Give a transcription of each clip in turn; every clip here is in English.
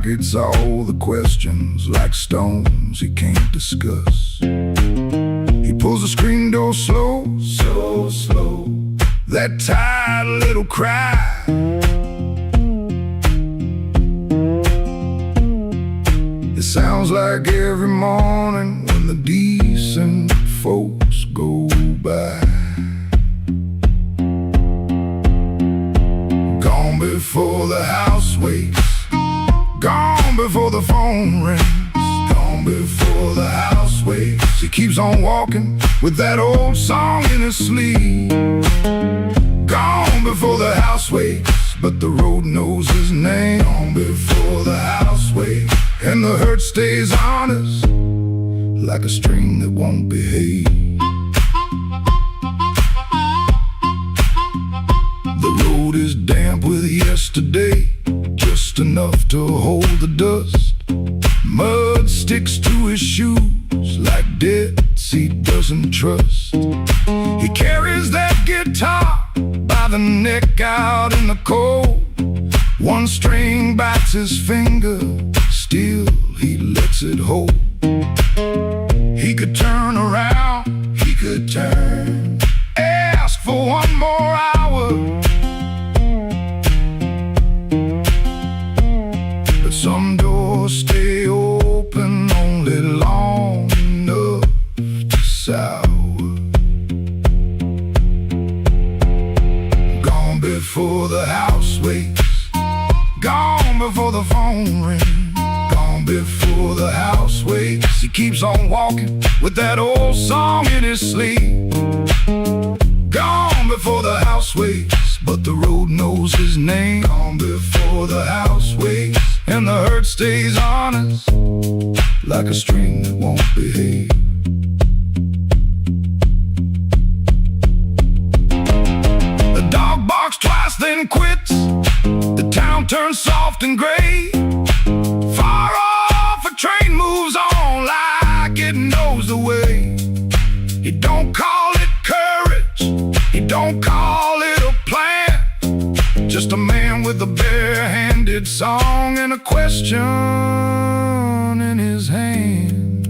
pockets all the questions like stones he can't discuss. He pulls the screen door slow, so slow, that tired little cry. It sounds like every morning when the decent folks go by. Gone before the house wakes, gone before the phone rings, gone before the house wakes. He keeps on walking with that old song in his sleeve. Gone before the house wakes, but the road knows his name. Gone before the house wakes, and the hurt stays honest like a string that won't behave. The road is damp with yesterday, just enough to hold the dust. Mud sticks to his shoes like debts he doesn't trust. He carries that guitar by the neck out in the cold. One string bites his finger, still he lets it hold. He could turn around, he could turn, ask for one more hour, but some doors stay open only long enough to sour. Gone before the house wakes, gone before the phone rings, gone before the house wakes. He keeps on walking with that old song in his sleep. Gone before the house wakes, but the road knows his name. Gone before the house wakes, and the hurt stays honest like a string that won't behave. The dog barks twice then quits. The town turns soft and gray. Far off a train moves on like it knows the way. He don't call it courage, he don't call it a plan, just a man with a bare-handed song and a question in his hand.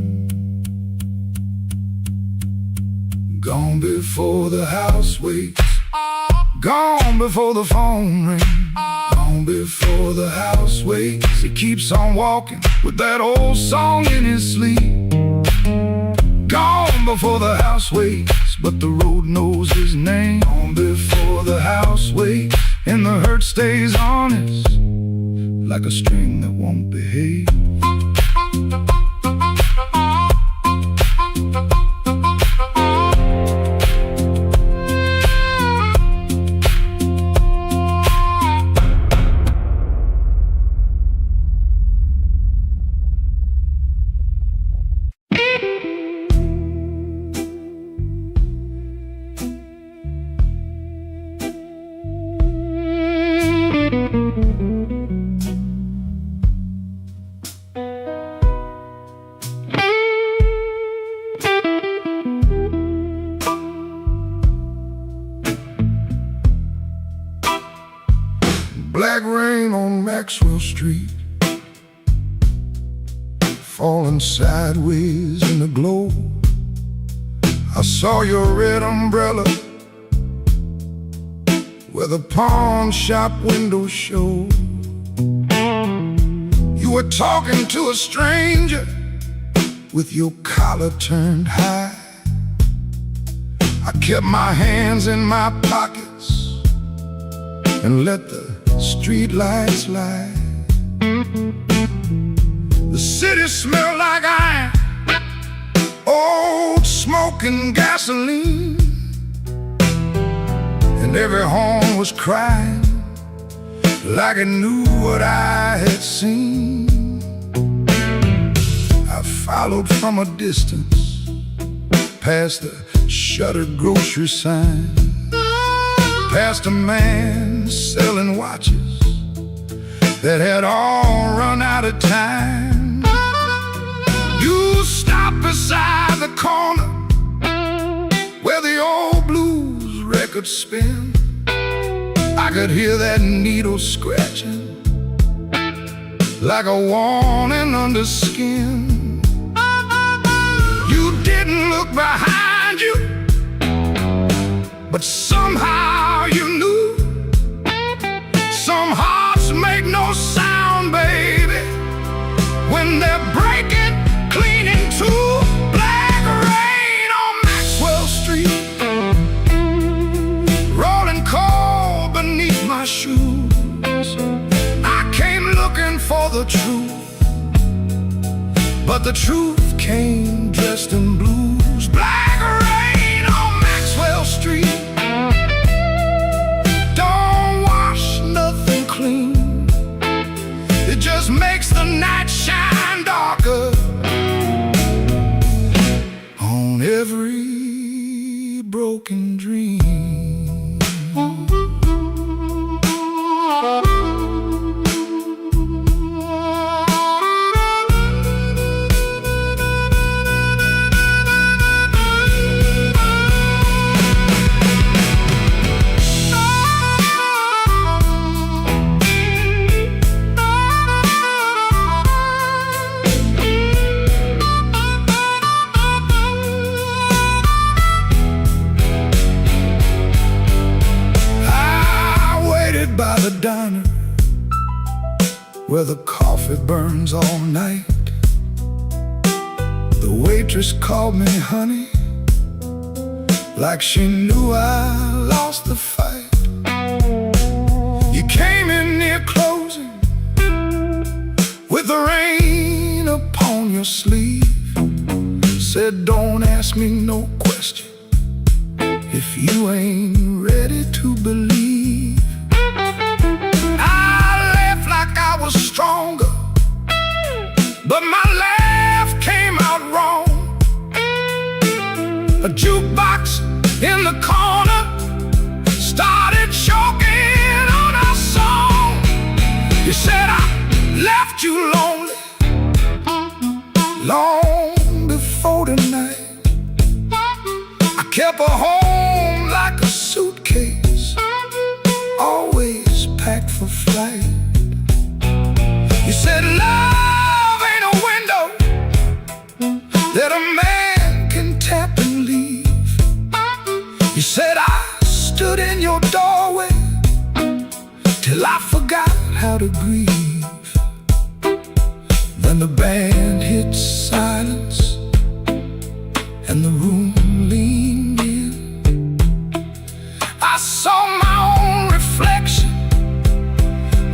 Gone before the house wakes, gone before the phone rings, gone before the house wakes. He keeps on walking with that old song in his sleep. Gone before the house wakes, but the road knows his name. Gone before the house wakes, and the hurt stays honest like a string that won't behave. Black rain on Maxwell Street, falling sideways in the glow. I saw your red umbrella where the pawn shop windows show. You were talking to a stranger with your collar turned high. I kept my hands in my pockets and let the street lights lie. The city smelled like iron, old smoke and gasoline, and every horn was crying like it knew what I had seen. I followed from a distance past the shuttered grocery sign, past a man selling watches that had all run out of time. You stopped beside the corner where the old blues records spin. I could hear that needle scratching like a warning under skin. You didn't look behind you, but somehow you knew. Some hearts make no sound, baby, when they're breaking clean in two. Black rain on Maxwell Street, rolling cold beneath my shoes. I came looking for the truth, but the truth came dressed in blues. Black rain on Maxwell Street, don't wash nothing clean. It just makes the night shine darker on every broken dream. By the diner, where the coffee burns all night, the waitress called me honey, like she knew I lost the fight. You came in near closing, with the rain upon your sleeve. Said, don't ask me no question if you ain't ready to believe. I was stronger, but my laugh came out wrong. A jukebox in the corner started choking on our song. You said I left you lonely long before tonight. I kept her home like a suitcase, always packed for flight. You said love ain't a window that a man can tap and leave. You said I stood in your doorway till I forgot how to grieve. Then the band hit silence and the room leaned in. I saw my own reflection,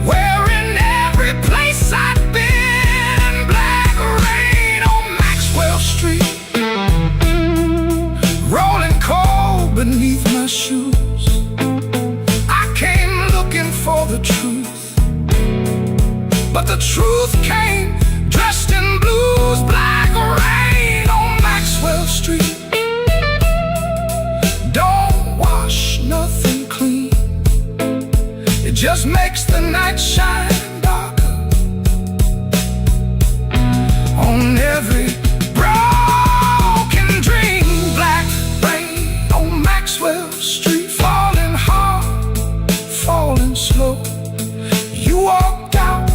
wearing every place I'd been. Black rain on Maxwell Street, rolling cold beneath my shoes. I came looking for the truth, but the truth came dressed in blues. Black rain on Maxwell Street, don't wash nothing clean. It just makes the night shine on every broken dream. Black rain on Maxwell Street, falling hard, falling slow. You walked out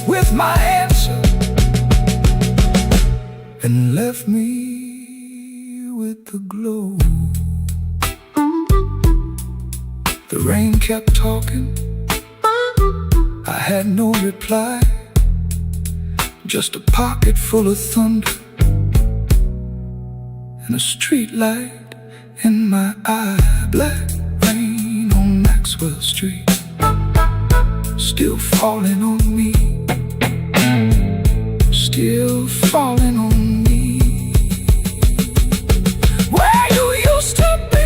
with my answer and left me with the glow. The rain kept talking, I had no reply, just a pocket full of thunder and a street light in my eye. Black rain on Maxwell Street, still falling on me, still falling on me. Where you used to be,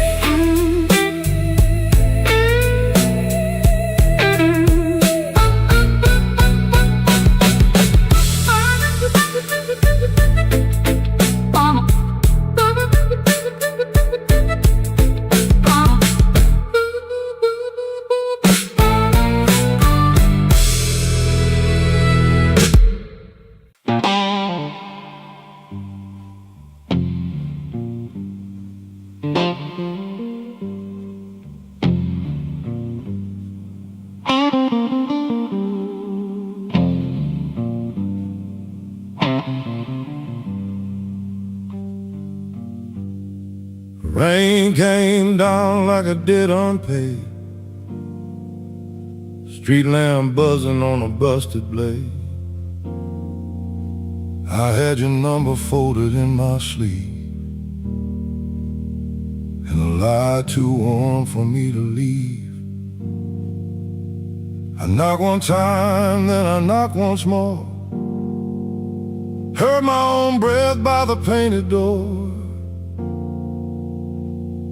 came down like a debt unpaid, street lamp buzzing on a busted blade. I had your number folded in my sleeve, and a lie too warm for me to leave. I knocked one time, then I knocked once more, heard my own breath by the painted door.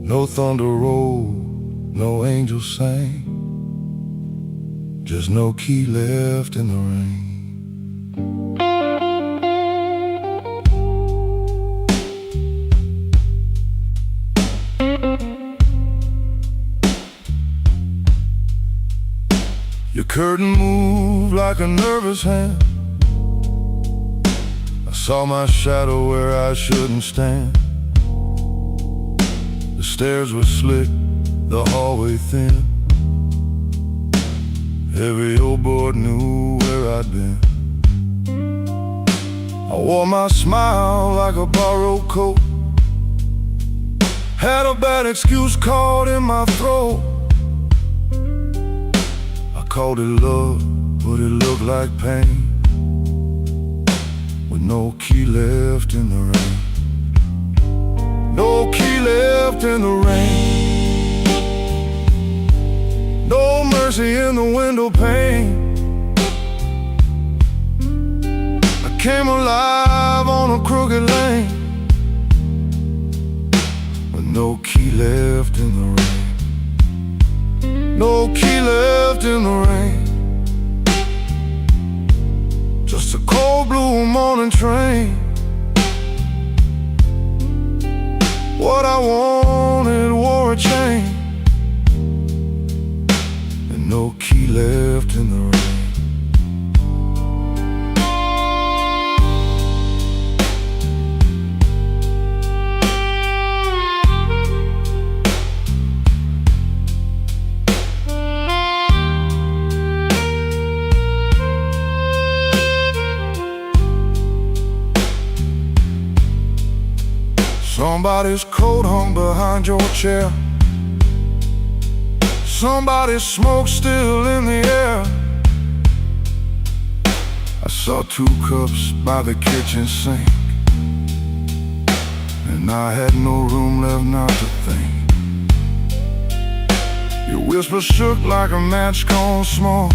No thunder rolled, no angel sang, just no key left in the rain. Your curtain moved like a nervous hand. I saw my shadow where I shouldn't stand. The stairs were slick, the hallway thin. Every old board knew where I'd been. I wore my smile like a borrowed coat, had a bad excuse caught in my throat. I called it love, but it looked like pain, with no key left in the rain. No key left in the rain, no mercy in the window pane. I came alive on a crooked lane, with no key left in the rain. No key left in the rain, just a cold blue morning train. What I wanted wore a chain, and no key left in the rain. Somebody's coat hung behind your chair, somebody's smoke still in the air. I saw 2 cups by the kitchen sink, and I had no room left not to think. Your whisper shook like a match gone small,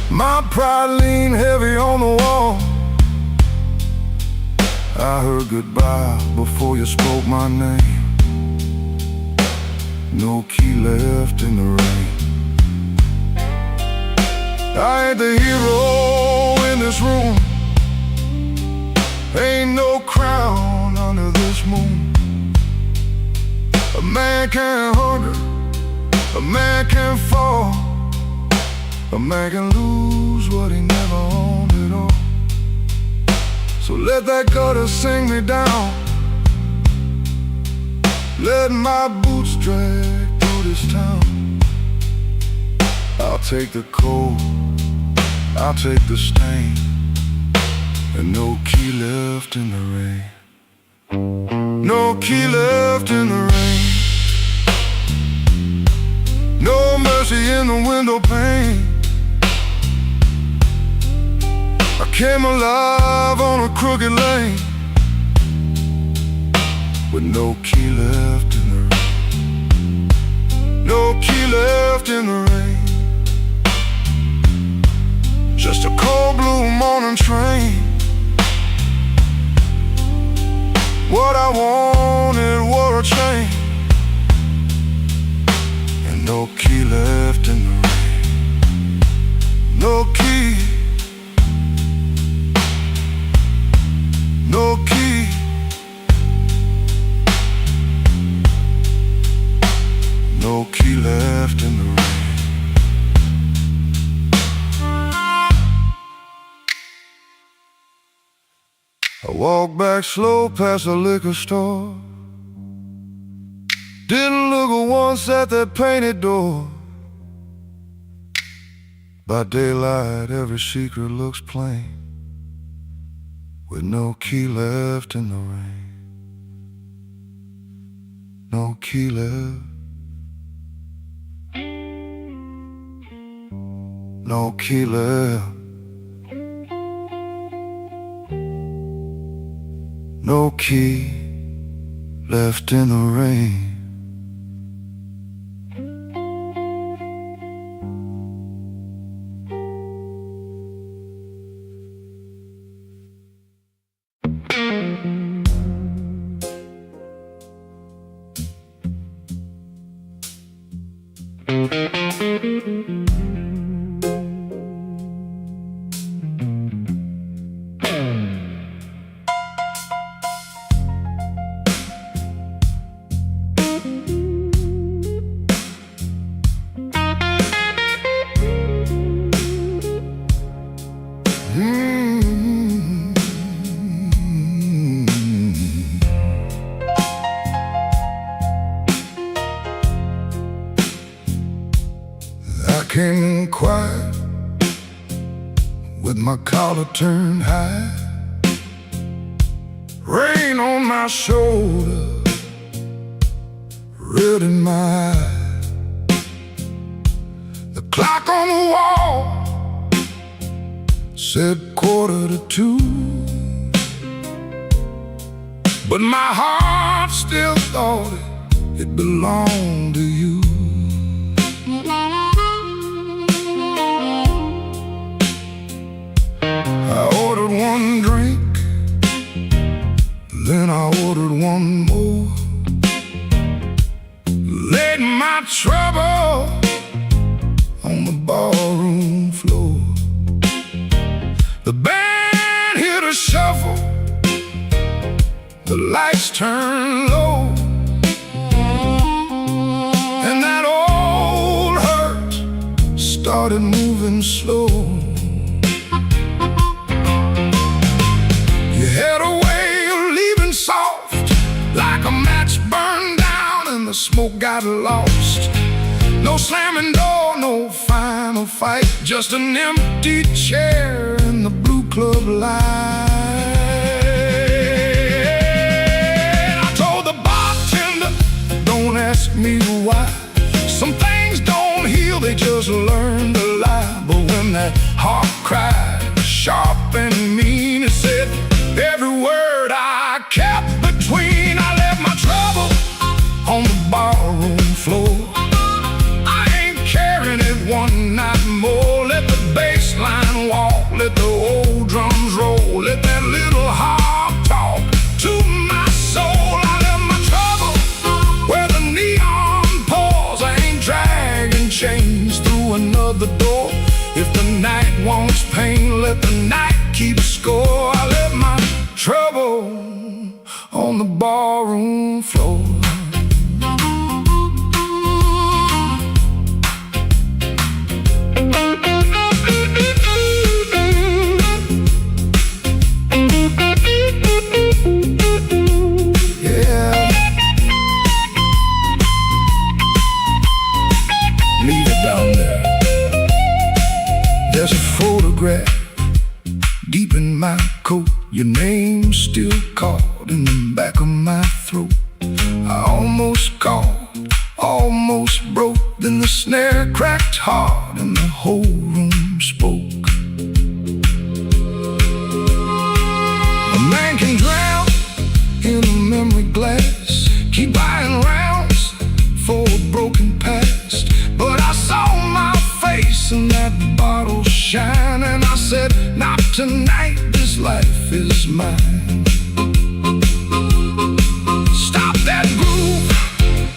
my pride leaned heavy on the wall. I heard goodbye before you spoke my name. No key left in the rain. I ain't the hero in this room, ain't no crown under this moon. A man can hunger, a man can fall, a man can lose what he never owned at all. So let that gutter sing me down, let my boots drag through this town. I'll take the cold, I'll take the stain, and no key left in the rain. No key left in the rain, no mercy in the window pane. I came alive on a crooked lane, with no key left in the rain. No key left in the rain, just a cold blue morning train. What I wanted wore a chain, and no key left in the rain. No key, no key, no key left in the rain. I walked back slow past the liquor store, didn't look once at that painted door. By daylight every secret looks plain, with no key left in the rain. no key left, no key left, no key left in the rain. I came in quiet with my collar turned high, rain on my shoulder, red in my eye. The clock on the wall said 1:45, but my heart still thought it belonged to you. I ordered one drink, then I ordered one more, laid my trouble on the barroom floor. The band hit a shuffle, the lights turned low, and that old hurt started moving slow. You had a way of leaving soft, like a match burned down and the smoke got lost. No slamming door, no final fight, just an empty chair in the blue club light. I told the bartender, don't ask me why. Some things don't heal, they just learn to lie. But when that heart cried sharp and mean, it said every word I kept between. I left my trouble on the barroom floor. I ain't carrying it one night more. Let the bass line walk, let the old drums roll, let that little harp talk to my soul. I left my trouble where the neon pours. I ain't dragging chains through another door. If the night wants pain, let the night keep score. I left my trouble on the barroom floor. Yeah, leave it down there. There's a photograph deep in my coat, your name still caught in the back of my throat. I almost called, almost broke, then the snare cracked hard and the whole room spoke. A man can drown in a memory glass, keep buying rounds for a broken past. But I saw my face in that bottle shine, and I said, not tonight, this life is mine. Stop that groove,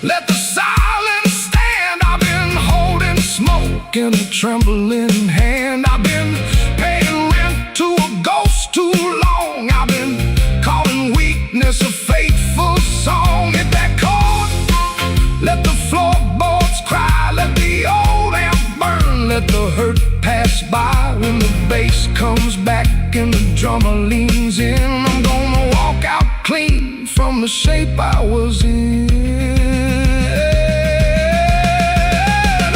let the silence stand. I've been holding smoke in a trembling hand. I've been paying rent to a ghost too long. I've been calling weakness a fateful song. Hit that chord, let the floorboards cry, let the old amp burn, let the hurt pass by. When the bass comes back and the drummer leans in, I'm gonna walk out clean from the shape I was in.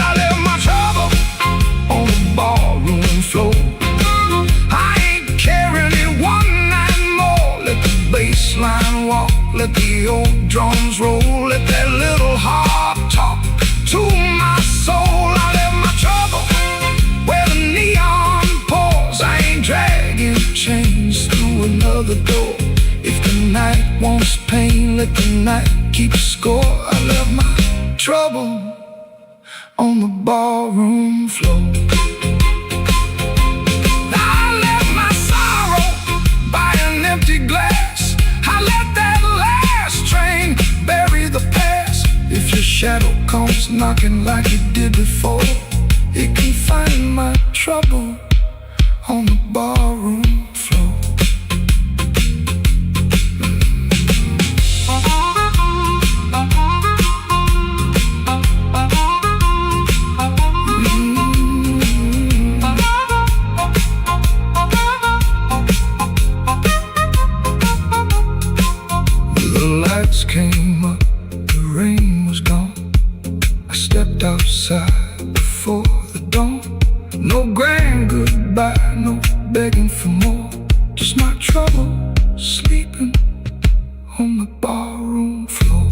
I left my trouble on the barroom floor. I ain't carrying it one night more. Let the bass line walk, let the old drums roll, let that midnight keeps score. I left my trouble on the ballroom floor. I left my sorrow by an empty glass. I let that last train bury the past. If your shadow comes knocking like it did before, it can find my trouble on the ballroom floor. Came up, the rain was gone. I stepped outside before the dawn. No grand goodbye, no begging for more. Just my trouble sleeping on the ballroom floor.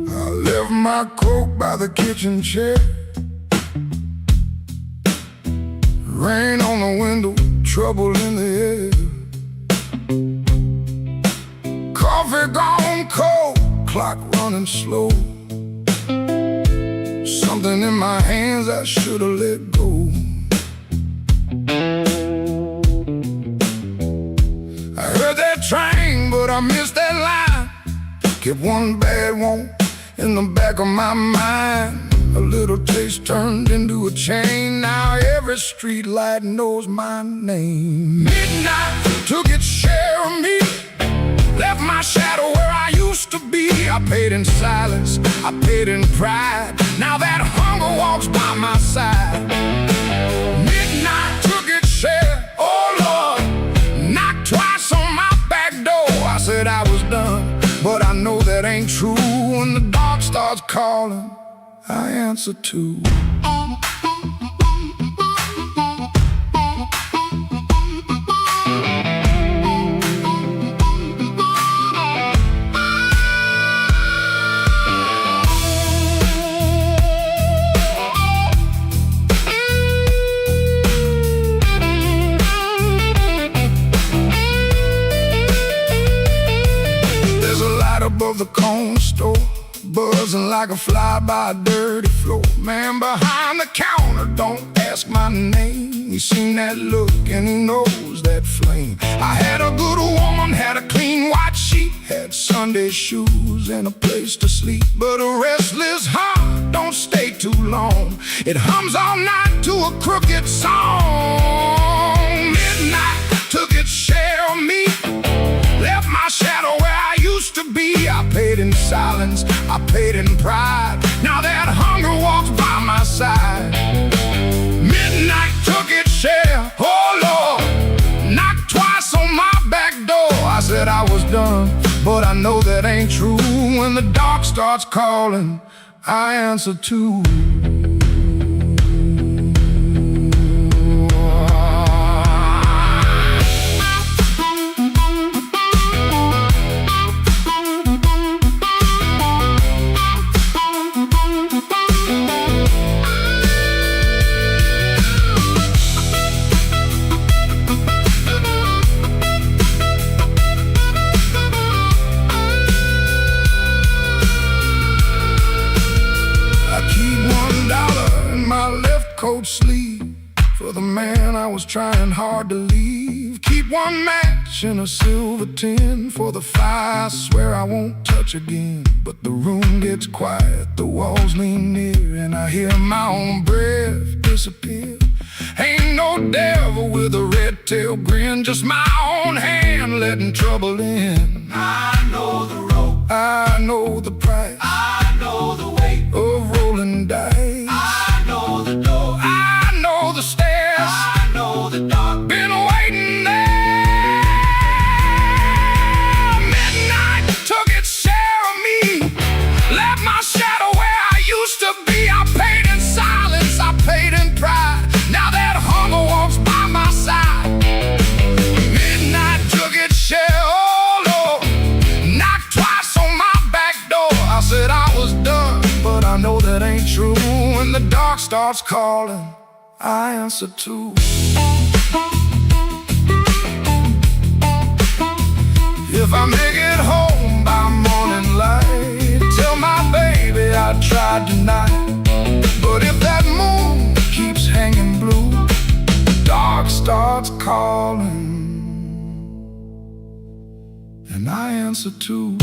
I left my coat by the kitchen chair. Rain on the window, trouble in the air. Coffee gone cold, clock running slow. Something in my hands I should've let go. I heard that train, but I missed that line. Kept one bad one in the back of my mind. A little taste turned into a chain. Now every street light knows my name. Midnight took its share of me, left my shadow where I used to be. I paid in silence, I paid in pride. Now that hunger walks by my side. Midnight took its share, oh Lord, knocked twice on my back door. I said I was done, but I know that ain't true. When the dark starts calling, I answer too. There's a light above the corner store, buzzing like a fly by a dirty floor. Man behind the counter, don't ask my name. He seen that look and he knows that flame. I had a good woman, had a clean white sheet, had Sunday shoes and a place to sleep. But a restless heart don't stay too long. It hums all night to a crooked song. Midnight took its share of me, left my shadow where I used to be. I paid in silence, I paid in pride. Now that hunger walks by my side. Midnight took its share, oh Lord, knocked twice on my back door. I said I was done, but I know that ain't true. When the dark starts calling, I answer too. Coat sleeve for the man I was trying hard to leave. Keep one match in a silver tin for the fire I swear I won't touch again. But the room gets quiet, the walls lean near, and I hear my own breath disappear. Ain't no devil with a red tail grin, just my own hand letting trouble in. I know the road, I know the price, I know the weight of rolling dice. starts calling, I answer too. If I make it home by morning light, tell my baby I tried tonight. But if that moon keeps hanging blue, the dark starts calling, and I answer too.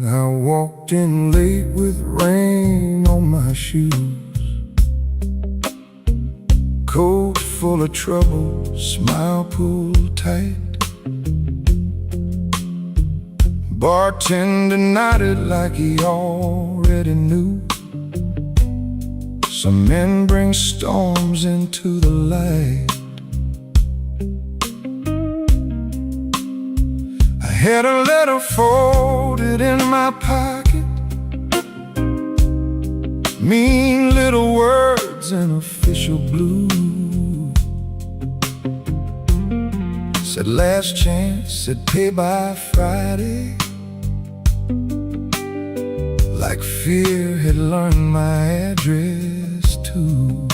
I walked in late with rain on my shoes, coat full of trouble, smile pulled tight. Bartender nodded like he already knew. Some men bring storms into the light. I had a letter folded in my pocket, mean little words in official blue. Said last chance, said pay by Friday. Like fear had learned my address too.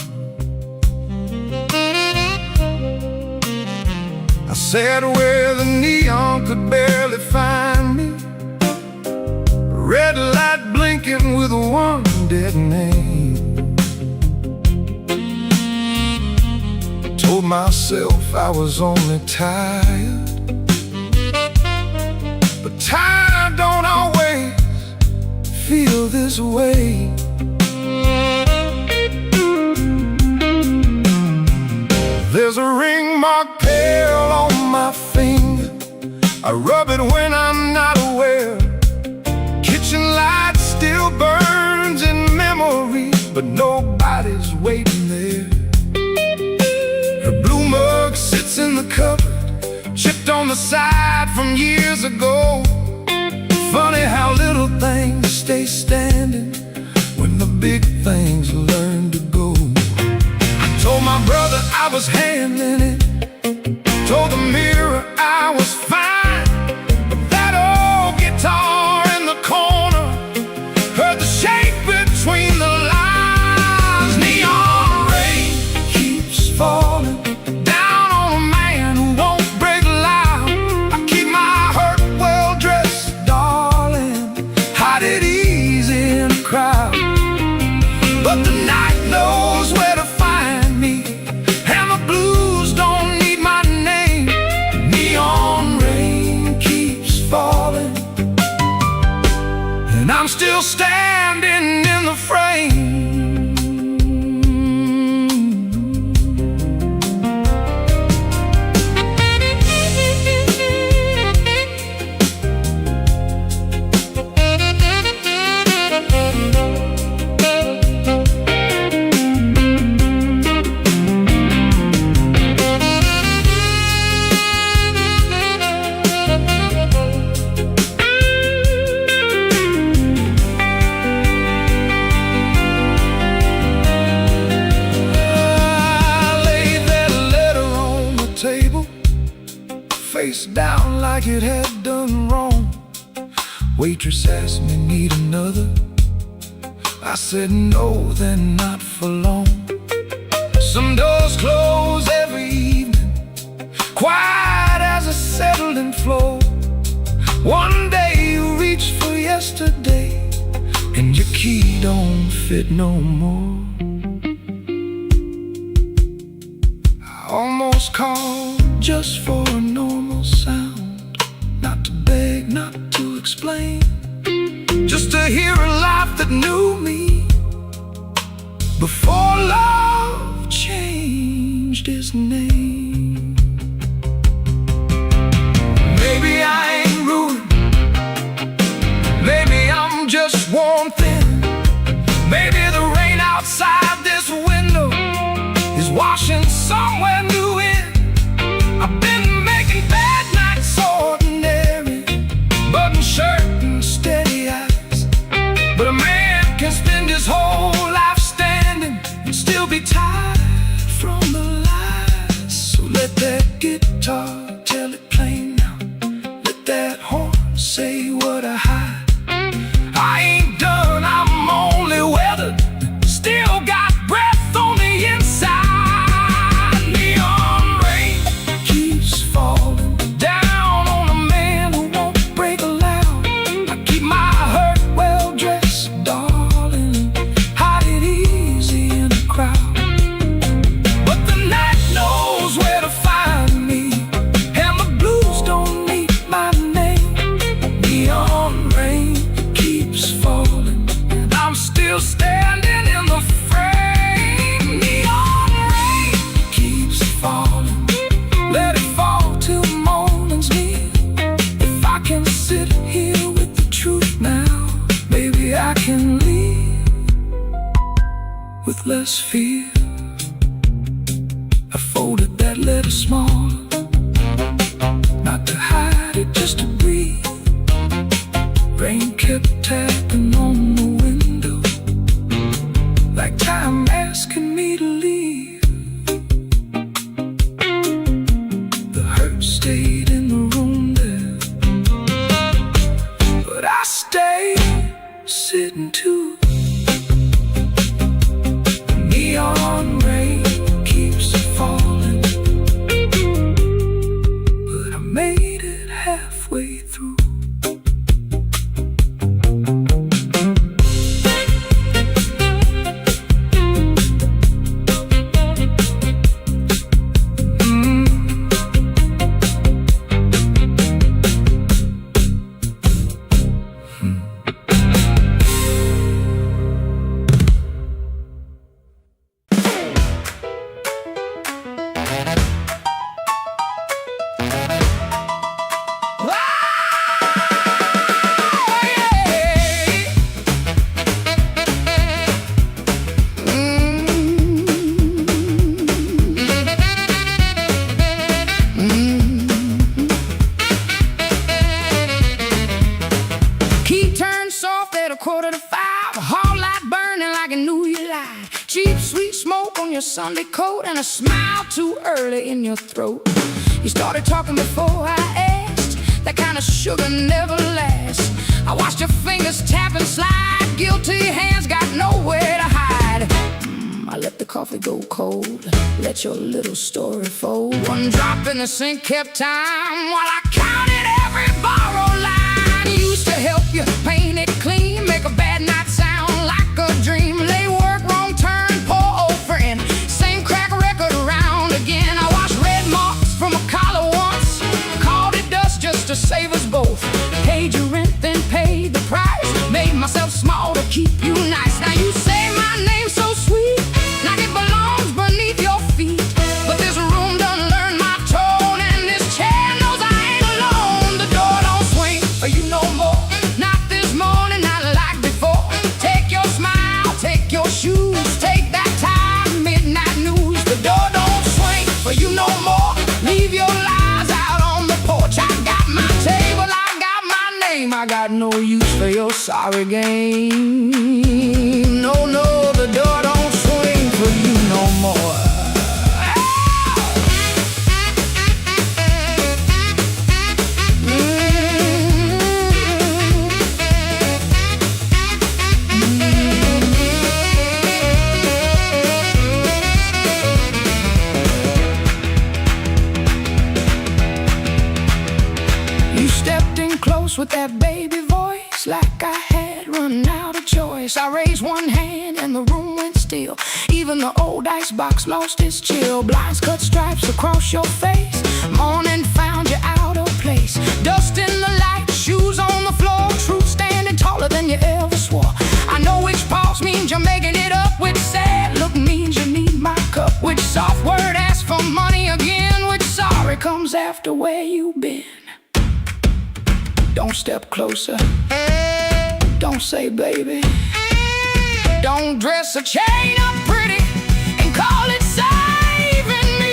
I sat where the neon could barely find me, red light blinking with one dead name. Told myself I was only tired, but tired don't always feel this way. There's a ring marked pale on my finger. I rub it when I'm not aware. Kitchen light still burns in memory, but nobody's waiting there. Her blue mug sits in the cupboard, chipped on the side from years ago. Funny how little things stay standing when the big things learn to go. Told my brother I was handling it, told the mirror I was fine. But that old guitar in the corner heard the shake between the lines. Neon rain keeps falling down on a man who won't break loud. I keep my hurt well dressed, darling, hide it easy in a crowd. But the night knows where to find me, and the blues don't need my name. Neon rain keeps falling, and I'm still standing in the frame. something wrong. Waitress asked me, need another? I said no, then not for long. Some doors close every evening, quiet as a settling floor. One day you reach for yesterday, and your key don't fit no more. I almost called just for a normal sound, not to beg, not to explain, just to hear a laugh that knew me before love changed its name. Maybe I ain't ruined, maybe I'm just worn thin. Maybe the rain outside this window is washing somewhere new in. I've been making bad nights ordinary, button shirt and steady eyes. But a man can spend his whole life standing and still be tired from the lies. So let that guitar tell it plain now, let that horn say what I hide. I ain't done, I'm only weathered, still got breath on the inside. Neon rain keeps falling down on a man who won't break aloud. I keep my hurt well dressed, darling, hide it easy in the crowd. But the night knows where to find me, and the blues don't need my name. Neon rain keeps falling, and I'm still standing in the frame. Neon rain keeps falling, let it fall till morning's near. If I can sit here with the truth now, maybe I can leave with less fear. I folded that letter smaller, not to hide it, just to breathe. Rain kept tapping on the window, like time asking me to leave. The hurt stayed in the room there, but I stayed sitting too. The neon rain keeps falling, but I made it halfway through. Key turned soft at 4:45, a hall light burning like it knew you lied. Cheap sweet smoke on your Sunday coat, and a smile too early in your throat. You started talking before I asked, that kind of sugar never lasts. I watched your fingers tap and slide, guilty hands got nowhere to hide. I let the coffee go cold, let your little story fold. One drop in the sink kept time while I counted every borrowed line. Used to help you paint it clean, make a bad night sound like a dream. Lay work, wrong turn, poor old friend, same crack record around again. I washed red marks from a collar once, called it dust just to save us both. Paid your rent, then paid the price, made myself small to keep you nice. Now you say my name so sweet, like it belongs beneath your feet. But this room done learned my tone, and this chair knows I ain't alone. The door don't swing for you no more, not this morning, not like before. Take your smile, take your shoes, take that time, midnight news. The door don't swing for you no more, leave your lies out on the porch. I got my table, I got my name, I got no use for your sorry game. No, no, the door don't swing for you no more. stepped in close with that baby voice, like I had run out of choice. I raised one hand and the room went still. Even the old icebox lost its chill. Blinds cut stripes across your face. Morning found you out of place. Dust in the light, shoes on the floor. Truth standing taller than you ever swore. I know which pause means you're making it up. Which sad look means you need my cup. Which soft word asks for money again. Which sorry comes after where you've been. Don't step closer. Don't say baby. Don't dress a chain up pretty and call it saving me.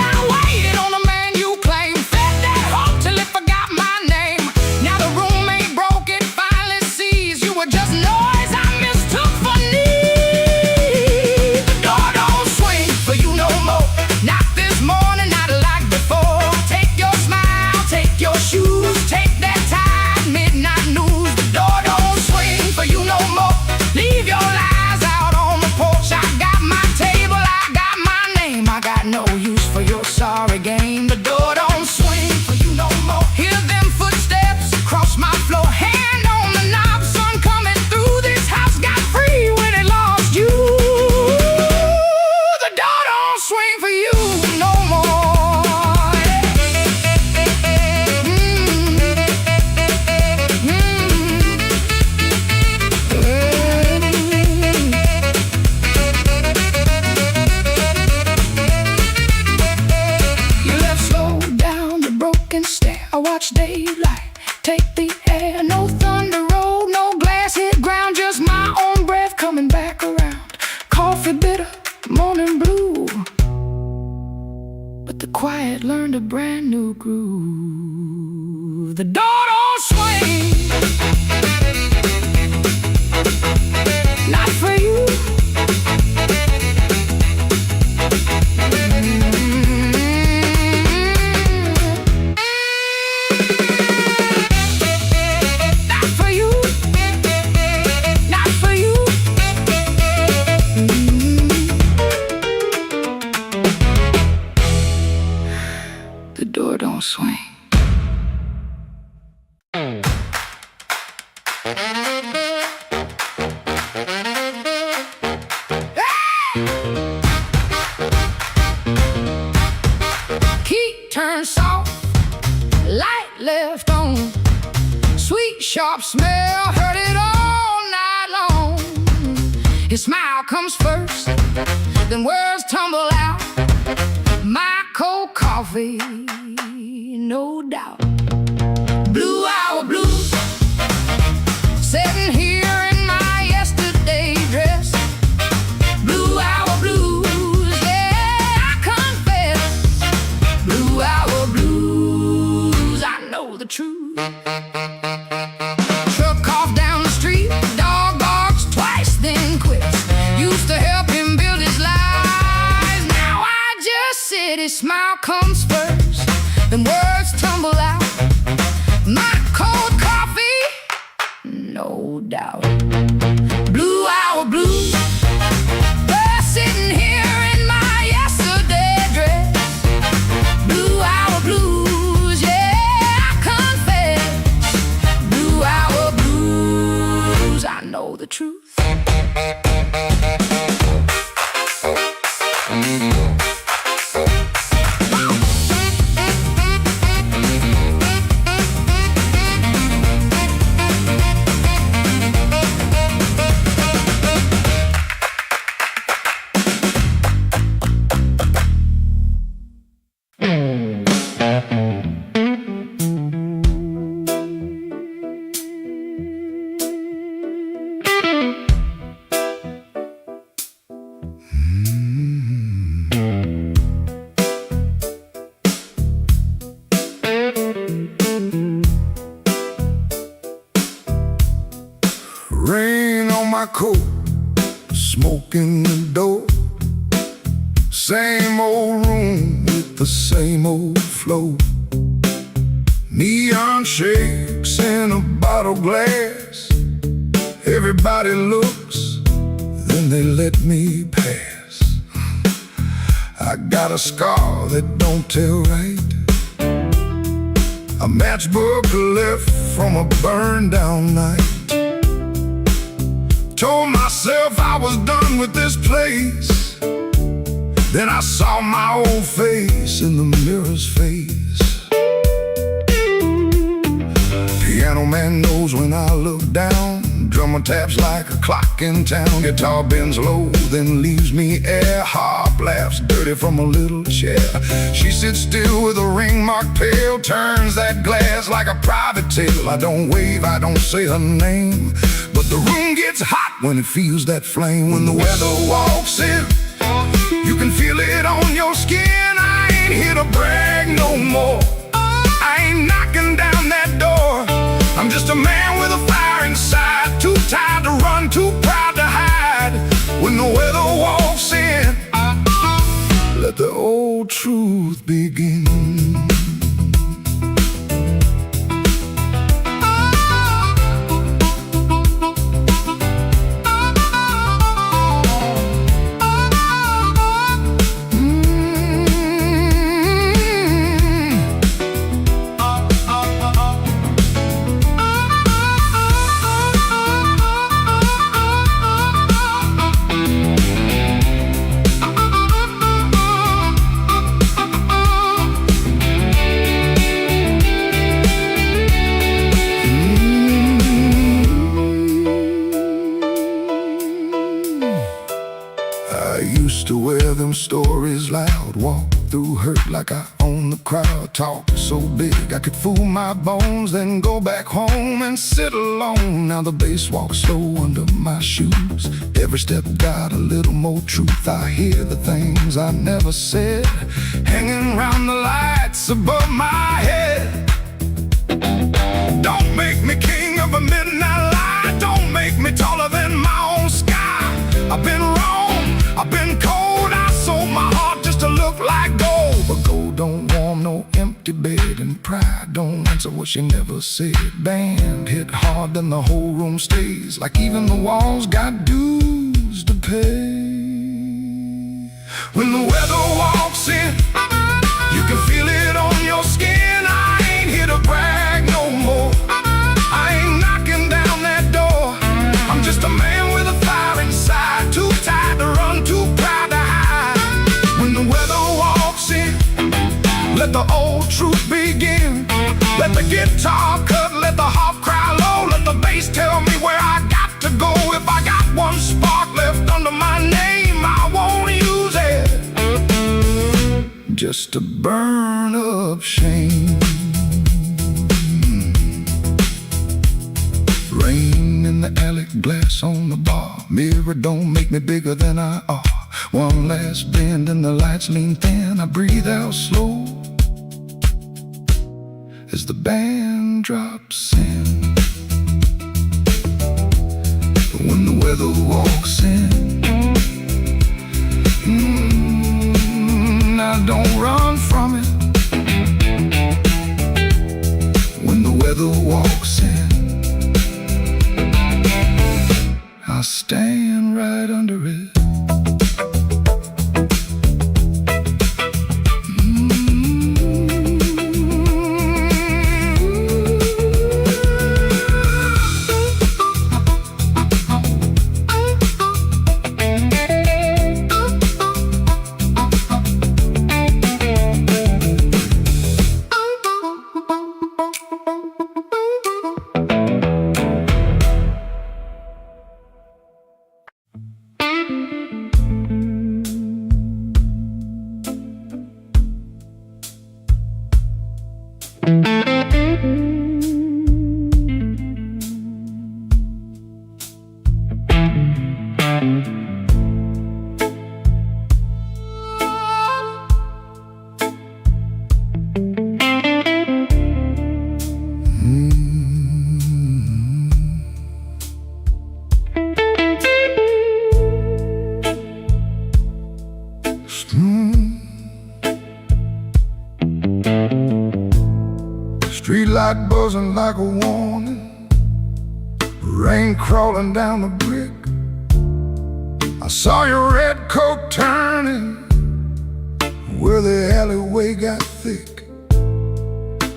I waited on a man you claim, fed that hope till it forgot my name. Now the roommate broke it, finally sees you were just noise I mistook for need. The door don't swing for you no more. Not this morning, not like before. Take your smile, take your shoes, take that tired midnight news. The door don't swing for you no more. Leave your lies out on the porch. I got my table, I got my name. I got no use for your sorry game. The door don't swing for you no more. Hear them footsteps across my floor. Hand on the knob, sun coming through. This house got free when it lost you. The door don't swing for you no more. I watch daylight take the air. No thunder roll, no glass hit ground. Just my own breath coming back around. Coffee bitter, morning blue. But the quiet learned a brand new groove. The door don't swing. Not for you. The door don't swing. Key turned soft, light left on. Sweet sharp smell, heard it all night long. His smile comes first, then words tumble out. My cold coffee, no doubt. Blue hour blues, sitting here in my yesterday dress. Blue hour blues, yeah, I confess. Blue hour blues, I know the truth. Truck off down the street, dog barks twice, then quits. Used to help him build his life. Now I just sit, his smile comes first, then words tumble out. My cold coffee, no doubt. Blue hour blues, we're sitting here in my yesterday dress. Blue hour blues, yeah, I confess. Blue hour blues, I know the truth. Rain on my coat, smoke in the door. Same old room with the same old flow. Neon shapes in a bottle glass. Everybody looks, then they let me pass. I got a scar that don't tell right. A matchbook left from a burned down night. Told myself I was done with this place. Then I saw my old face in the mirror's face. Piano man knows when I look down. Drummer taps like a clock in town. Guitar bends low, then leaves me air. Harp laughs dirty from a little chair. She sits still with a ring marked pale. Turns that glass like a private tale. I don't wave, I don't say her name, but the room gets hot when it feels that flame. When the weather walks in, you can feel it on your skin. I ain't here to brag no more. I ain't knocking down that door. I'm just a man with a fire inside. Too tired to run, too proud to hide. When the weather walks in, let the old truth begin. To wear them stories loud, walk through hurt like I own the crowd. Talk so big I could fool my bones, then go back home and sit alone. Now the bass walks slow under my shoes. Every step got a little more truth. I hear the things I never said, hanging round the lights above my head. Don't make me king of a midnight light. Don't make me taller than my own sky. I've been wrong, I've been cold. I sold my heart just to look like gold. But gold don't warm no empty bed, and pride don't answer what she never said. Band hit hard, then the whole room stays, like even the walls got dues to pay. When the weather walks in, you can feel it on your skin. I ain't here to brag no more. I ain't knocking down that door. I'm just a man with a fire inside. Too tired to run, too proud to hide. When the weather walks in, let the old truth begin. Let the guitar cut, let the harp cry low. Let the bass tell me where I got to go. If I got one spark left under my name, I won't use it just to burn up shame. Rain in the alley, glass on the bar. Mirror don't make me bigger than I are. One last bend and the lights lean thin. I breathe out slow as the band drops in. But when the weather walks in, I don't run from it. When the weather walks in, I'll stand right under it. Street light buzzing like a warning, rain crawling down the brick. I saw your red coat turning where the alleyway got thick.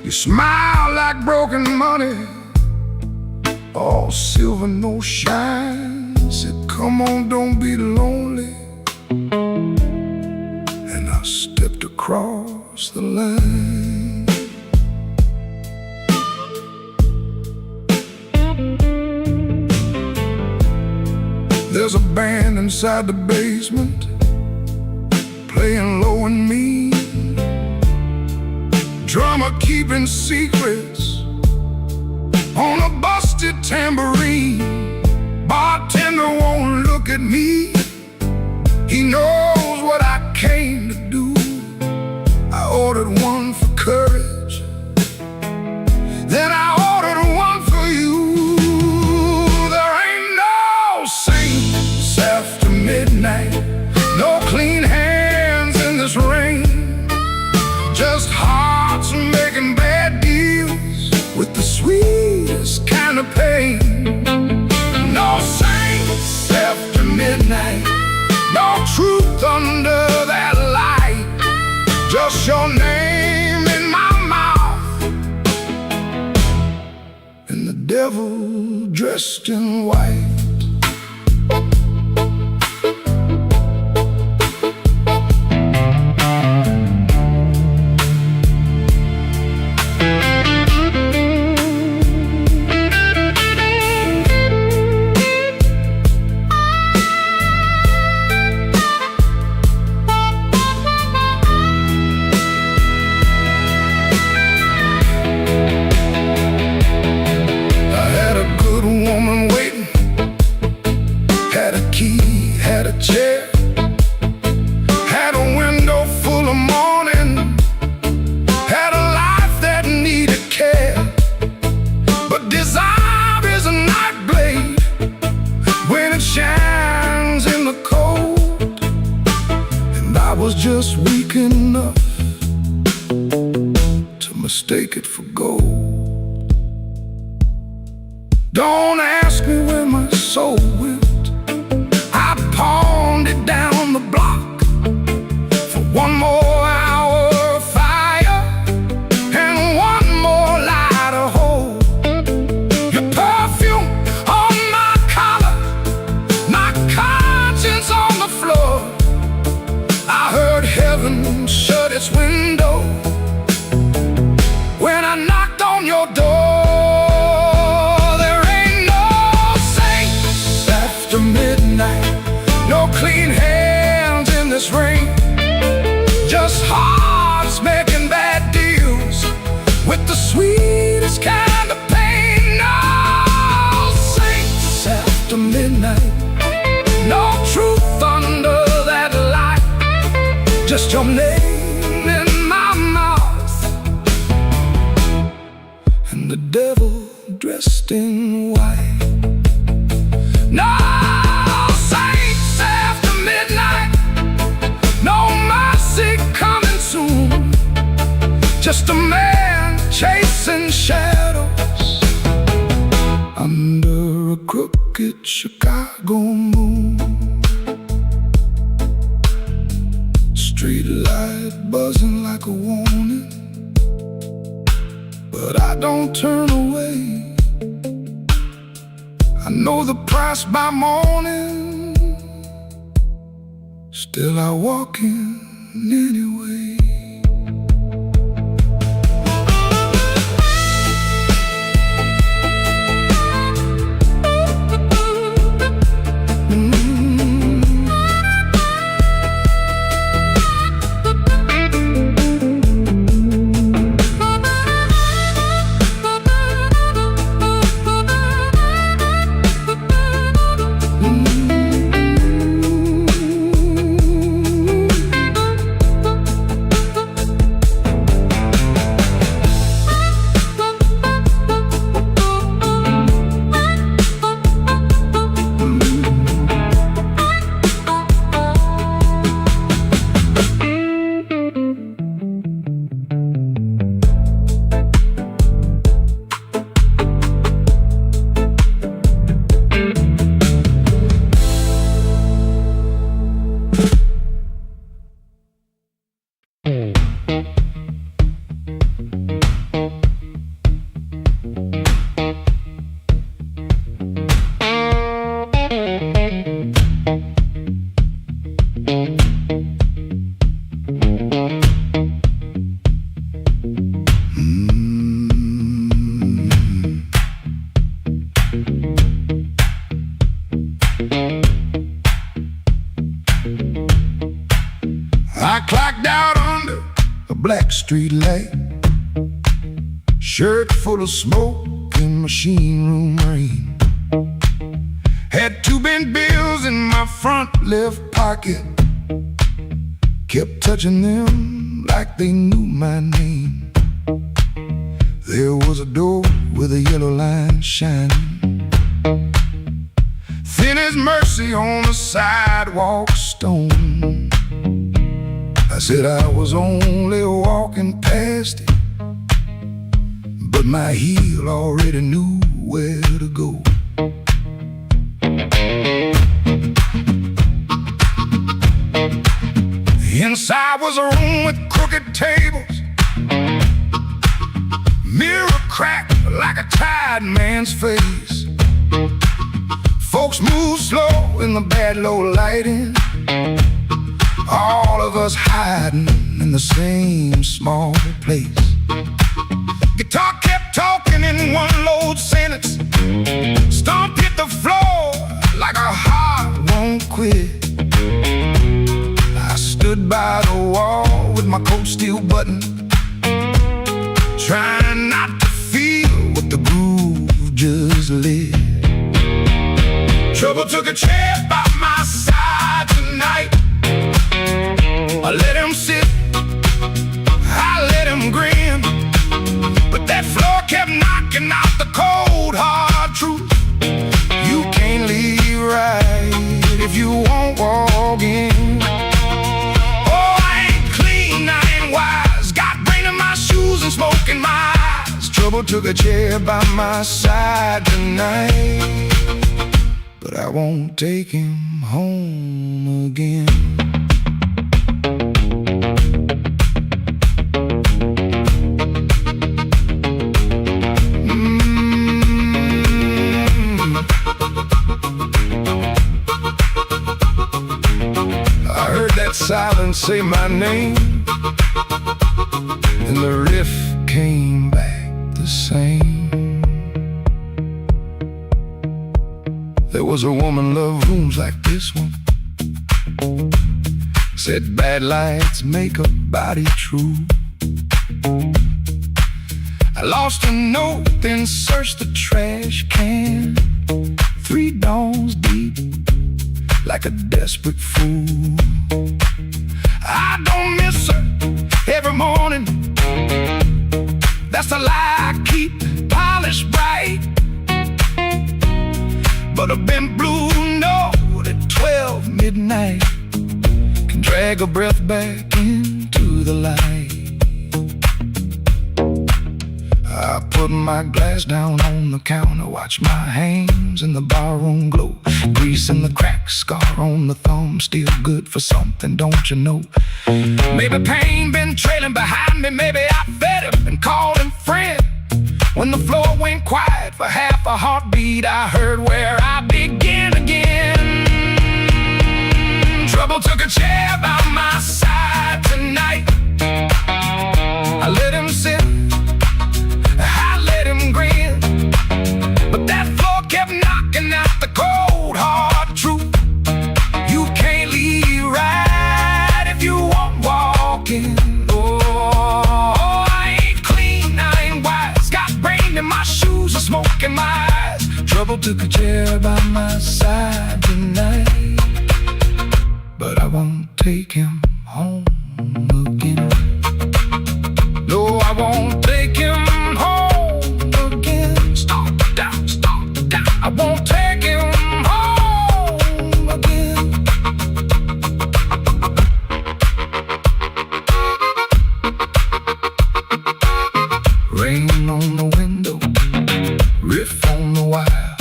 You smile like broken money, all silver, no shine. Said, come on, don't be lonely. And I stepped across the line. There's a band inside the basement, playing low and mean. Drummer keeping secrets on a busted tambourine. Bartender won't look at me, he knows what I came to do. I ordered one for courage, then I ordered one for you. There ain't no saints after midnight, no clean hands in this rain. Just hearts making bad deals with the sweetest kind of pain. No saints after midnight, no truth under that light. Just your name in my mouth, and the devil dressed in white. Had a chair, had a window full of morning, had a life that needed care. But desire is a night blade when it shines in the cold, and I was just weak enough to mistake it for gold. Don't ask me where my soul went, pawned it down the block for one more hour of fire and one more light to hold. Your perfume on my collar, my conscience on the floor. I heard heaven shut its window when I knocked on your door. There ain't no saints after midnight, no clean hands in this rain. Just hearts making bad deals with the sweetest kind of pain. No saints after midnight, no truth under that light. Just your name in my mouth, and the devil dressed in white. No coming soon, just a man chasing shadows under a crooked Chicago moon. Street light buzzing like a warning, but I don't turn away. I know the price by morning, still I walk in anyway. black street light, shirt full of smoke and machine room rain. Had 2 bent bills in my front left pocket, kept touching them like they knew my name. There was a door with a yellow line shining, thin as mercy on the sidewalk stone. I said I was only walking past it, but my heel already knew where to go. Inside was a room with crooked tables, mirror cracked like a tired man's face. Folks moved slow in the bad low lighting, all of us hiding in the same small place. Guitar kept talking in one low sentence, stomp hit the floor like a heart won't quit. I stood by the wall with my coat still buttoned, trying not to feel what the groove just lit. Trouble took a chair by my side tonight. I let him sit, I let him grin, but that floor kept knocking out the cold hard truth. You can't leave right if you won't walk in. Oh, I ain't clean, I ain't wise, got brain in my shoes and smoke in my eyes. Trouble took a chair by my side tonight, but I won't take him home again. I heard that silence say my name, and the riff came back the same. There was a woman loved rooms like this one, said bad lights make a body true. I lost a note, then searched the trash can, 3 dawns deep, like a desperate fool. I don't miss her every morning, that's a lie I keep polished bright. But a bent blue note at 12 midnight can drag a breath back into the light. I put my glass down on the counter, watch my hands in the barroom glow, grease in the crack, scar on the thumb, still good for something, don't you know? Maybe pain been trailing behind me, maybe I fed him and called him friend. When the floor went quiet for half a heartbeat, I heard where I begin again. Trouble took a chair by my side tonight. I let him sit, I let him grin, but that floor kept knocking out the cold hard truth. You can't leave right if you won't walk in. Smoke in my eyes, trouble took a chair by my side tonight, but I won't take him home again. No, I won't take him home again. Stop down, I won't take him home again. Rain on the window, riff on the wire,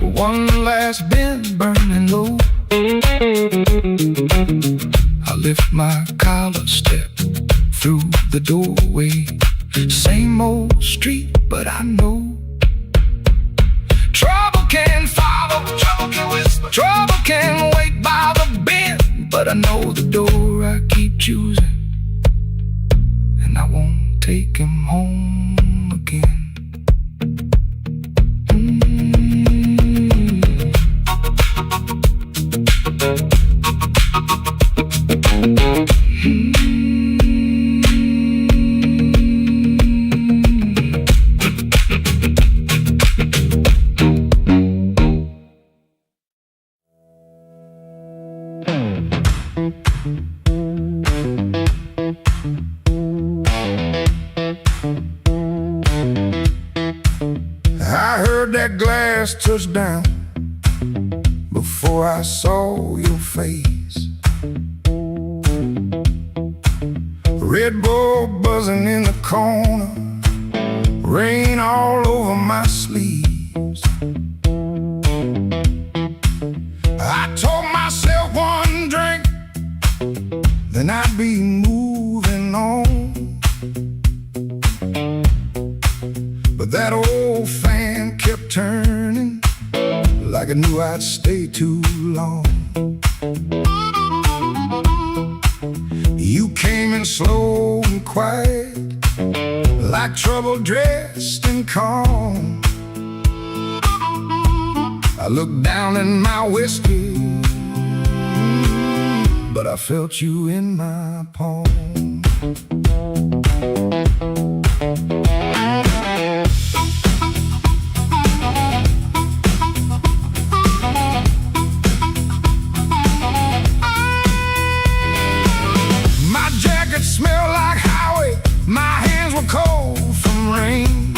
one last bend burning low. I lift my collar, step through the doorway, same old street, but I know trouble can follow, trouble can whisper, trouble can wait by the bend, but I know the door I keep choosing, and I won't take him home again. I heard that glass touch down before I saw your face. Red Bull buzzing in the corner, rain all over my sleeves. I told myself one drink, then I'd be moving on. But that old fan kept turning, like I knew I'd stay too long. You came in slow and quiet, like trouble dressed in calm. I looked down in my whiskey, but I felt you in my palm. My jacket smelled like highway, my hands were cold from rain.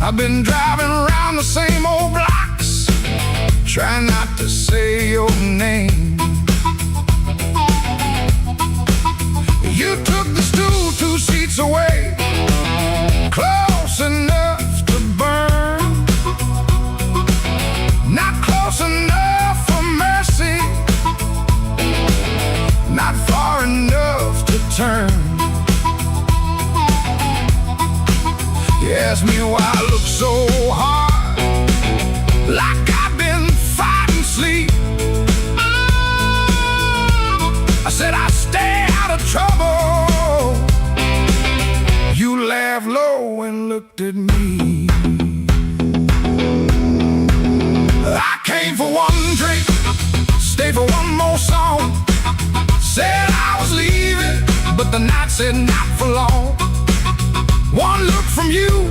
I've been driving around the same old blocks, trying not to say your name. You took the stool 2 seats away, close enough to burn, not close enough for mercy, not far enough to turn. You asked me why I look so hard, like I've been fighting sleep. I said I stay out of trouble. You laughed low and looked at me. I came for one drink, stayed for one more song. Said I was leaving, but the night said not for long. One look from you,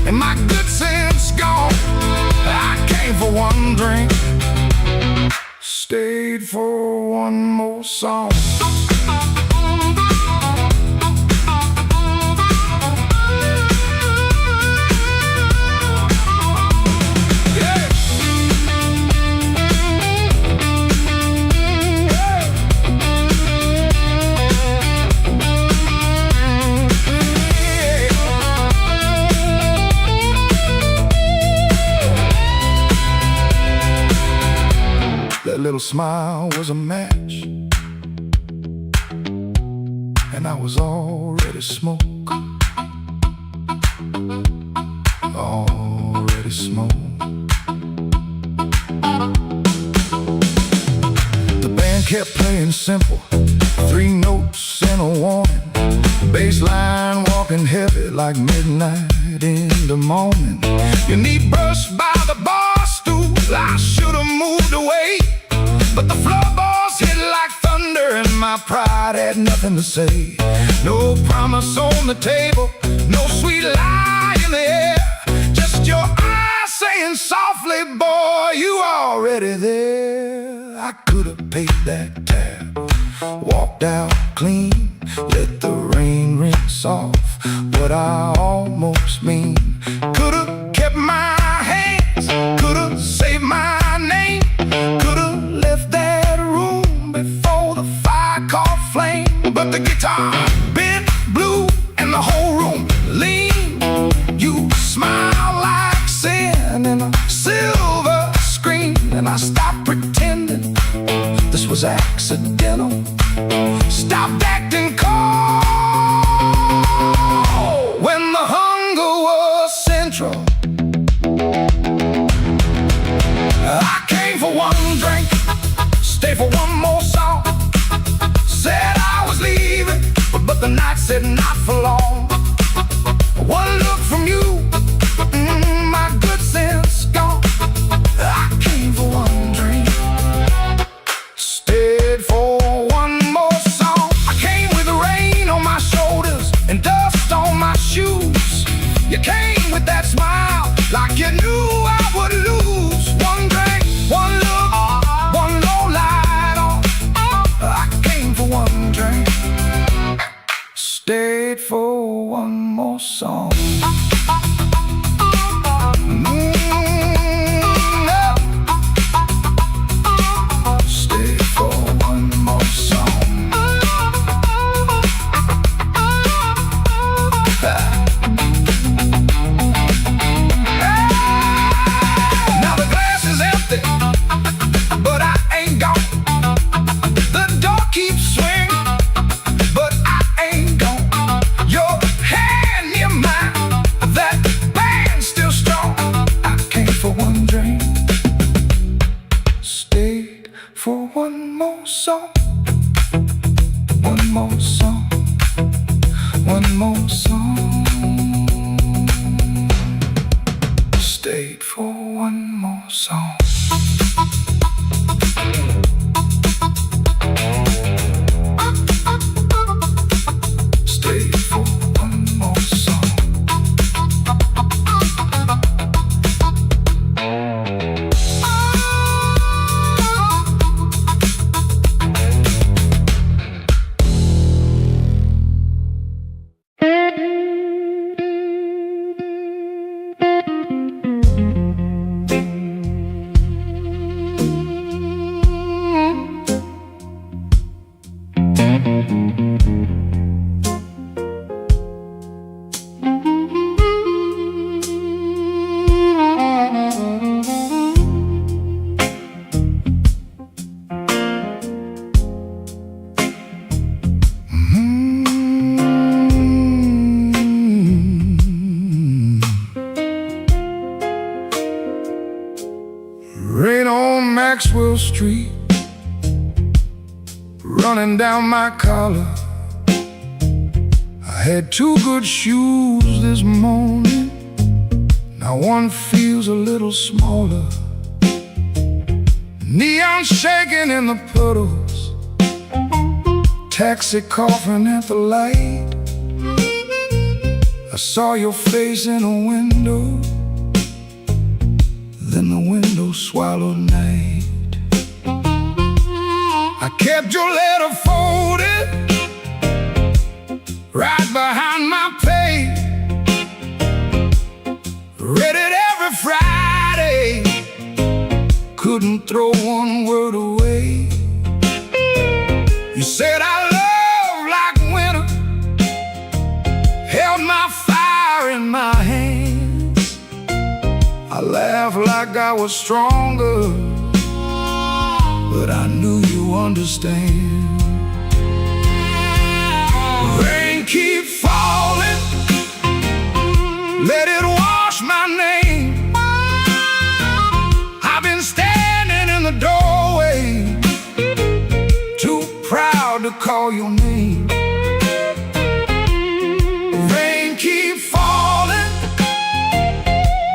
and my good sense gone. I came for one drink, stayed for one more song. That little smile was a match, and I was already smoke, already smoke. The band kept playing simple, 3 notes and a warning. Bass line walking heavy like midnight in the morning. Your knee brushed by the bar stool, I should've moved away, but the floorboards hit like thunder and my pride had nothing to say. No promise on the table, no sweet lie in the air, just your eyes saying softly, boy, you already there. I could've paid that tab, walked out clean, let the rain rinse off what I almost mean. Could've kept my hands, could've saved my name, could've left that room before the fire caught flame. But the guitar bent blue and the whole room leaned. You smile like sin in a silver screen, and I stopped pretending this was accidental. Stopped acting cold when the hunger was central. I came for one drink, stay for one more song. Said I was leaving, but the night said not for long. One look from you, my good sense gone. I came for one drink, stayed for one more song. I came with the rain on my shoulders and dust on my shoes. You came with that smile, like you knew I would lose. One drink, one look, one low light on. I came for one drink, stayed for one more song. song. Stay for one more song. Now the glass is empty, but I ain't gone. The door keeps swinging, but I ain't gone. Your hand near mine, that band's still strong. I came for one drink, stayed for one more song. One more song, one more song. Stayed for one more song. Stayed for one more song. Rain on Maxwell Street, running down my collar. I had two good shoes this morning, now one feels a little smaller. Neon shaking in the puddles, taxi coughing at the light. I saw your face in a window, then the window swallowed night. I kept your letter folded right behind my page. Read it every Friday, couldn't throw one word away. You said I love like winter, held my fire in my hands. I laughed like I was stronger, but I knew you understand. Rain keep falling, let it wash my name. I've been standing in the doorway, too proud to call your name. Rain keep falling,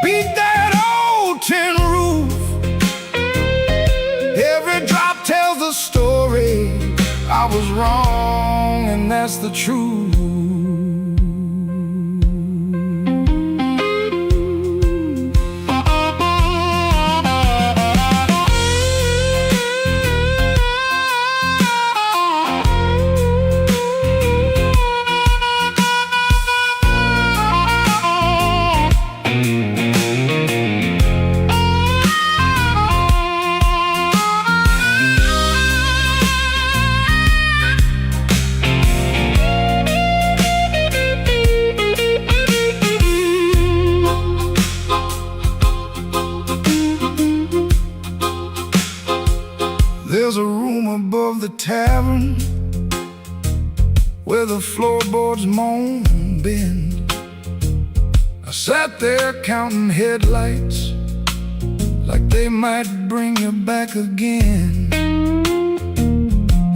beat that old tin roof. Every drop tells the story. I was wrong, and that's the truth. There's a room above the tavern where the floorboards moan and bend. I sat there counting headlights like they might bring you back again.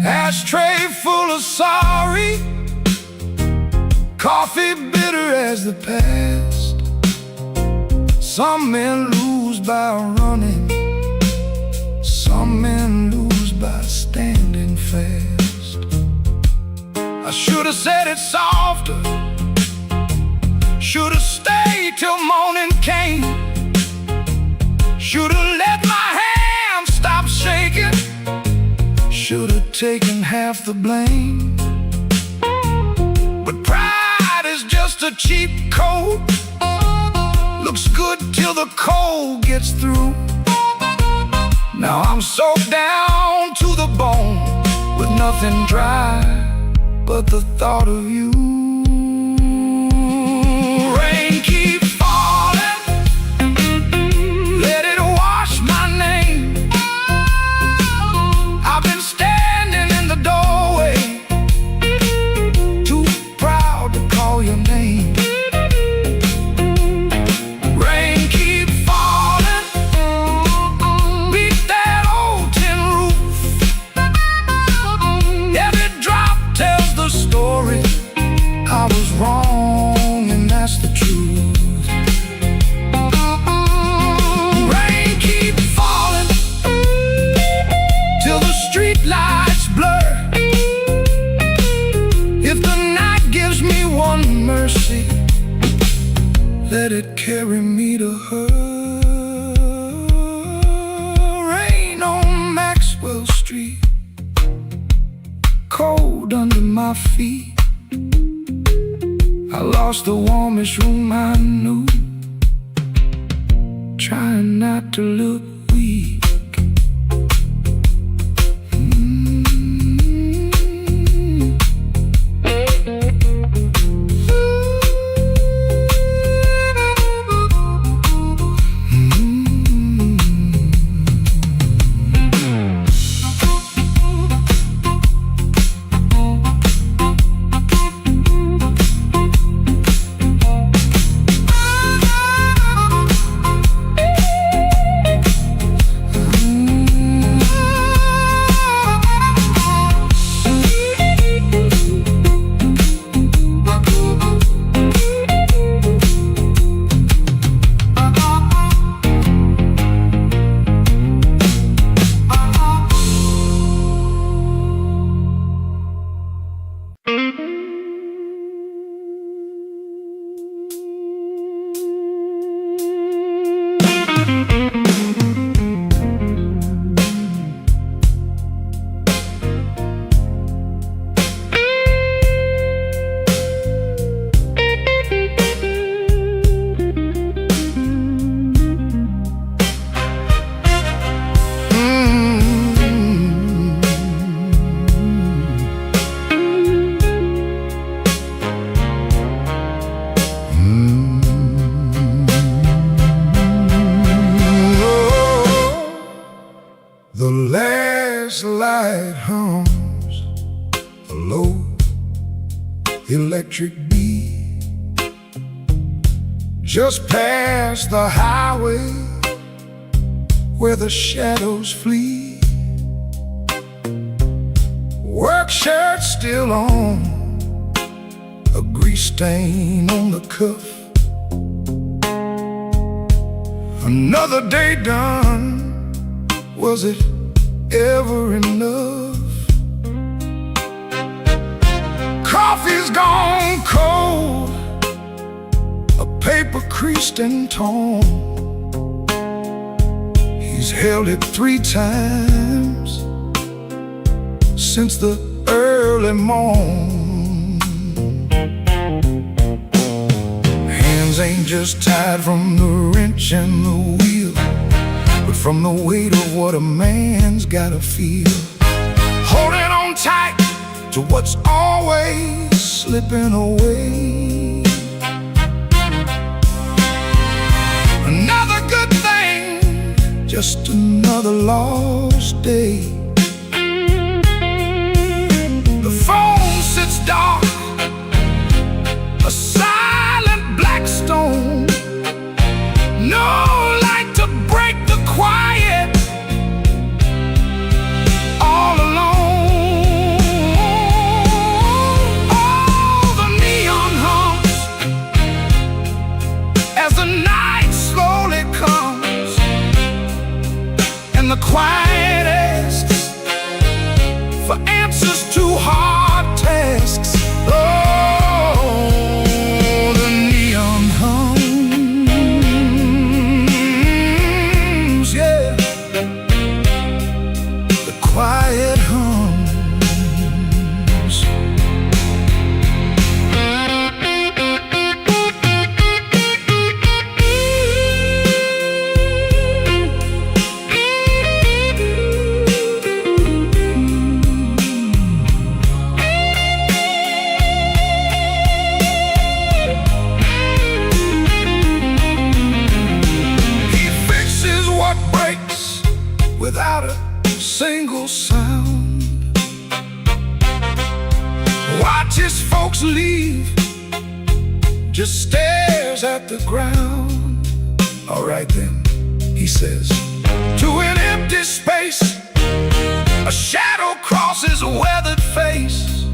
Ashtray full of sorry, coffee bitter as the past. Some men lose by running, some men lose by standing fast. I should have said it softer, should have stayed till morning came. Should have let my hand stop shaking, should have taken half the blame. But pride is just a cheap coat, looks good till the cold gets through. Now I'm soaked down to the bone with nothing dry but the thought of you. Rain keep falling, let it wash my name. I've been standing in the doorway, too proud to call your name. Rain keep falling, beat that old tin roof. Every drop tells the story. I was wrong and that's the truth. Rain keep falling till the street lights blur. If the night gives me one mercy, let it carry me to her. Rain on Maxwell Street, cold under my feet. I lost the warmest room I knew, trying not to look weak. The last light hums a low electric beat just past the highway where the shadows flee. Work shirt still on, a grease stain on the cuff. Another day done. Was it ever enough? Coffee's gone cold, a paper creased and torn. He's held it 3 times since the early morn. Hands ain't just tied from the wrench and the wheel, but from the weight of what a man's gotta feel. Holding on tight to what's always slipping away. Another good thing, just another lost day. The phone sits dark, a silent black stone. No light to break the quiet, all alone. All the neon hums as the night slowly comes, and the quiet asks for answers to hard tasks. Oh, the neon hums, yeah, the quiet hums. folks leave, just stares at the ground. All right then, he says, to an empty space, a shadow crosses a weathered face.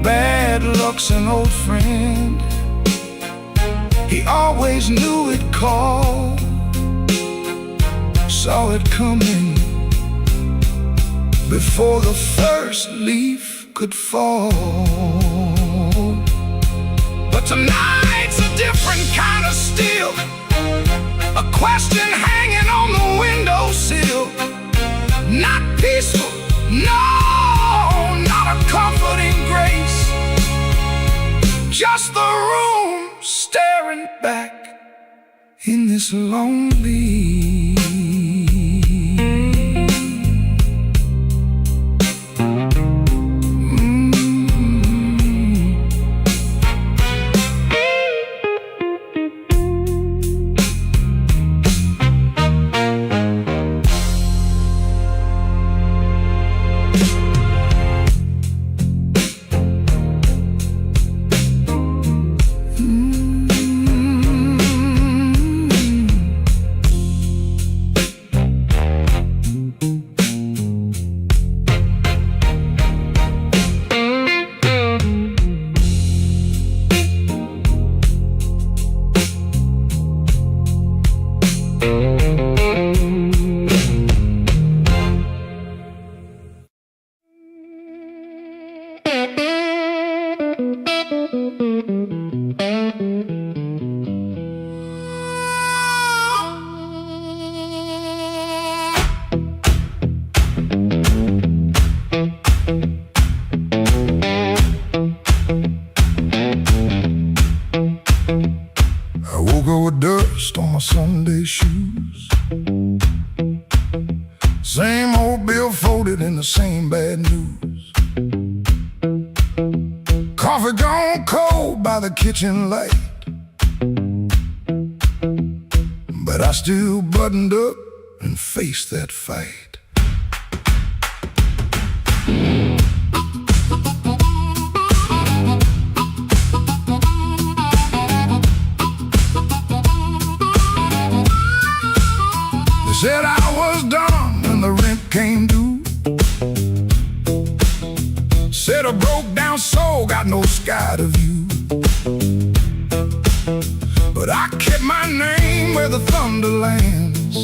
Bad luck's an old friend, he always knew it'd call, saw it coming before the first leaf could fall. But tonight's a different kind of steel, a question hanging on the windowsill. Not peaceful, no, not a comforting grace, just the room staring back in this lonely. On my Sunday shoes, same old bill folded in the same bad news. Coffee gone cold by the kitchen light, but I still buttoned up and faced that fight. Said I was done when the rent came due. Said a broke down soul got no sky to view. But I kept my name where the thunder lands,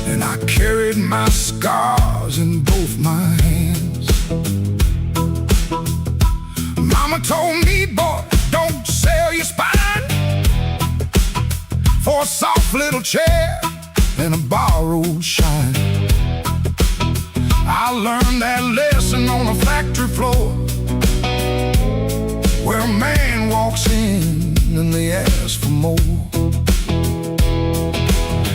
and I carried my scars in both my hands. Mama told me, boy, don't sell your spine for a soft little chair and a borrowed shine. I learned that lesson on a factory floor, where a man walks in and they ask for more.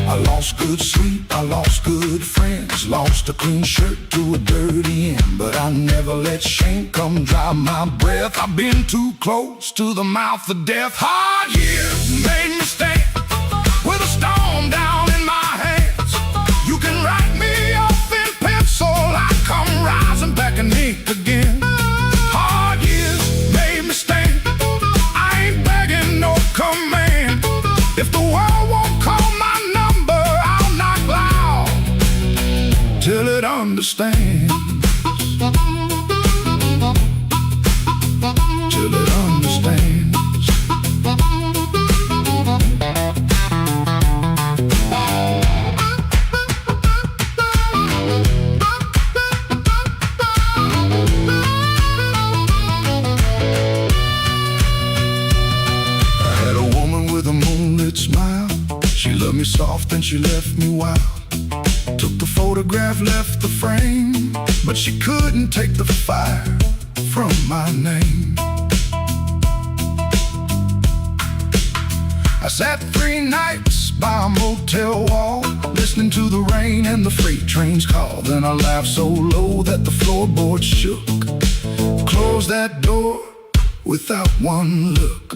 I lost good sleep, I lost good friends, lost a clean shirt to a dirty end, but I never let shame come dry my breath. I've been too close to the mouth of death. Hard years made me stand with a storm down in my hands. You can write me off in pencil, I come rising back and ink again. Hard years made me stand, I ain't begging no command. If the world won't call my number, I'll knock loud till it understands. Till it understands. Smile, she loved me soft and she left me wild. Took the photograph, left the frame, but she couldn't take the fire from my name. I sat 3 nights by a motel wall, listening to the rain and the freight trains call. Then I laughed so low that the floorboards shook. Closed that door without one look.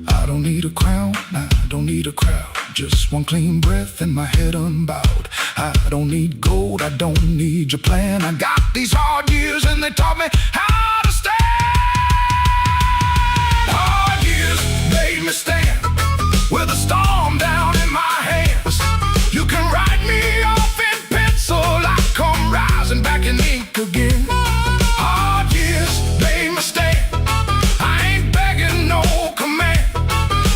I don't need a crown, I don't need a crowd. Just one clean breath and my head unbowed. I don't need gold, I don't need your plan. I got these hard years and they taught me how to stand. Hard years made me stand with a storm down in my hands. You can write me off in pencil, I come rising back in ink again. Hard years made me stand. I ain't begging no command.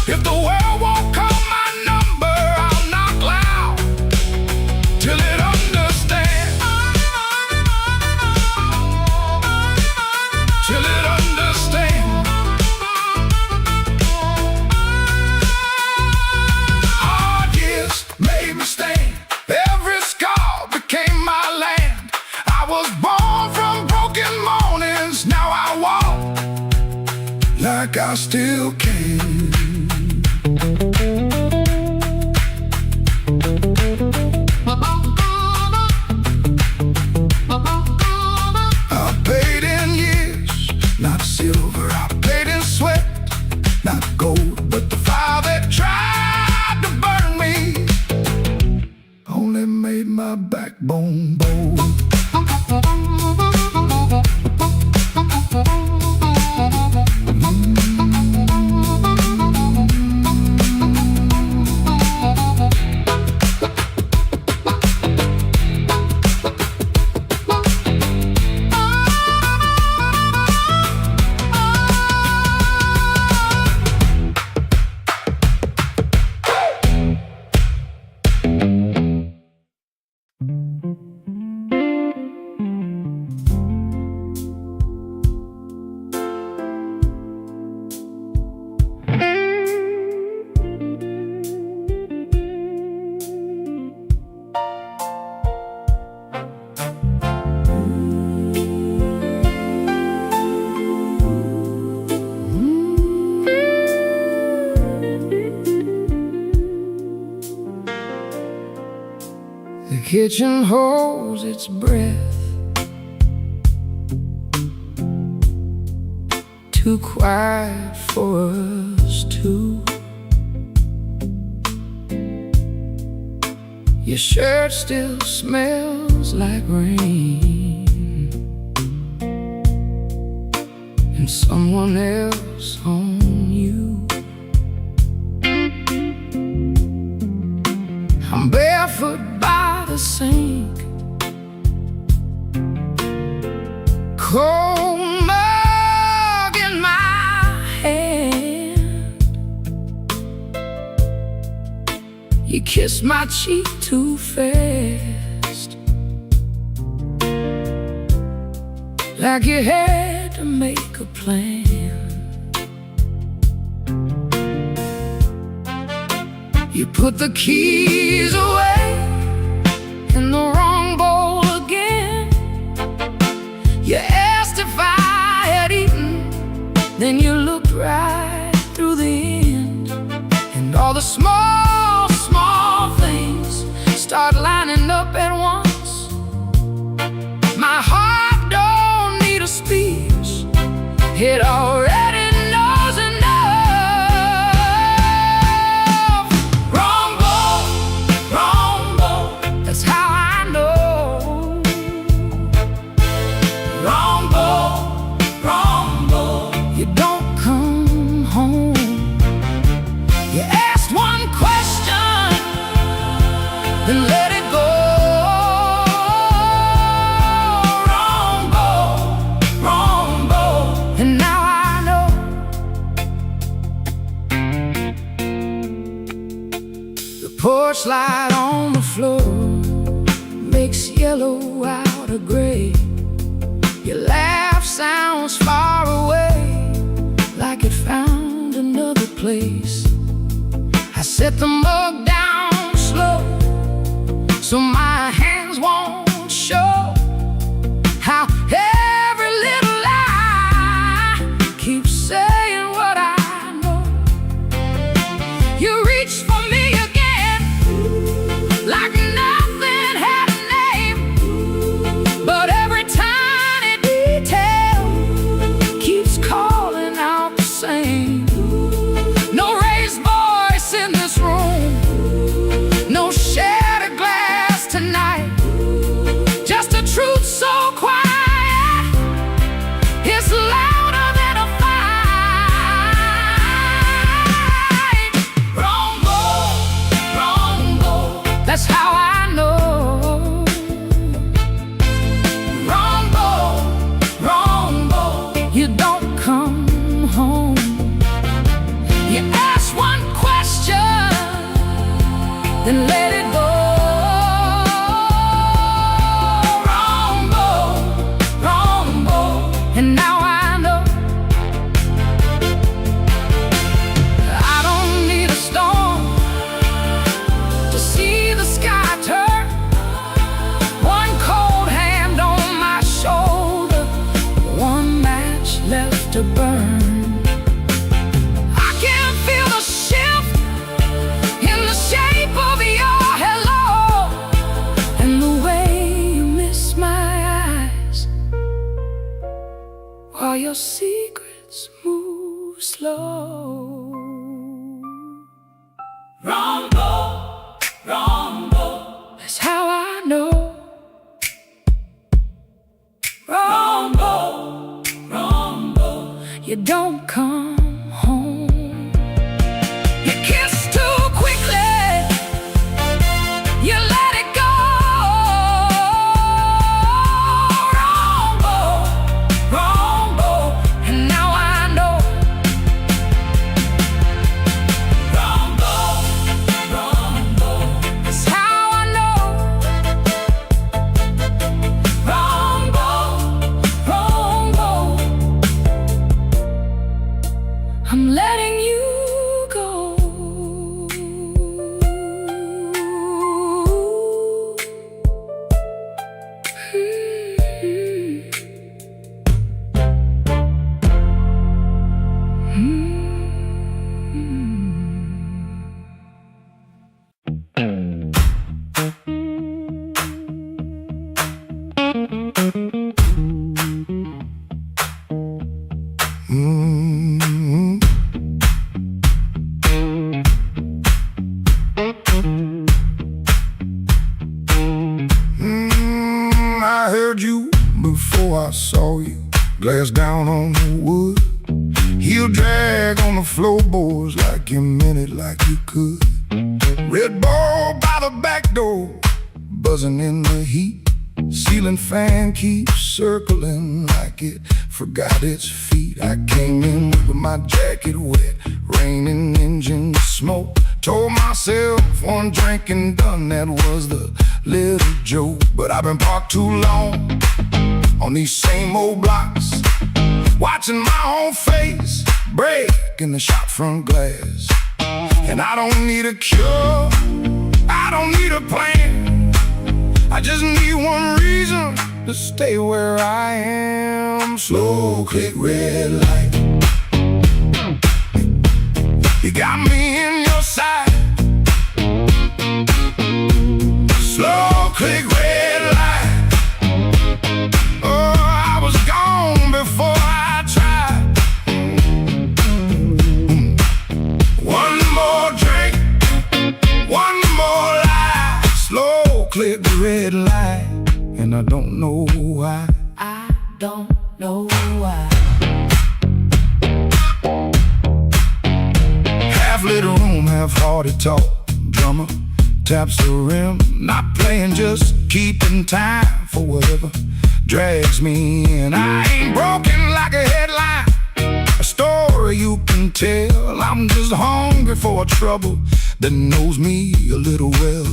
If the world won't call my number, I'll knock loud till it understands. Till it understands. Hard years made me stand. Every scar became my land. I was born from broken mornings. Now I walk like I still can. I paid in years, not silver. I paid in sweat, not gold. But the fire that tried to burn me only made my backbone bold. The kitchen holds its breath, too quiet for us two. Your shirt still smells like rain, and someone else on you. I'm barefoot by the sink, cold mug in my hand. You kissed my cheek too fast, like you had to make a plan. You put the keys away in the wrong bowl again. You asked if I had eaten, then you looked right through the end. And all the small, small things start lining up at once. My heart don't need a speech, it already knows enough. Wrong bowl, that's how I know. Wrong bowl, you don't come home. You asked one question, then let it go. Wrong bowl, and now I know. The porch light on the floor makes yellow out of gray. Your laugh sounds far away, like it found another place. I set the mug down slow, so my hands won't show how every little lie keeps saying what I know. You reach for me again, like nothing had a name, but every tiny detail keeps calling out the same. No raised voice in this room, your secrets move slow. Rumble, rumble, That's how I know. rumble, rumble. You don't come home. You kiss too quickly, you let it go. Rumble, rumble, and now I know. Rumble, rumble, That's how I know. rumble, rumble. I'm letting you go. I heard you before I saw you. Glass down on the wood. Heel drag on the floorboards like you meant it, like you could. Red ball by the back door, buzzing in the heat. Ceiling fan keeps circling like it forgot its feet. I came in with my jacket wet, raining engine smoke. Told myself one drink and done, that was the little joke. But I've been parked too long on these same old blocks, watching my own face break in the shop front glass. And I don't need a cure, I don't need a plan, I just need one reason to stay where I am. Slow click red light, you got me in your sight. Slow click red light, oh, I was gone before I tried. One more drink, one more lie. Slow click the red light, and I don't know why. I don't know why. Half-lit room, half-hearted talk. Drummer taps the rim, not playing, just keeping time for whatever drags me in. I ain't broken like a headline, a story you can tell. I'm just hungry for a trouble that knows me a little well.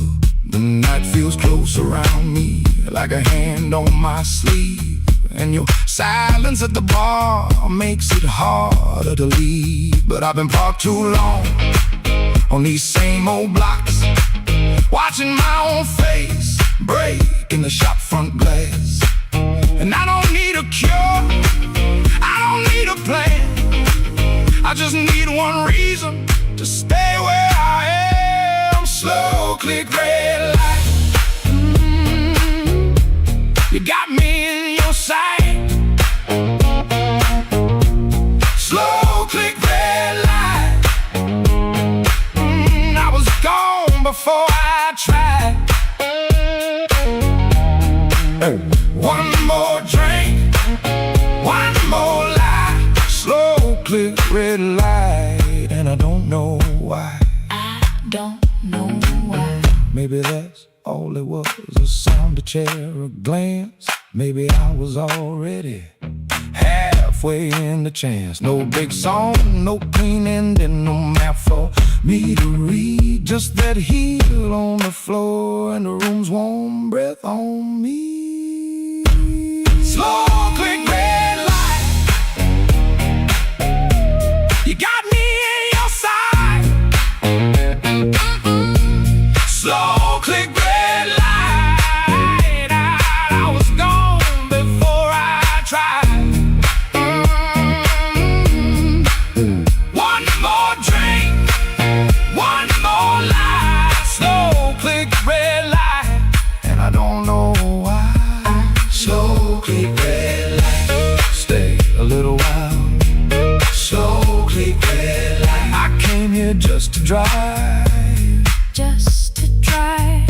The night feels close around me, like a hand on my sleeve. And your silence at the bar makes it harder to leave. But I've been parked too long on these same old blocks, watching my own face break in the shop front glass. And I don't need a cure, I don't need a plan, I just need one reason to stay where I am. Slow click red light, you got me in your sight. Slow click red light, I was gone before I tried. One more drink, one more lie. Slow click red light, and I don't know why. I don't know why. Maybe that's all it was, a sound, a chair, a glance. Maybe I was already halfway in the chance. No big song, no clean ending, no map for me to read. Just that heel on the floor and the room's warm breath on me. Slow click red light, you got me in your sight. Slow click red light, I was gone before I tried. One more drink, one more lie. Slow click red light, and I don't know why. just to drive. Just to drive.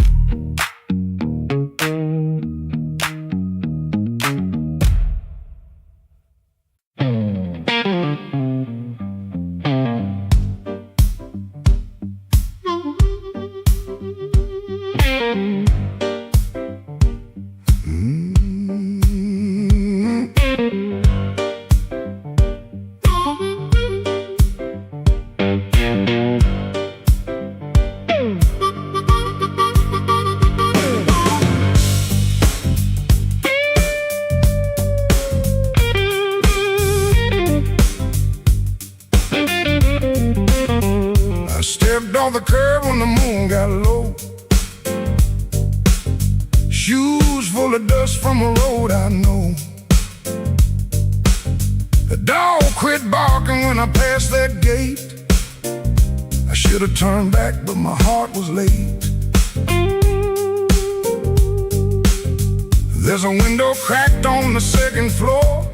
Stepped off the curb when the moon got low. Shoes full of dust from a road I know. The dog quit barking when I passed that gate. I should have turned back, but my heart was late. There's a window cracked on the second floor,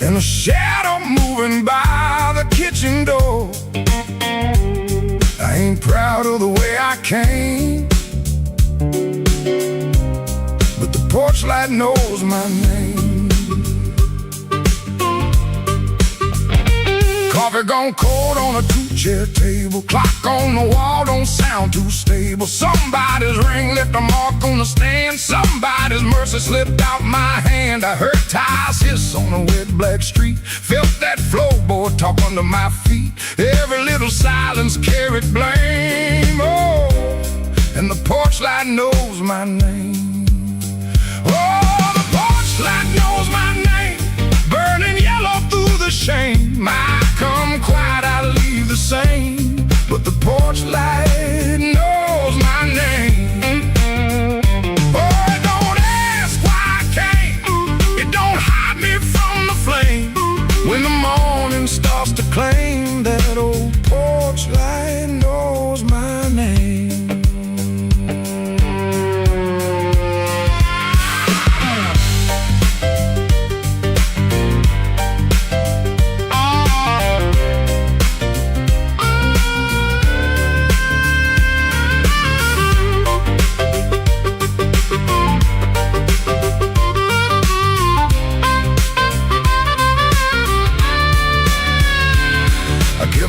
and a shadow moving by the kitchen door. I ain't proud of the way I came, but the porch light knows my name. Coffee gone cold on a two-chair table. Clock on the wall don't sound too stable. Somebody's ring left a mark on the stand. Somebody's mercy slipped out my hand. I heard tires hiss on a wet black street. Felt that floorboard talk under my feet. Every little silence carried blame. Oh, and the porch light knows my name. Oh, the porch light knows my name. Burning yellow through the shame. I come quiet, I leave the same, but the porch light knows my name. Oh, it don't ask why I came. It don't hide me from the flame. When the morning starts to claim, that old porch light knows my name.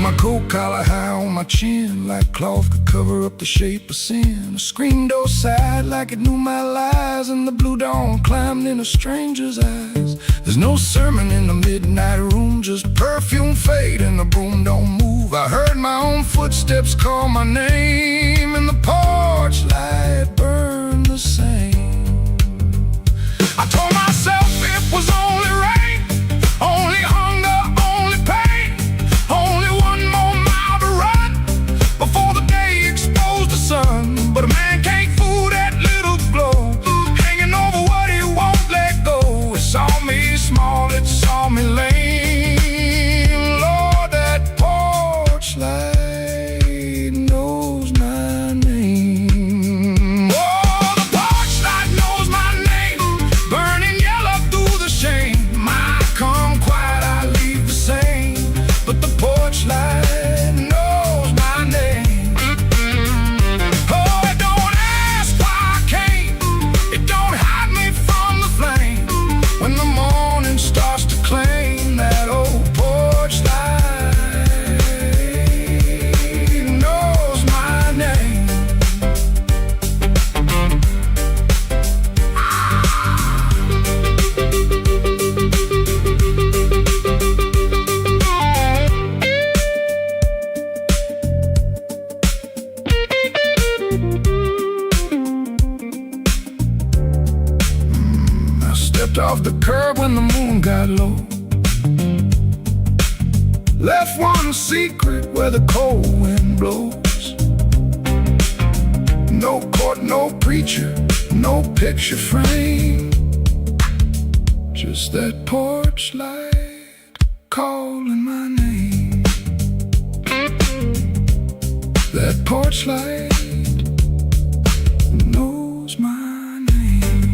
My coat collar high on my chin, like cloth could cover up the shape of sin. A screen door sighed like it knew my lies, and the blue dawn climbed in a stranger's eyes. There's no sermon in the midnight room, just perfume fade and the broom don't move. I heard my own footsteps call my name, and the porch light burned the same. I told myself it was only rain, only hunger, only pain, only one more mile to run before the day exposed the sun. But a man can't fool that little glow, hanging over what he won't let go. It saw me small, it saw me lame. Lord, that porch light knows my name. Oh, the porch light knows my name. Burning yellow through the shame. I come quiet, I leave the same, but the porch light knows my name. Oh, it don't ask why I came. It don't hide me from the flame. When the morning starts to claim, that old porch light knows my name. I stepped off the curb when the moon got low. Left one secret where the cold wind blows. No court, no preacher, no picture frame. Just that porch light calling my name. That porch light knows my name.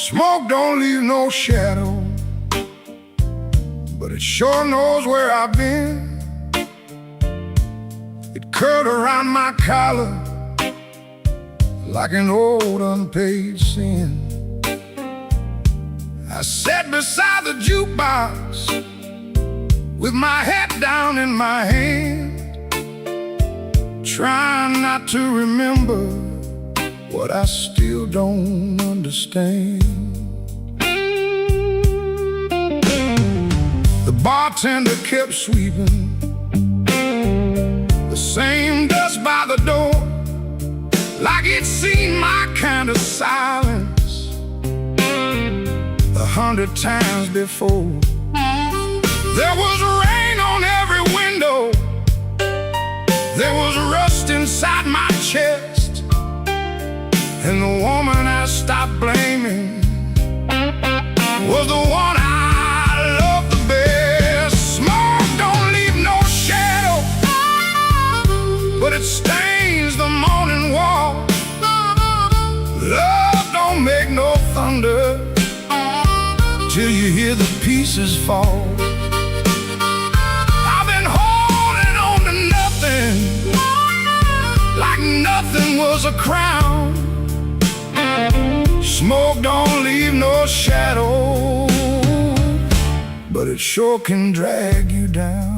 Smoke don't leave no shadow, but it sure knows where I've been. It curled around my collar like an old unpaid sin. I sat beside the jukebox with my head down in my hand, trying not to remember what I still don't understand. The bartender kept sweeping the same dust by the door, like he'd seen my kind of silence 100 times before. There was rain on every window, there was rust inside my chest, and the woman I stopped blaming was the one I loved the best. Smoke don't leave no shadow, but it stains the morning wall. Love don't make no thunder till you hear the pieces fall. I've been holding on to nothing, like nothing was a crown. Smoke don't leave no shadow, but it sure can drag you down.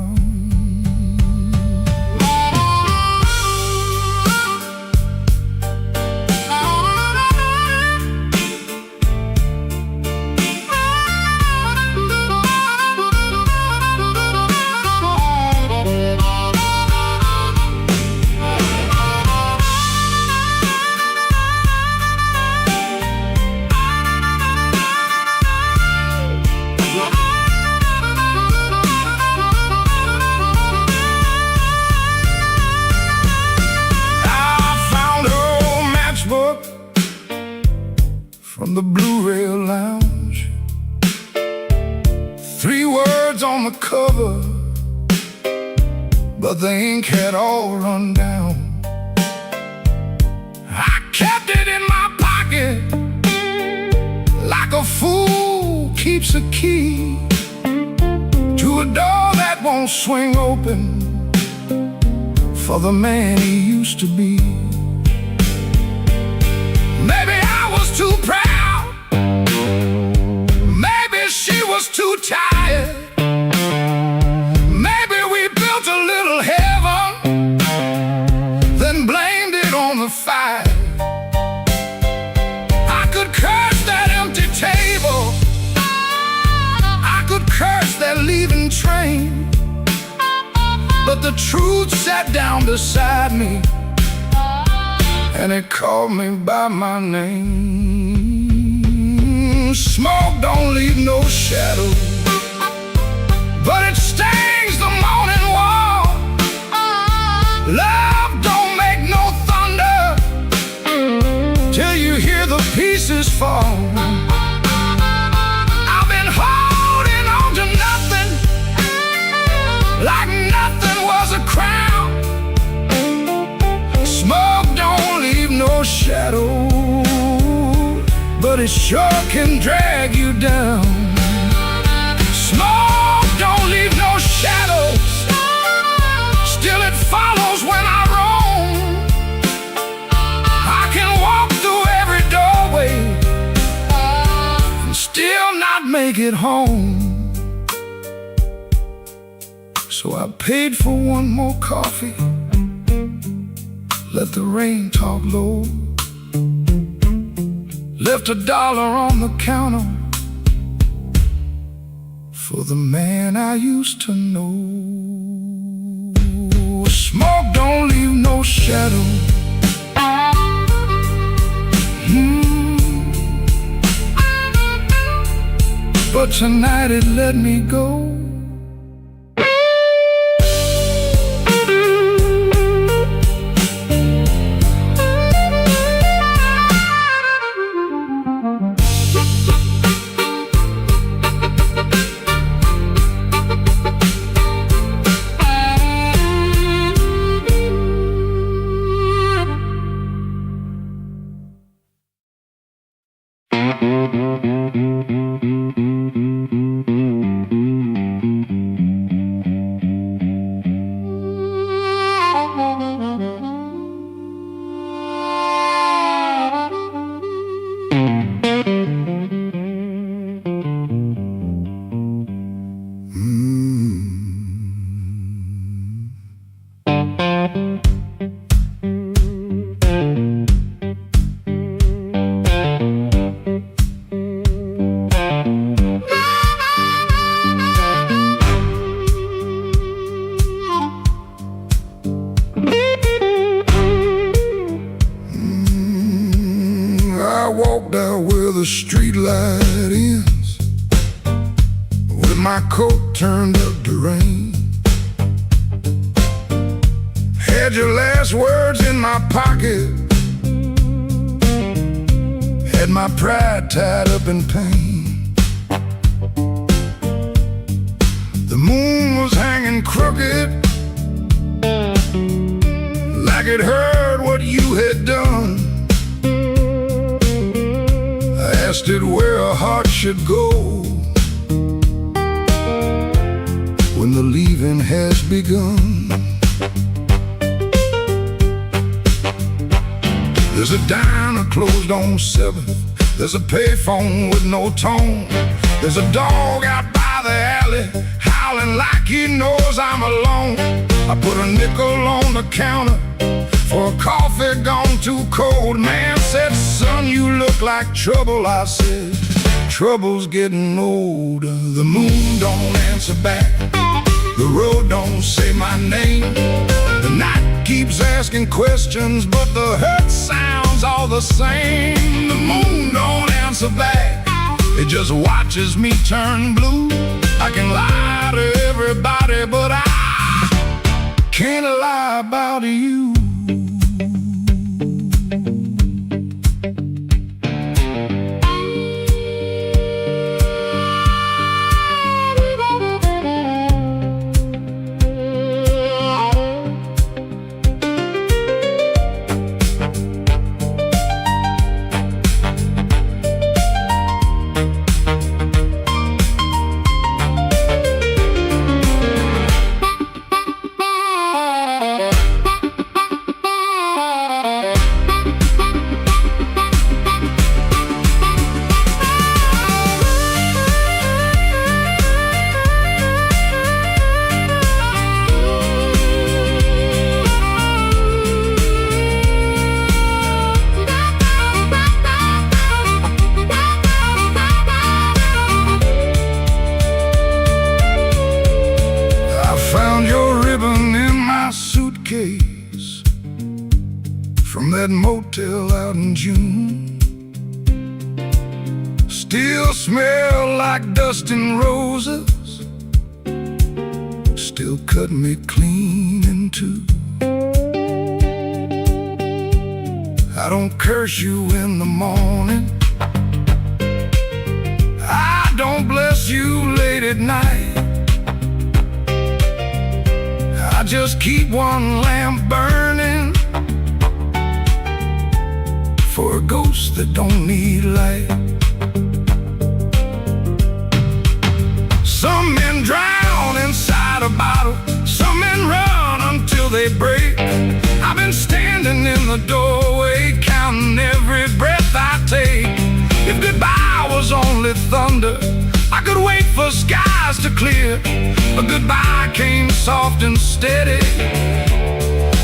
From the Blue Rail Lounge, 3 words on the cover, but the ink had all run down. I kept it in my pocket like a fool keeps a key to a door that won't swing open for the man he used to be. Maybe I was too proud, she was too tired. Maybe we built a little heaven, then blamed it on the fire. I could curse that empty table, I could curse that leaving train, but the truth sat down beside me, and it called me by my name. Smoke don't leave no shadow, but it stains the morning wall. Love don't make no thunder till you hear the pieces fall. I've been holding on to nothing, like nothing was a crown. Smoke don't leave no shadow, but it sure can drag you down. Smoke don't leave no shadows, still it follows when I roam. I can walk through every doorway and still not make it home. So I paid for one more coffee, let the rain talk low, left $1 on the counter for the man I used to know. Smoke don't leave no shadow, but tonight it let me go. I walked out where the street light ends, with my coat turned up to rain. Had your last words in my pocket, had my pride tied up in pain. The moon was hanging crooked, like it heard what you had done. I asked it where a heart should go when the leaving has begun. There's a diner closed on 7th. There's a payphone with no tone. There's a dog out by the alley howling like he knows I'm alone. I put a nickel on the counter for a coffee gone too cold. Man said, son, you look like trouble. I said, trouble's getting older. The moon don't answer back, the road don't say my name. The night keeps asking questions, but the hurt sounds all the same. The moon don't answer back, it just watches me turn blue. I can lie to everybody, but I can't lie about you. From that motel out in June, still smell like dust and roses, still cut me clean in two. I don't curse you in the morning, I don't bless you late at night. I just keep one lamp burning for a ghost that don't need light. Some men drown inside a bottle, some men run until they break. I've been standing in the doorway, counting every breath I take. If goodbye was only thunder, I could wait for skies to clear. But goodbye came soft and steady,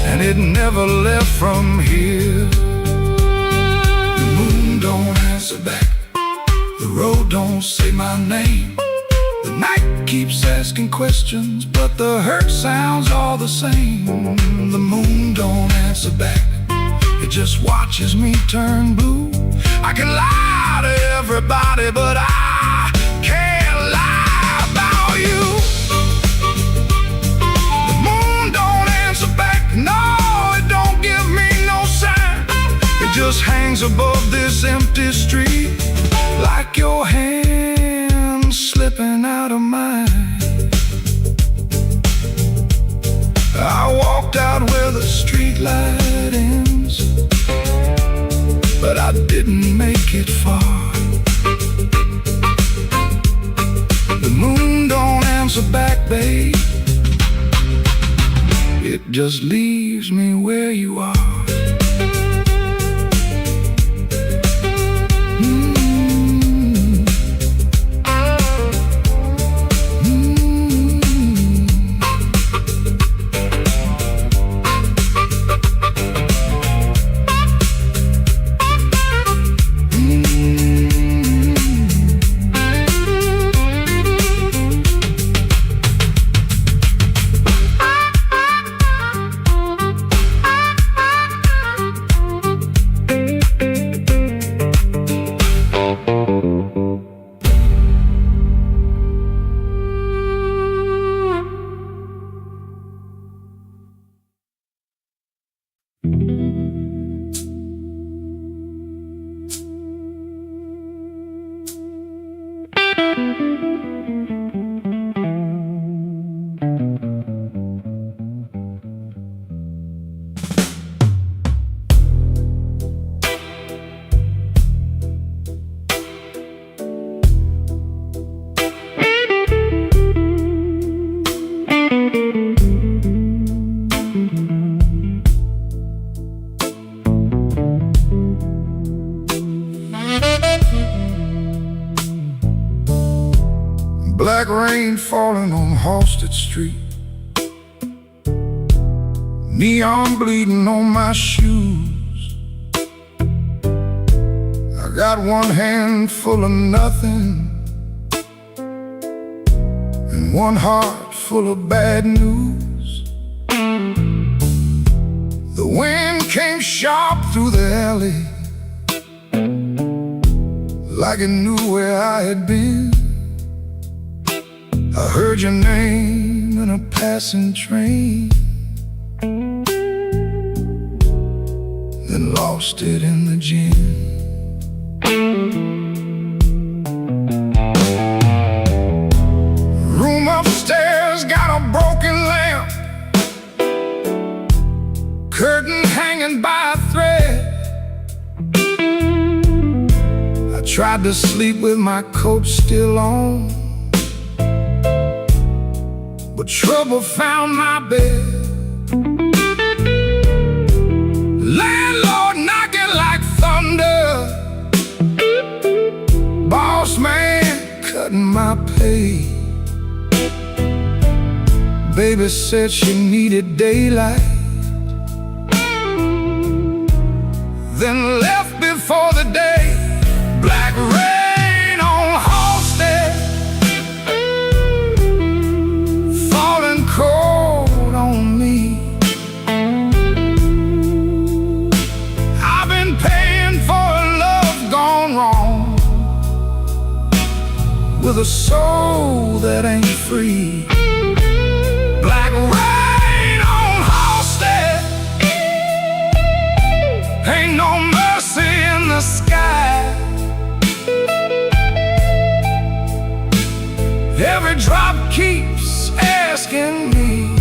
and it never left from here. The moon don't answer back, the road don't say my name. The night keeps asking questions, but the hurt sounds all the same. The moon don't answer back, it just watches me turn blue. I can lie to everybody, but I can't lie about you. The moon don't answer back, no, it don't give me no sign. It just hangs above this empty street, like your hand slipping out of mine. I walked out where the street light ends, but I didn't make it far. answer back, babe. It just leaves me where you are. Black rain falling on Halsted Street, neon bleeding on my shoes. I got one hand full of nothing and one heart full of bad news. The wind came sharp through the alley, like it knew where I had been. I heard your name in a passing train, then lost it in the gin. Room upstairs got a broken lamp, curtain hanging by a thread. I tried to sleep with my coat still on, but trouble found my bed. Landlord knocking like thunder, boss man cutting my pay. Baby said she needed daylight, then left before the day. Black rain on Halsted, falling cold on me. I've been paying for a love gone wrong, with a soul that ain't free. Black rain on Halsted, ain't no mercy in the sky. Every drop keeps asking me,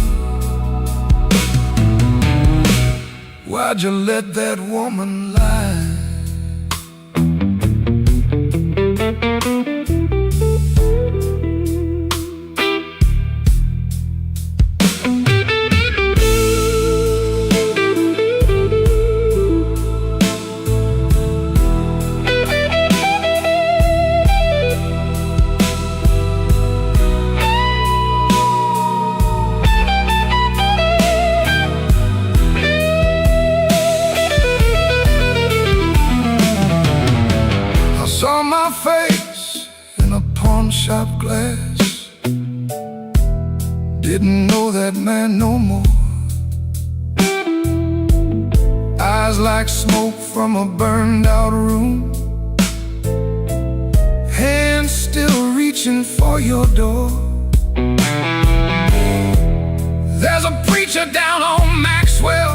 why'd you let that woman lie? Saw my face in a pawn shop glass, didn't know that man no more. Eyes like smoke from a burned out room, hands still reaching for your door. There's a preacher down on Maxwell,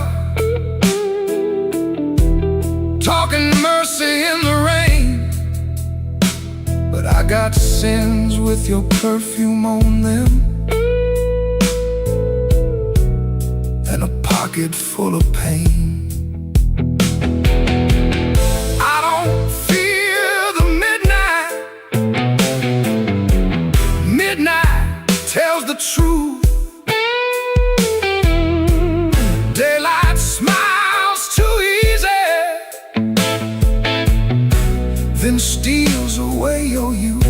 talking mercy in the rain. But I got sins with your perfume on them, and a pocket full of pain. I don't fear the midnight. Midnight tells then steals away your youth.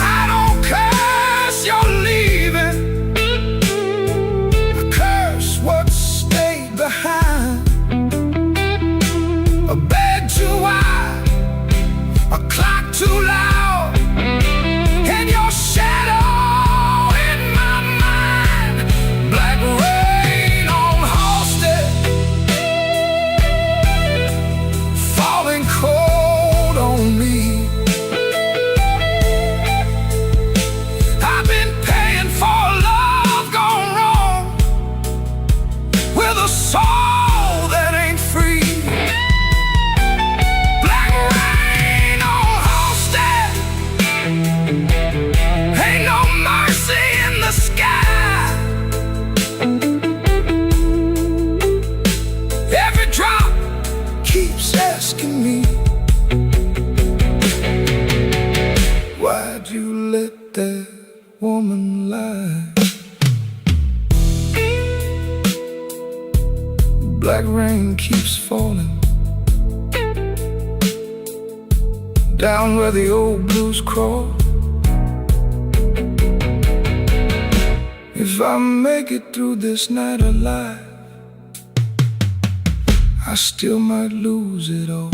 I don't curse you're leaving, I curse what stayed behind. A bed too wide, a clock too loud, and your shadow in my mind. Black rain on Halsted, falling cold on me. I've been paying for love gone wrong, with a soul that ain't free. Black rain on Halsted, ain't no mercy in the sky. Every drop keeps asking me, why'd you let that woman lie? Black rain keeps falling down where the old blues crawl. If I make it through this night alive, I still might lose it all.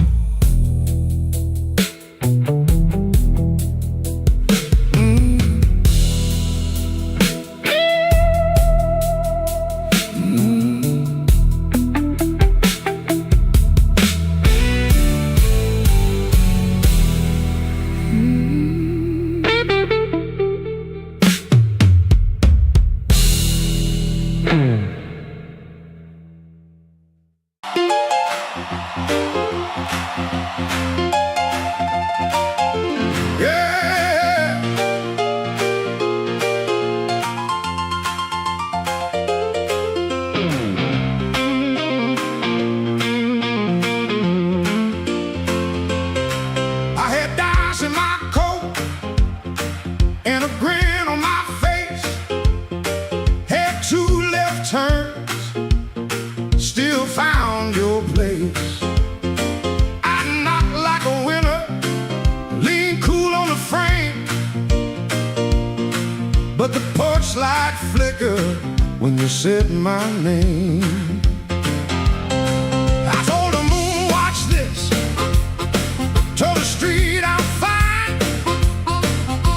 Yeah. I had dice in my coat and a grin on my face. Had two left turns, still found your place. I knocked like a winner, lean cool on the frame, but the porch light flickered when you said my name. I told the moon, watch this, told the street I'm fine.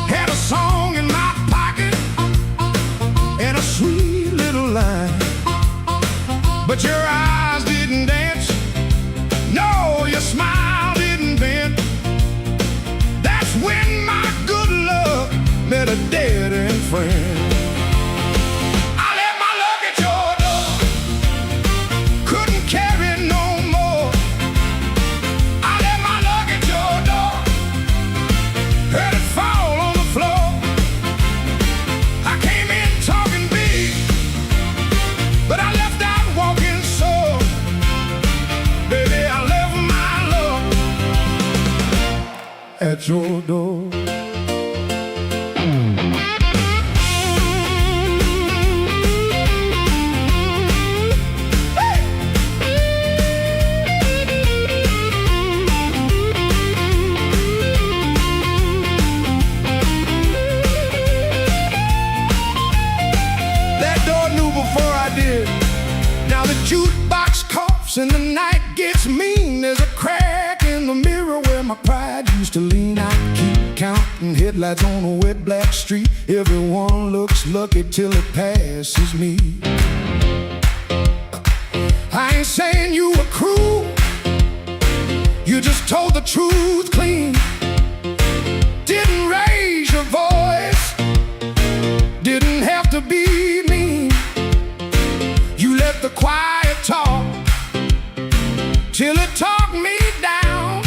Had a song in my pocket and a sweet little line, but your eyes didn't dance, no, your smile didn't bend. That's when my good luck met a dead-end friend. I left my luck at your door, couldn't carry no more. I left my luck at your door, heard it fall on the floor. I came in talking big, but I left out walking sore. Baby, I left my luck at your door. That door knew before I did. Now the jukebox coughs and the night gets mean. There's a crack in the mirror where my pride used to lean. I keep counting headlights on a wet black street. Everyone looks lucky till it passes me. I ain't saying you were cruel, you just told the truth clean. Didn't raise your voice, didn't have to be mean. You let the quiet talk till it talked me down.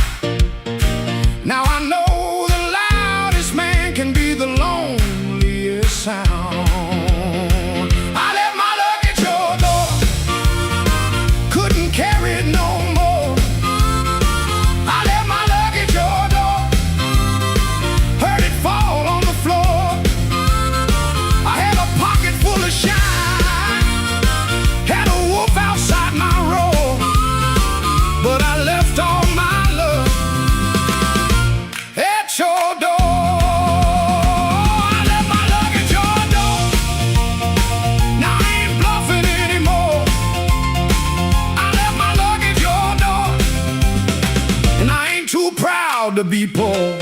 Now I know the loudest man can be the loneliest sound. I left my luck at your door, couldn't carry it no more. I left my luck at your door, heard it fall on the floor. I had a pocket full of shine, had a wolf outside my roar, but I left all proud to be poor.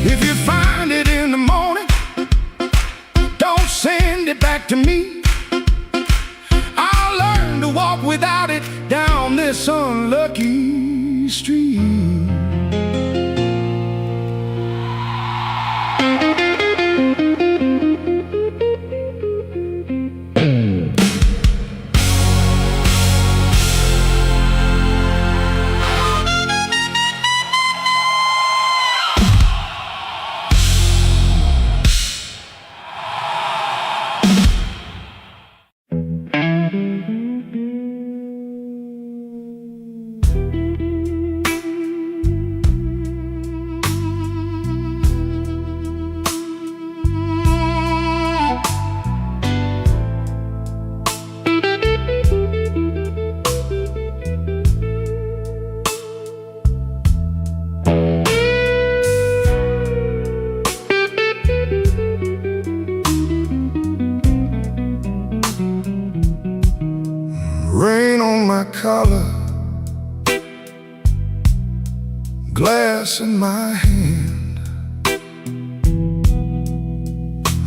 If you find it in the morning, don't send it back to me. I'll learn to walk without it down this unlucky street. Rain on my collar, glass in my hand.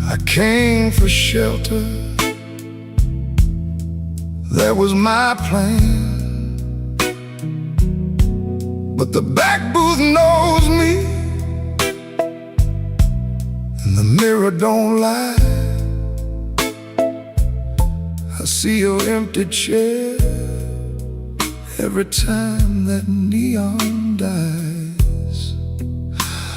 I came for shelter, that was my plan. But the back booth knows me, and the mirror don't lie. I see your empty chair every time that neon dies.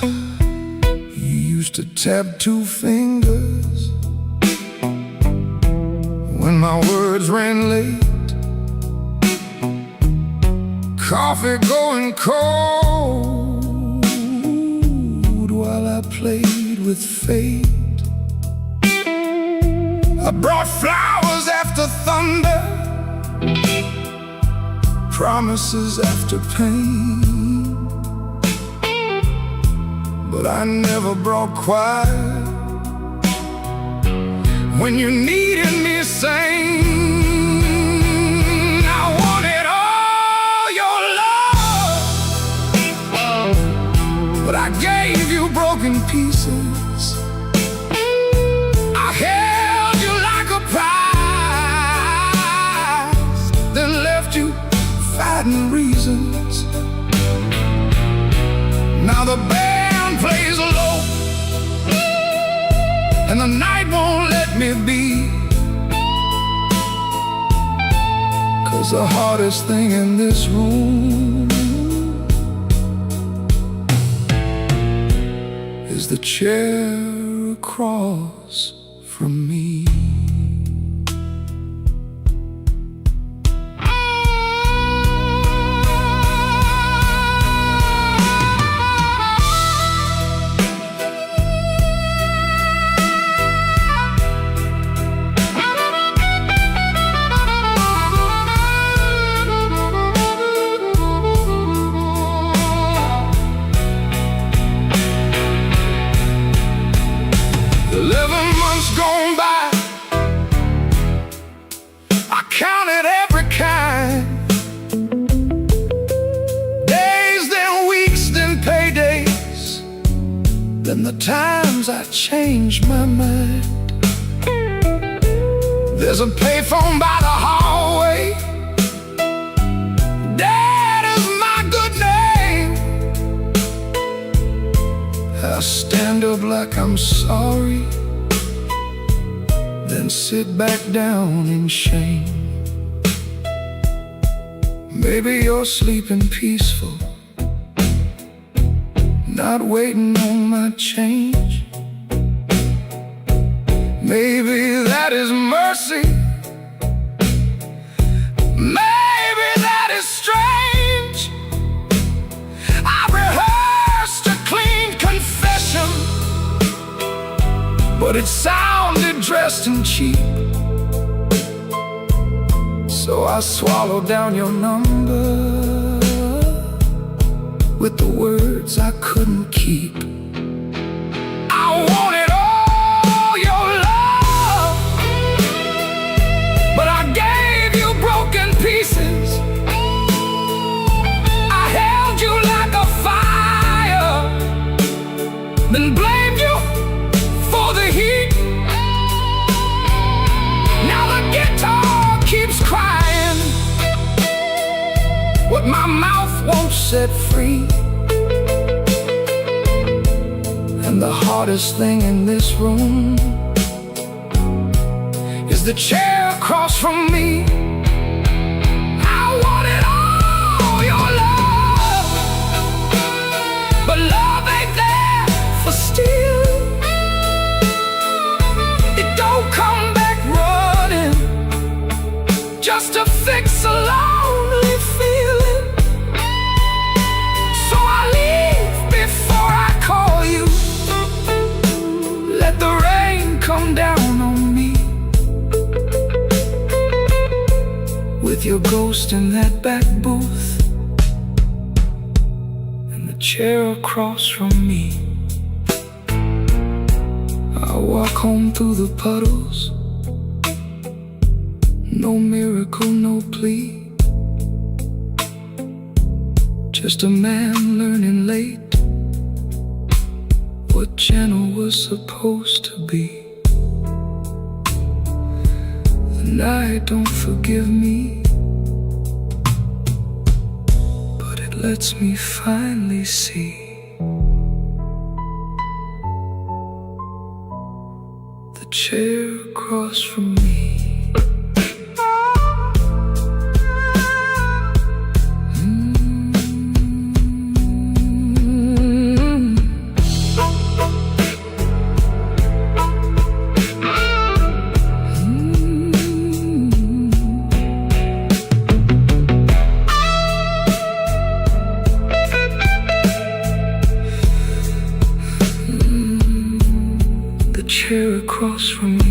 You used to tap 2 fingers when my words ran late. Coffee going cold while I played with fate. I brought flowers after thunder, promises after pain, but I never brought quiet when you needed me sane. I wanted all your love, but I gave you broken pieces. I held you like a prize, then left you fighting reasons. Now the band plays low, and the night won't let me be. 'Cause the hardest thing in this room is the chair across from me. Gone by, I counted every kind. Days, then weeks, then paydays, then the times I changed my mind. There's a payphone by the hallway, Dad is my good name. I stand up like I'm sorry, then sit back down in shame. Maybe you're sleeping peaceful, not waiting on my change. mercy. Maybe that is strange. I rehearsed a clean confession, but it sounded dressed and cheap. So I swallowed down your number with the words I couldn't keep. I wanted all your love, but I gave you broken pieces. I held you like a fire, then blamed you for the heat. Now the guitar keeps crying what my mouth won't set free. And the hardest thing in this room is the chair across from me. I wanted all your love, but love ain't there for steal. It don't come back running just to fix a lonely feeling. So I leave before I call you. Let the rain come down on me, with your ghost in that back booth and the chair across from me. I walk home through the puddles, no miracle, no plea, just a man learning late what channel was supposed to be. The night don't forgive me, but it lets me finally see the chair across from me. Chair across from me.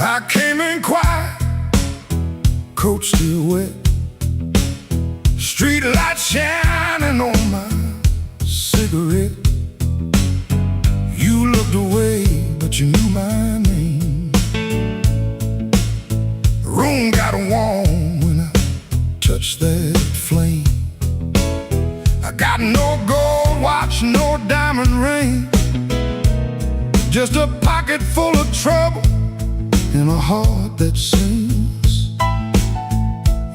I came in quiet, coat still wet, street light shining on my cigarette. You looked away, but you knew my name. The room got warm when I touched that flame. I got no gold watch, no diamond ring, just a pocket full of trouble and a heart that sings.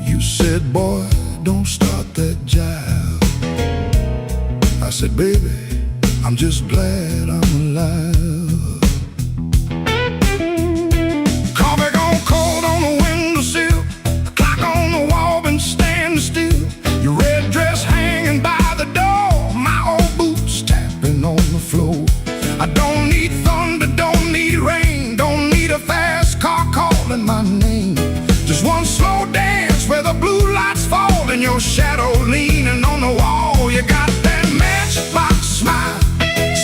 You said, boy, don't start that jive. I said, baby, I'm just glad I'm alive. Coffee gone cold on the windowsill, the clock on the wall been standing still. Your red dress hanging by the door, my old boots tapping on the floor. I don't need thunder, don't need rain, don't need a fast car calling my name. Just one slow dance where the blue lights fall and your shadow leaning on the wall. You got that matchbox smile,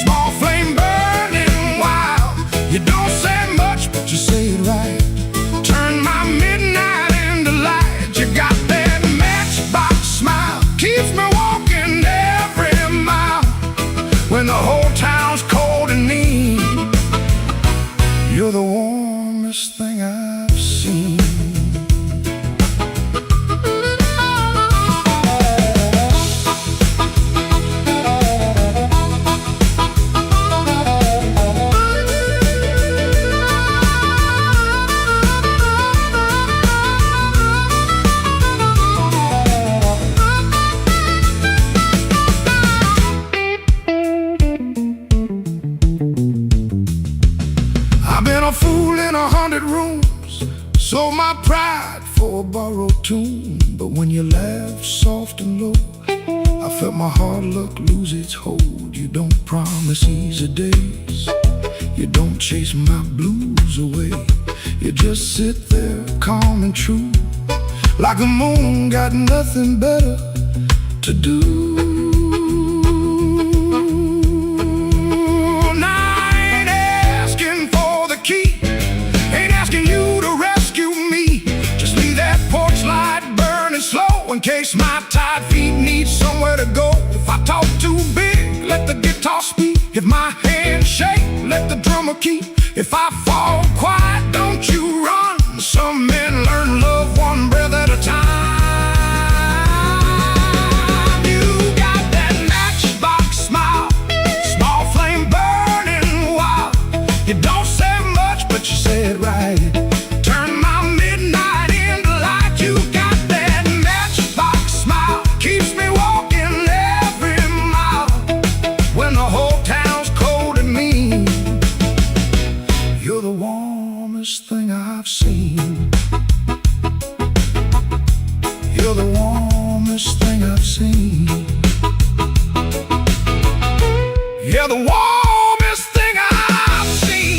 small flame burning wild. You don't say much, but you say it right. Turn my midnight into light. You got that matchbox smile, keeps me walking every mile when the whole town's cold and mean. You're the warmest thing a fool in 100 rooms, sold my pride for a borrowed tune. But when you laugh soft and low, I felt my hard luck lose its hold. You don't promise easy days, you don't chase my blues away. You just sit there calm and true, like the moon got nothing better to do. Now I ain't asking for the key, ain't asking you to rescue me. Just leave that porch light burning slow in case my tired feet need somewhere to go. If I talk too big, let the guitar speak. If my hands shake, let the drummer keep. If I fall quiet, don't you run. Some men learn love one breath at a time. You got that matchbox smile, small flame burning wild. You don't say much, but you say it right. Turn my midnight into light. You got that matchbox smile, keeps me walking every mile. When the whole town's cold and mean, you're the warmest thing I've seen. You're the warmest thing I've seen. You're the warmest thing I've seen.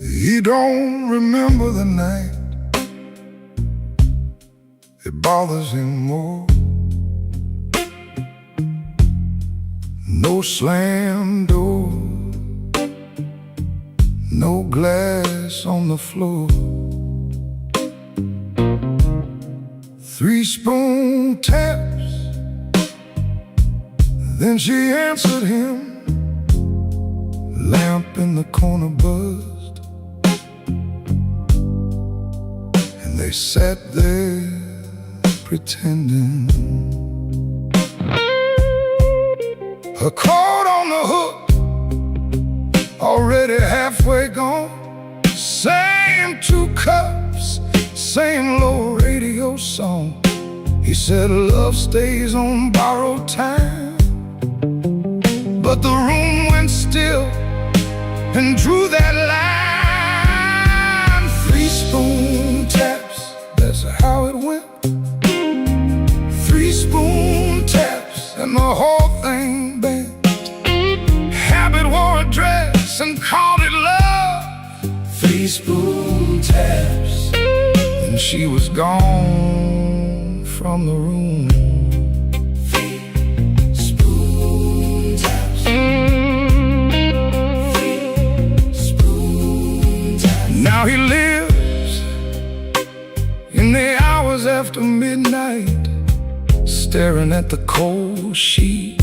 He don't remember the night, it bothers him more. No slam door, no glass on the floor. 3 spoon taps, then she answered him. Lamp in the corner buzzed, they sat there pretending. Her coat on the hook, already halfway gone. Same 2 cups, same low radio song. He said love stays on borrowed time. But the room went still and drew that line. 3 spoon taps, that's how it went. 3 spoon taps and the whole thing bent. Habit wore a dress and called it love. 3 spoon taps, and she was gone from the room. 3 spoon taps. 3 spoon taps. Now he lives in the hours after midnight, staring at the cold sheet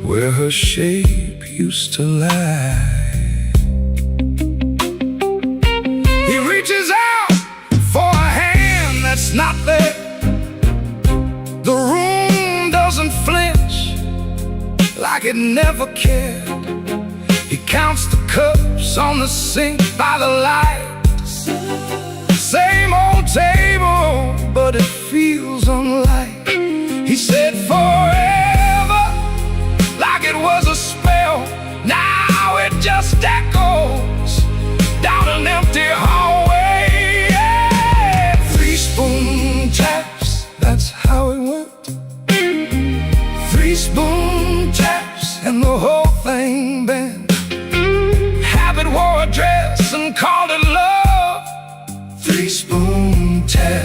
where her shape used to lie. He reaches out for a hand that's not there. The room doesn't flinch, like it never cared. He counts the cups on the sink by the light. Same old table, but it feels unlike. He said forever, like it was a spell. Now it just echoes down an empty hallway. Yeah. 3 spoon taps, that's how it went. 3 spoon taps and the whole thing bent. Habit wore a dress and called it love. 3 spoon taps.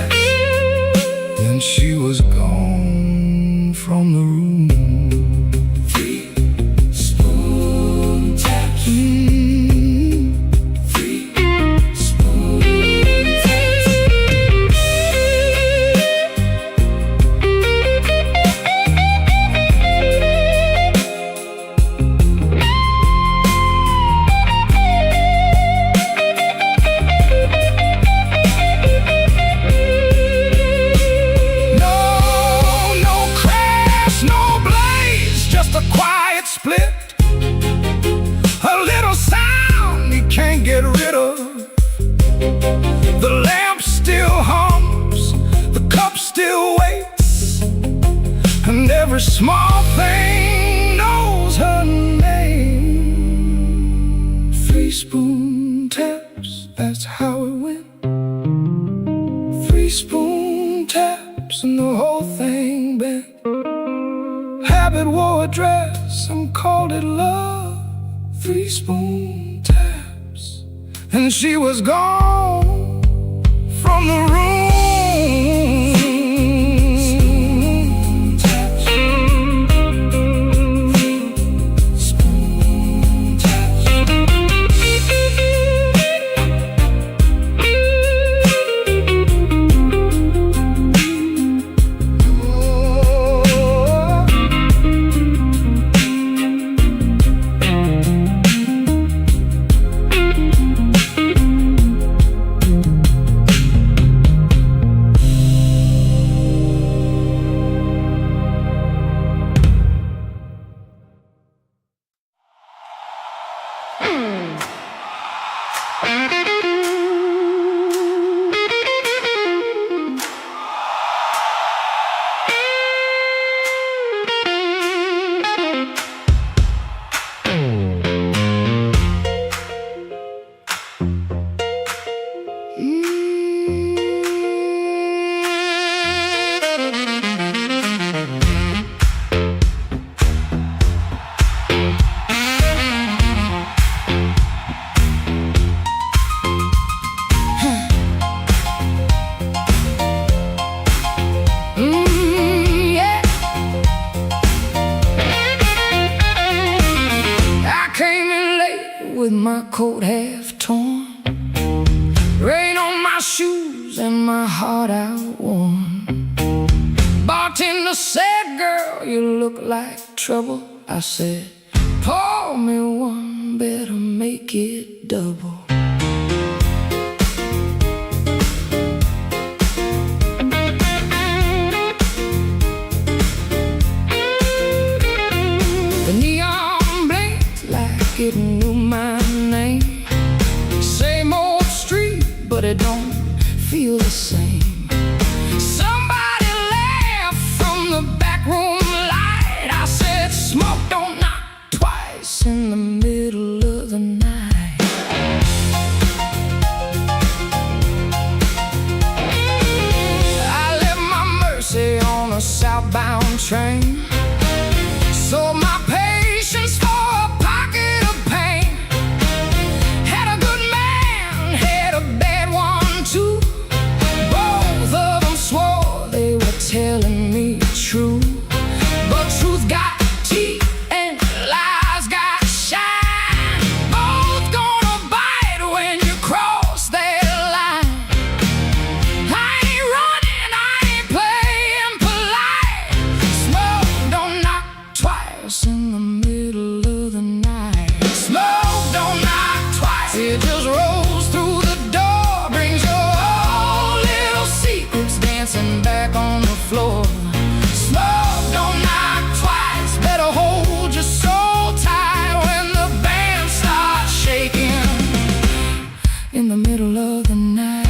small thing knows her name. 3 spoon taps, that's how it went. 3 spoon taps and the whole thing bent. Habit wore a dress and called it love. 3 spoon taps and she was gone from the room. With my coat half torn, rain on my shoes and my heart outworn. Bartender said, girl, you look like trouble. I said, pour me one, better make it double. The neon blinked like it knew my name. Same old street, but it don't feel the same. Somebody laughed from the back room light. I said, smoke don't knock twice in the middle of the night. I left my Mercy on a southbound train. Sold my patience for a pocket of pain. Had a good man, had a bad one too. Both of them swore they were telling me true. But truth got teeth and lies got shine. Both gonna bite when you cross that line. I ain't running, I ain't playing polite. Smoke don't knock twice in the middle of the night. Smoke don't knock twice. It just rolls through the door, brings your old little secrets dancing back on the floor. Smoke don't knock twice. Better hold your soul tight when the band starts shaking in the middle of the night.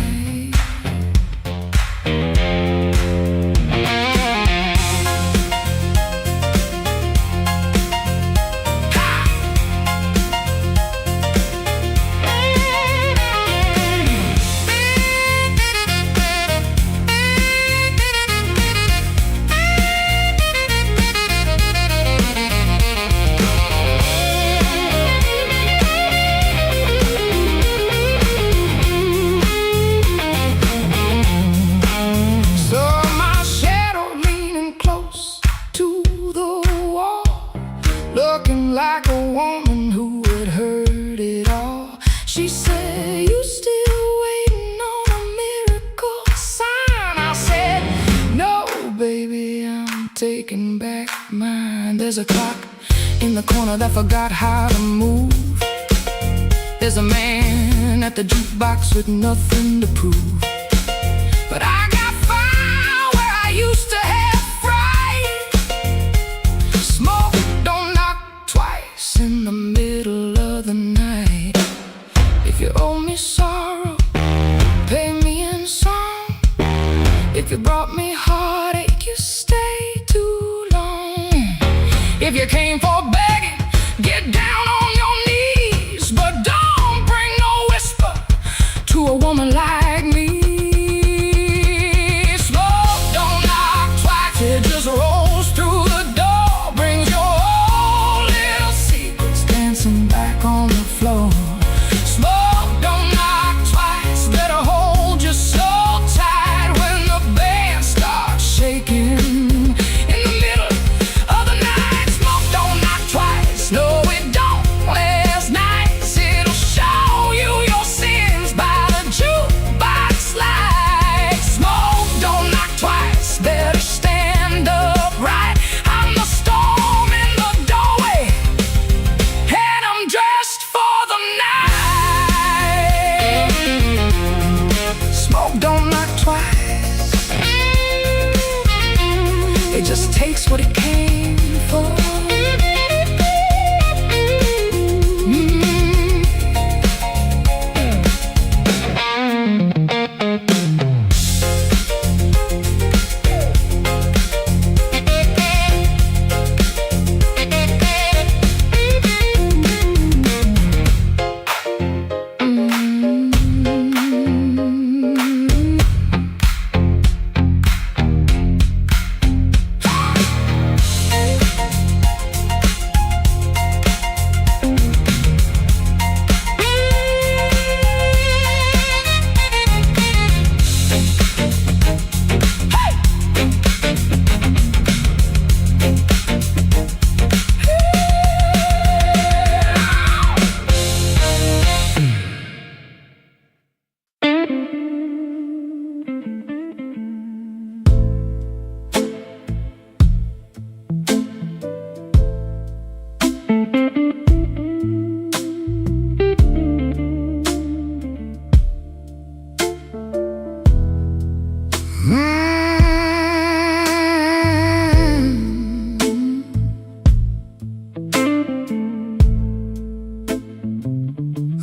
Saw my shadow leaning close to the wall, looking like a woman who had heard it all. She said, you still waiting on a miracle sign? I said, no, baby, I'm taking back mine. There's a clock in the corner that forgot how to move. There's a man at the jukebox with nothing to prove. But I got fire where I used to have fright. Smoke don't knock twice in the middle of the night. If you owe me sorrow, pay me in song. If you brought me heartache, you stay too long. you came for begging, get down on your knees, but don't bring no whisper to a woman like me. Smoke don't knock twice, it just rolls through the door, brings your old little secrets dancing back on the floor. Smoke don't knock twice, better hold your soul tight when the band starts shaking. In the middle of the night, smoke don't knock twice, no it don't, it's nice. It'll show you your sins by the jukebox light. Smoke don't knock twice, better stand upright. I'm the storm in the doorway, and I'm dressed for the night. Smoke don't knock twice, it just takes what it came for.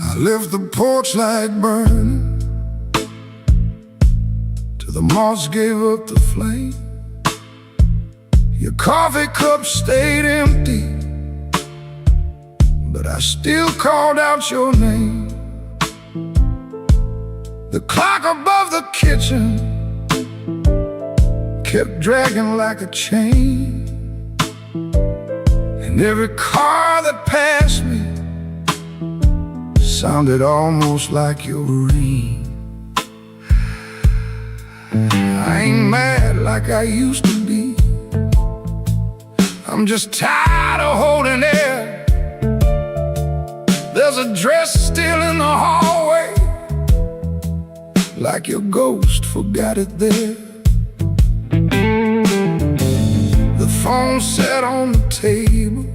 I left the porch light burning till the moss gave up the flame. Your coffee cup stayed empty, but I still called out your name. The clock above the kitchen kept dragging like a chain, and every car that passed me sounded almost like your ring. I ain't mad like I used to be, I'm just tired of holding air. There's a dress still in the hallway, like your ghost forgot it there. The phone sat on the table,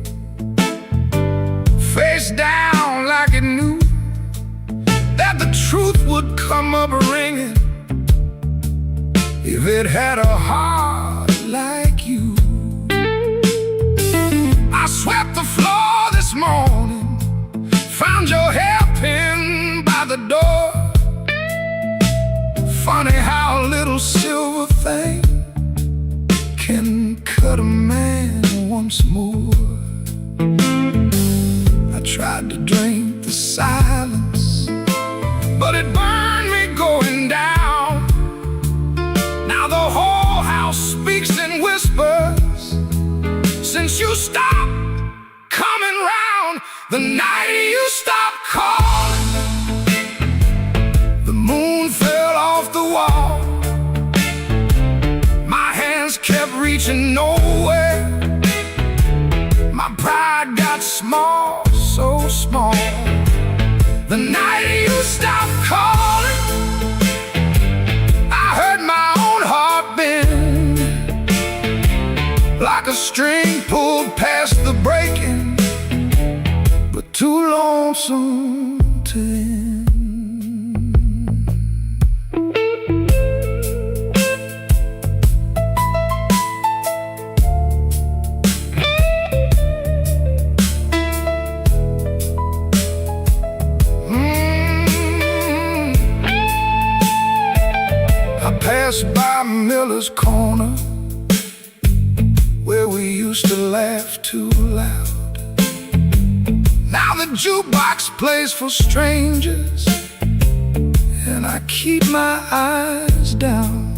face down like it knew that the truth would come up ringing if it had a heart like you. I swept the floor this morning, found your hairpin by the door. Funny how a little silver thing can cut a man once more. I tried to drink the silence, but it burned me going down. Now the whole house speaks in whispers since you stopped coming round. The night you stopped calling, the moon fell off the wall. My hands kept reaching nowhere, my pride got small, so small. The night you stopped calling, I heard my own heart bend, like a string pulled past the breaking, but too lonesome to end. I passed by Miller's Corner, where we used used to laugh too loud. Now the jukebox plays for strangers, and I keep my eyes down.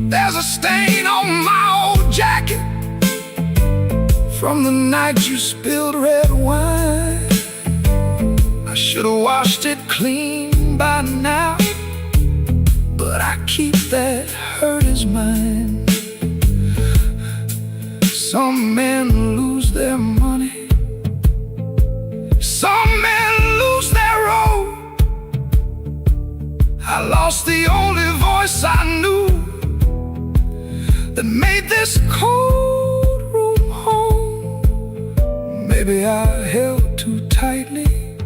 There's a stain on my old jacket from the night you spilled red wine. I should've washed it clean by now, but I keep that hurt as mine. Some men lose their money, some men lose their road. I lost the only voice I knew that made this cold room home. Maybe I held too tightly,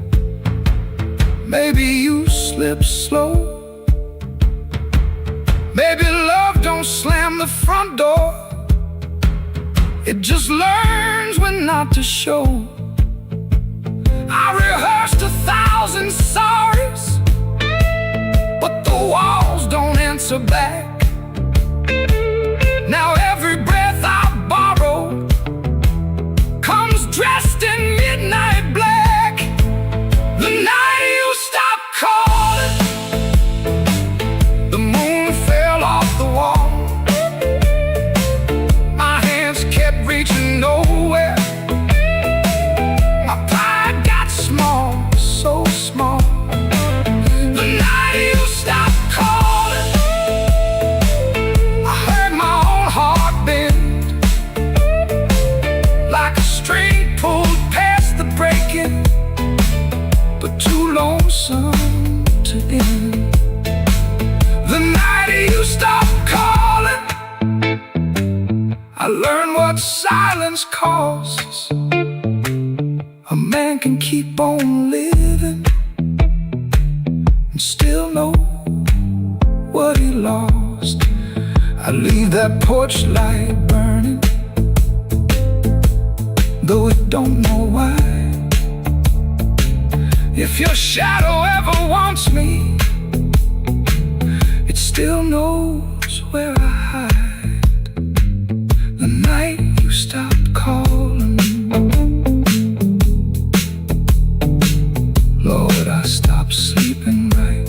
maybe you slipped slow. Maybe love don't slam the front door, it just learns when not to show. I rehearsed 1,000 sorries, but the walls don't answer back. Now every breath I borrow comes dressed in midnight black. The night you stopped calling, the moon fell off the wall. My hands kept reaching nowhere. My pride got small, so small. The night you stopped calling, I heard my own heart bend, like a string pulled past the breaking, but too lonesome to end. The night you stopped calling, I learned what silence costs. A man can keep on living and still know what he lost. I leave that porch light burning, though it don't know why. If your shadow ever wants me, it still knows where I hide. The night you stopped calling, Lord, I stopped sleeping right.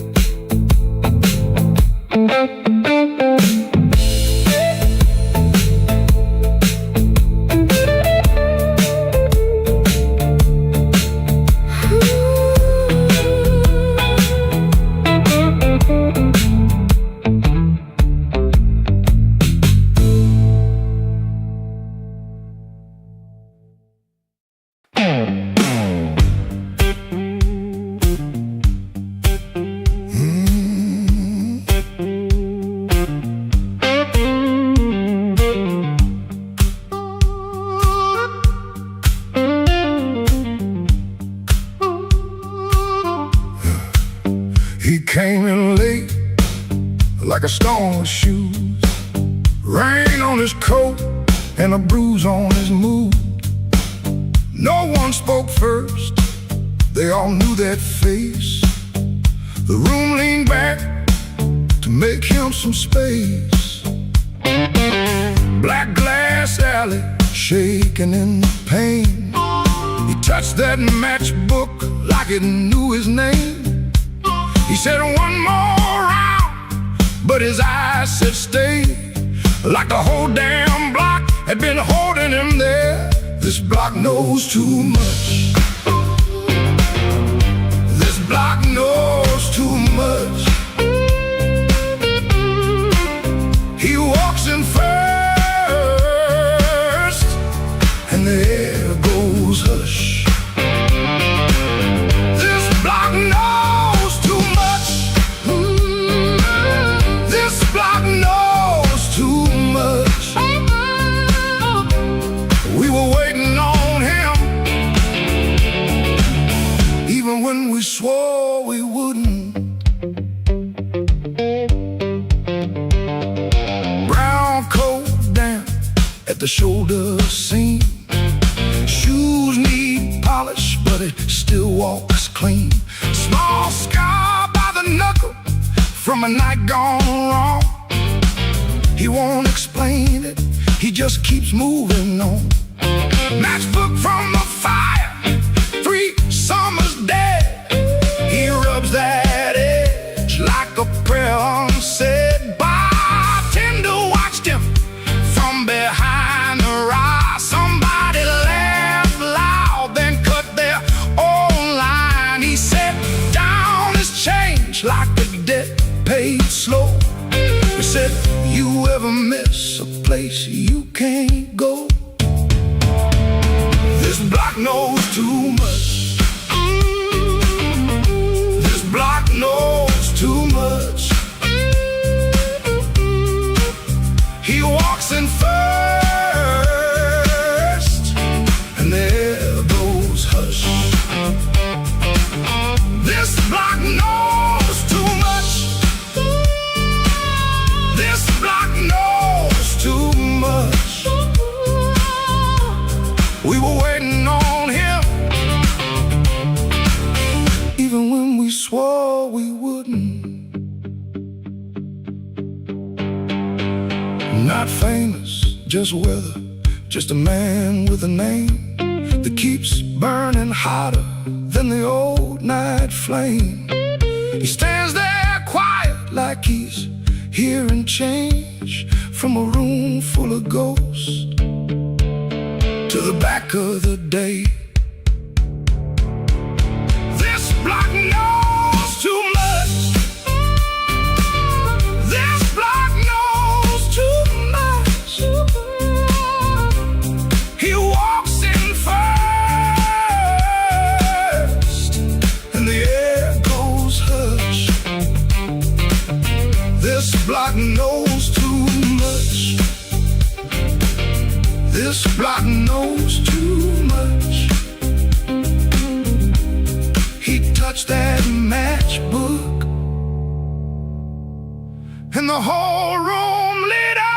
He came in late, like a stone with shoes, rain on his coat and a bruise on his mood. No one spoke first, they all knew that face. The room leaned back to make him some space. Black glass alley, shaking in the pain. He touched that matchbook like it knew his name. He said one more round, but his eyes said stay. Like the whole damn block had been holding him there. This block knows too much. This block knows too much. He walks in first, and the air goes hush. This block knows too much. This block knows too much. We were waiting on him, even when we swore we wouldn't. Brown coat down at the shoulder seam. Shoes need polish, but it still walks clean. Small scar by the knuckle from a night gone wrong. He won't explain it, he just keeps moving on. Matchbook from the fire, 3 summers dead. He rubs that edge like a prayer unsaid. Bartender watched him from behind the rye. Somebody laughed loud, then cut their own line. He said, down is change like a debt paid slow. He said, you ever miss a place you can't go? This block knows too much. This block knows too much. He walks in first, and there goes hush. This block knows too much. This block knows too much. We were waiting on him, even when we swore we wouldn't. Not famous, just weather, just a man with a name that keeps burning hotter than the old night flame. He stands there quiet like he's hearing change from a room full of ghosts to the back of the day. This block knows too much. This block knows too much. He walks in first, and the air goes hush. This block knows too much. This block knows too much. He touched that matchbook, and the whole room lit up.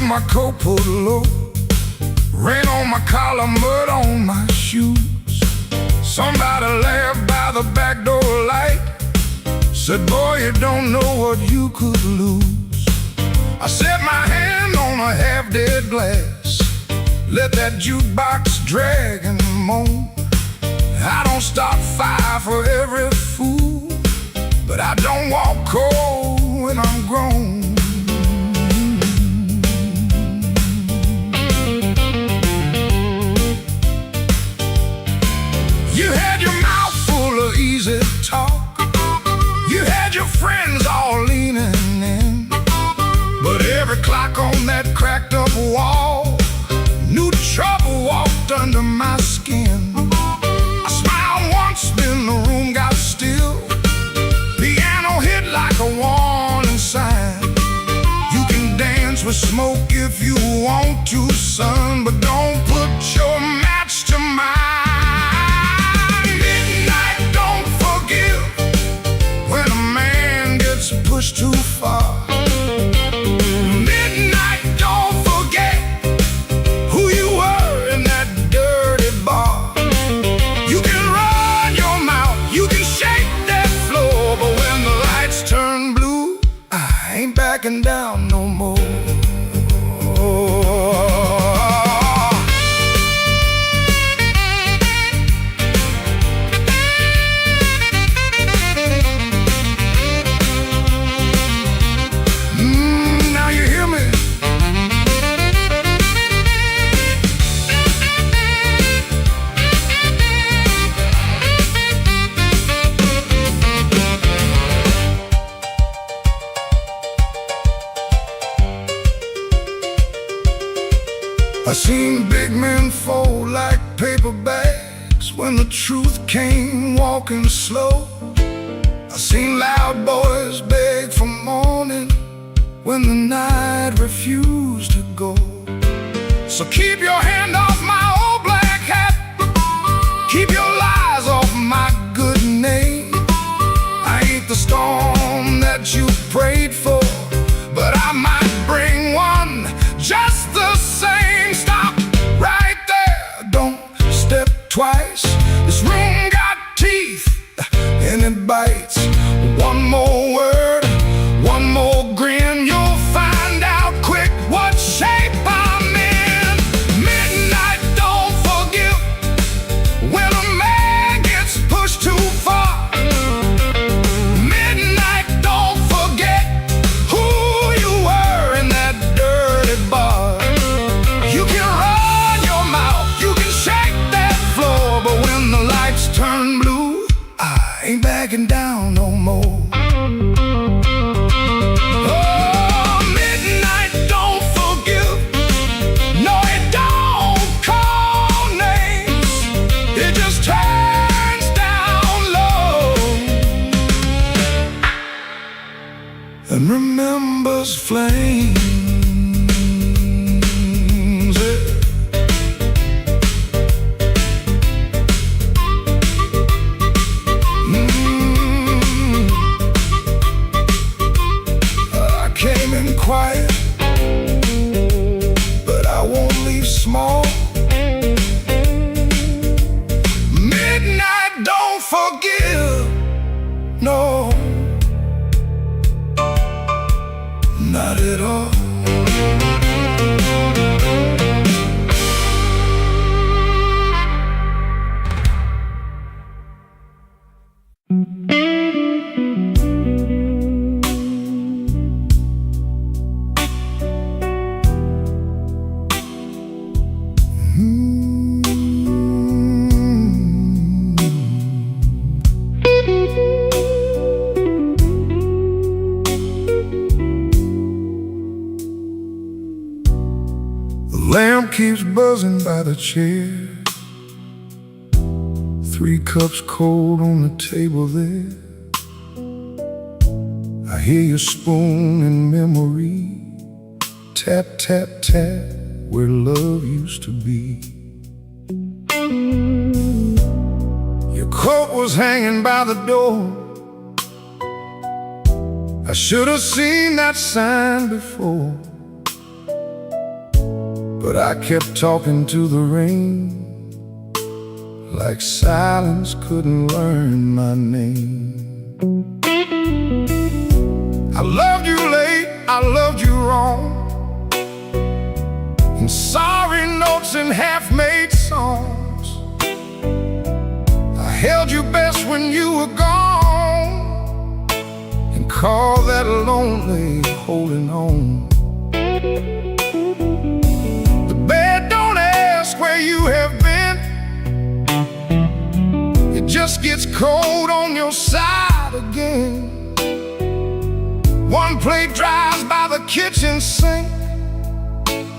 My coat pulled low, rain on my collar, mud on my shoes. Somebody laughed by the back door light, said, boy, you don't know what you could lose. I set my hand on a half-dead glass, let that jukebox drag and moan. I don't stop fire for every fool, but I don't walk cold when I'm grown. You had your mouth full of easy talk, you had your friends all leaning in, but every clock on that cracked up wall knew trouble walked under my skin. I smiled once, then the room got still. Piano hit like a warning sign. You can dance with smoke if you want to, son, but don't put your match to mine. Pushed too far. Midnight, don't forget who you were in that dirty bar. You can run your mouth, you can shake that floor, but when the lights turn blue, I ain't backing down no more. I seen big men fold like paper bags when the truth came walking slow. I seen loud boys beg for morning when the night refused to go. So keep your hand off my old black hat, keep your lies off my good name. I ain't the storm that you prayed for, but I might bring one just the same. Stop right there, don't step twice. This room got teeth and it bites. One more word, one more grin, you'll find out quick what shape I'm in. Midnight don't forgive when a man gets pushed too far. Midnight don't forget who you were in that dirty bar. You can run your mouth, you can shake that floor, but when the lights turn blue, I ain't backing down no more. Oh, midnight don't forgive. No, it don't call names. It just turns down low and remembers flames. I came in quiet, but I won't leave small. Midnight don't forgive, no, not at all. The lamp keeps buzzing by the chair. 3 cups cold on the table there. I hear your spoon in memory. Tap, tap, tap, where love used to be. Your coat was hanging by the door. I should have seen that sign before, but I kept talking to the rain like silence couldn't learn my name. I loved you late, I loved you wrong, in sorry notes and half-made songs. I held you best when you were gone, and called that lonely holding on. The bed don't ask where you have been, it just gets cold on your side again. One plate dries by the kitchen sink,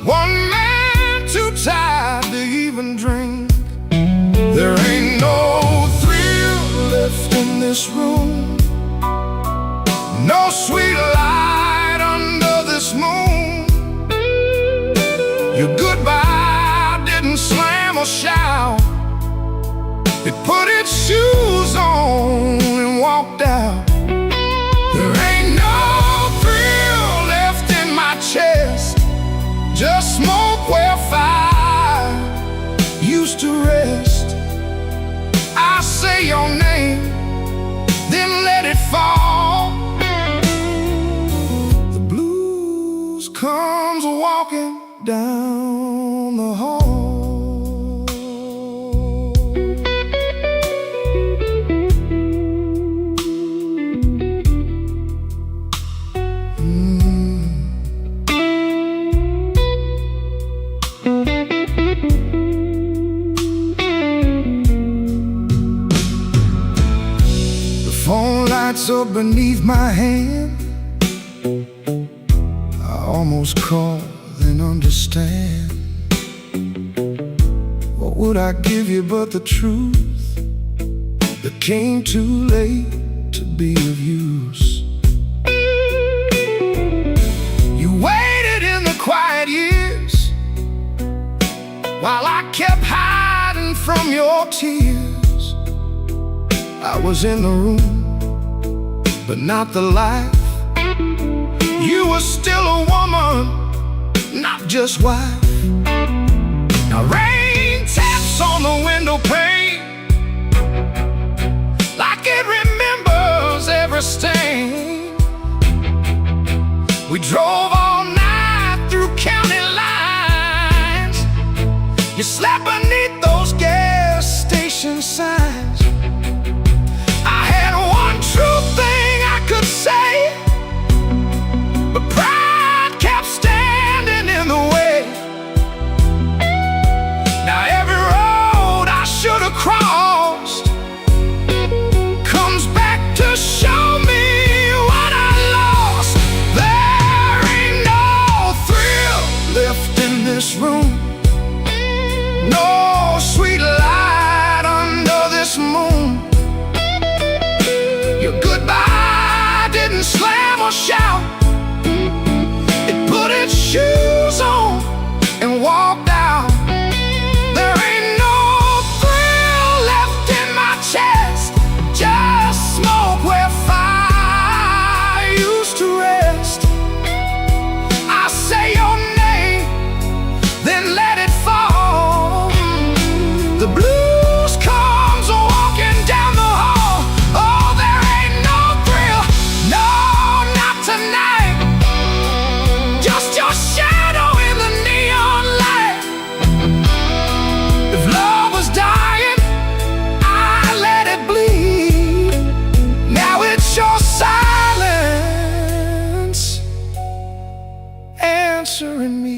one man too tired to even drink. There ain't no thrill left in this room, no sweet light under this moon. Your goodbye didn't slam or shout, it put its shoes on and walked out. There ain't no thrill left in my chest, just smoke where fire used to rest. I say your name, then let it fall. The blues comes walking down the hall. Up beneath my hand, I almost call, then understand. What would I give you but the truth that came too late to be of use? You waited in the quiet years while I kept hiding from your tears. I was in the room, but not the life. You were still a woman, not just wife. Now rain taps on the window pane like it remembers every stain. We drove all night through county lines. You slept beneath those gas station signs. I had one true thing I could say, but pride kept standing in the way. Now every road I should have crossed comes back to show me what I lost. There ain't no thrill left in this room, no sweet light under this moon. Your goodbye didn't slam or shout. It put its shoes on and walked out. There ain't no thrill left in my chest, just smoke where fire used to rest. I say your name, then let it fall. The blues comes walking down the hall. Oh, there ain't no thrill, no, not tonight. Just your shadow in the neon light. If love was dying, I let it bleed. Now it's your silence answering me.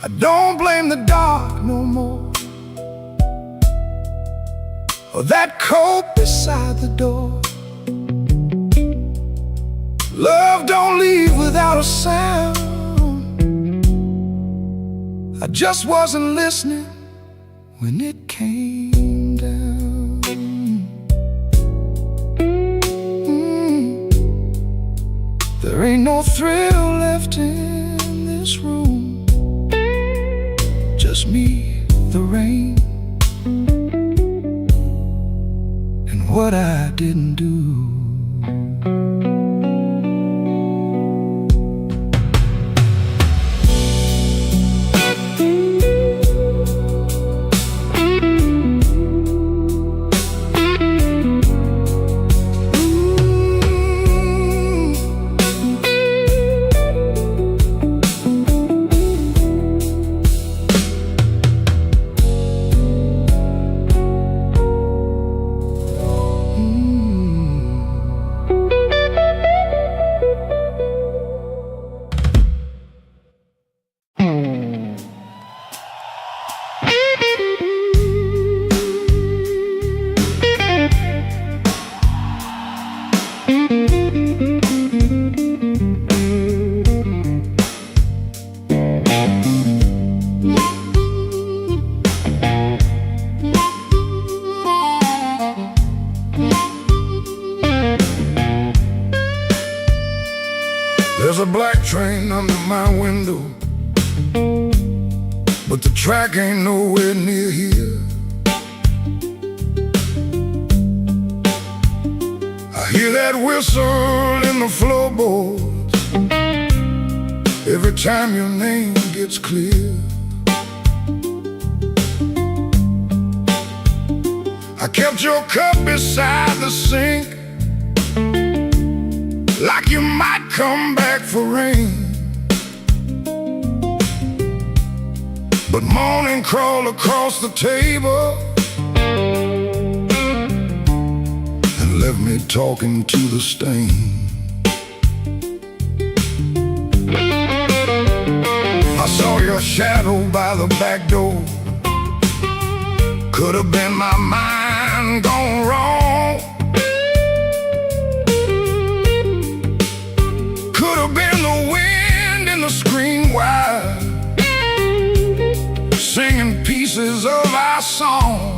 I don't blame the dark no more, or that coat beside the door. Love don't leave without a sound. I just wasn't listening when it came down. There ain't no thrill left in this room, just me, the rain, and what I didn't do. There's a black train under my window, but the track ain't nowhere near here. I hear that whistle in the floorboards every time your name gets clear. I kept your cup beside the sink, like you might come back for rain. But morning crawled across the table and left me talking to the stain. I saw your shadow by the back door. Could have been my mind gone wrong. Could have been the wind in the screen wire. on.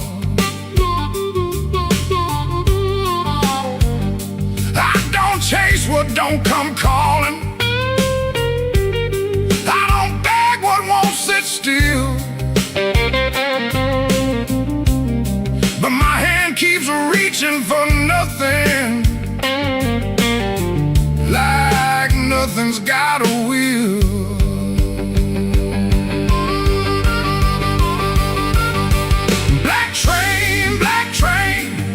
I don't chase what don't come calling. I don't beg what won't sit still. But my hand keeps reaching for nothing, like nothing's got a will. Black train,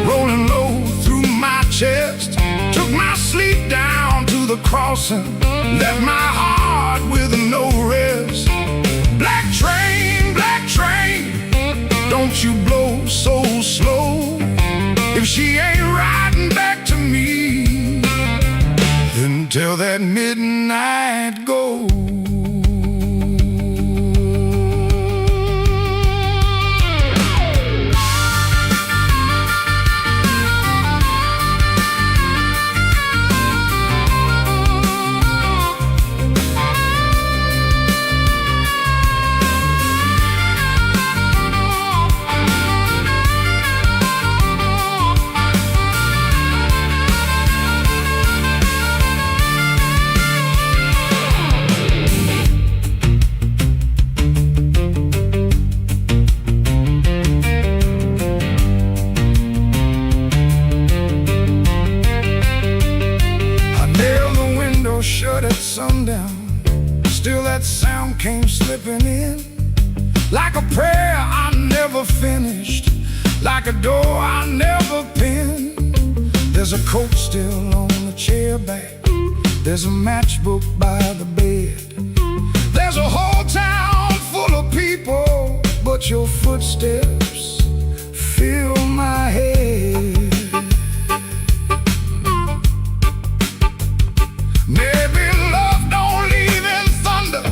rolling low through my chest, took my sleep down to the crossing, left my heart with no rest. Black train, don't you blow so slow. If she ain't riding back to me, then till that midnight goes. Shut at sundown, still that sound came slipping in, like a prayer I never finished, like a door I never pinned. There's a coat still on the chair back, there's a matchbook by the bed, there's a whole town full of people, but your footsteps fill my head. Maybe love don't leave in thunder,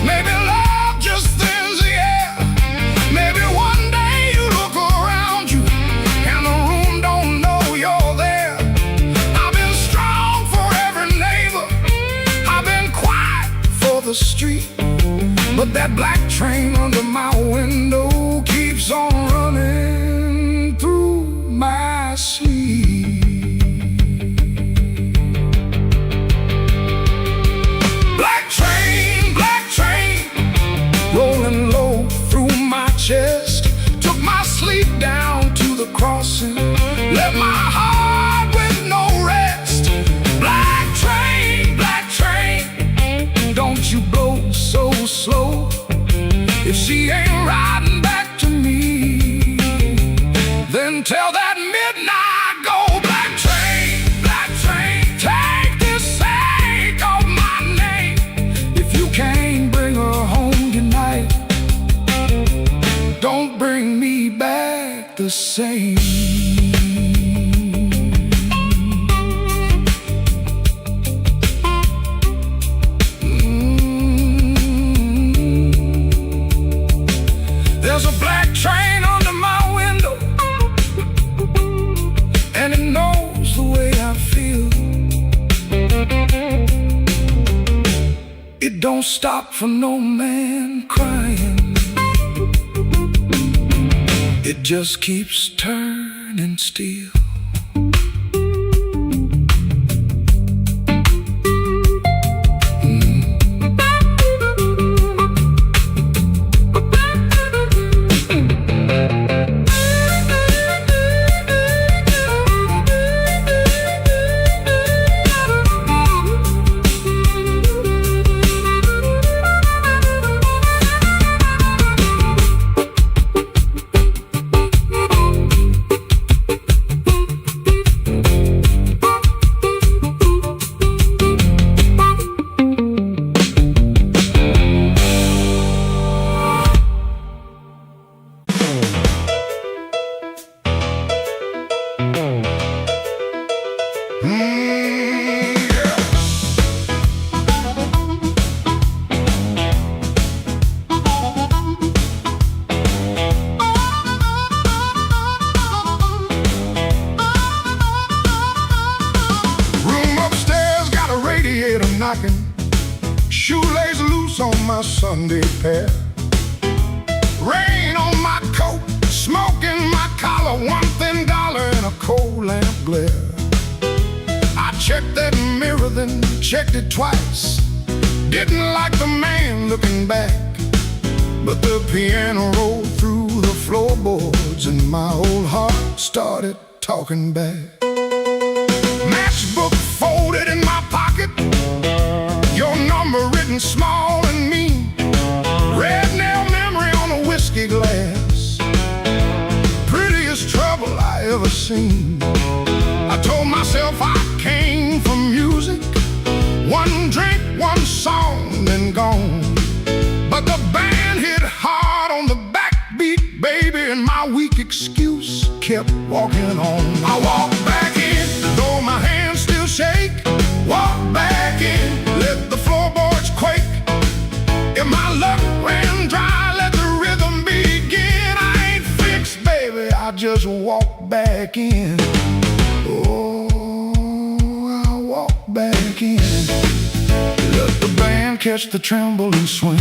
maybe love just thins the air. Maybe one day you look around you and the room don't know you're there. I've been strong for every neighbor, I've been quiet for the street, but that black train under my window keeps on running through my sleep. Rolling low through my chest, took my sleep down to the crossing, left my heart with no rest. Black train, don't you blow so slow. If she ain't riding back to me, then tell that midnight go. Black train, take this sake of my name. If you can't bring her home tonight, don't bring me back the same. There's a black train under my window, and it knows the way I feel. It don't stop for no man crying, it just keeps turning still. knocking, shoelace loose on my Sunday pair, rain on my coat, smoke in my collar, one thin dollar and a coal lamp glare. I checked that mirror, then checked it twice. Didn't like the man looking back, but the piano rolled through the floorboards and my old heart started talking back. Matchbook folded in my pocket, your number written small and mean. Red nail memory on a whiskey glass, prettiest trouble I ever seen. I told myself I came from music, one drink, one song, then gone. But the band hit hard on the backbeat, baby, and my weak excuse kept walking on. I walked back in, though my hands still shake. Walk back in, let the floorboards quake. If my luck ran dry, let the rhythm begin. I ain't fixed, baby, I just walk back in. Oh, I walk back in. Let the band catch the tremble and swing.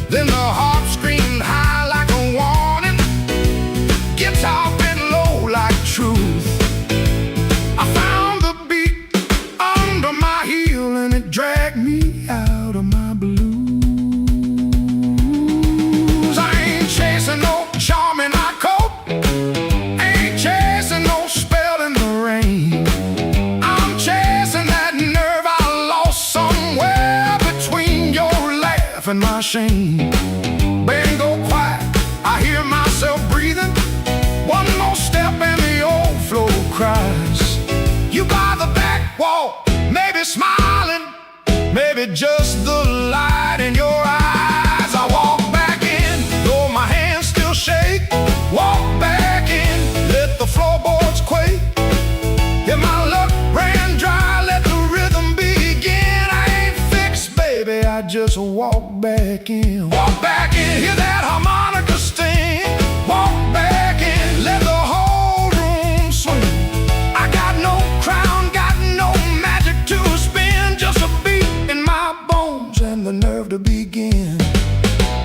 Then the harp screamed high like a warning, guitar bent low like truth. I found the beat under my heel and it dragged me out of my blues. I ain't chasing no charm in my coat, ain't chasing no spell in the rain. I'm chasing that nerve I lost somewhere between your laugh and my shame. Band go quiet, I hear myself breathing. One more step and the old floor cries. You by the back wall, maybe smiling, maybe just the light in your eyes. I walk back in, though my hands still shake. Walk back in, let the floorboards quake. If my luck ran dry, let the rhythm begin. I ain't fixed, baby, I just walk back in. Walk back in, hear that harmonica sting. Walk back in, let the whole room swing. I got no crown, got no magic to spin, just a beat in my bones and the nerve to begin.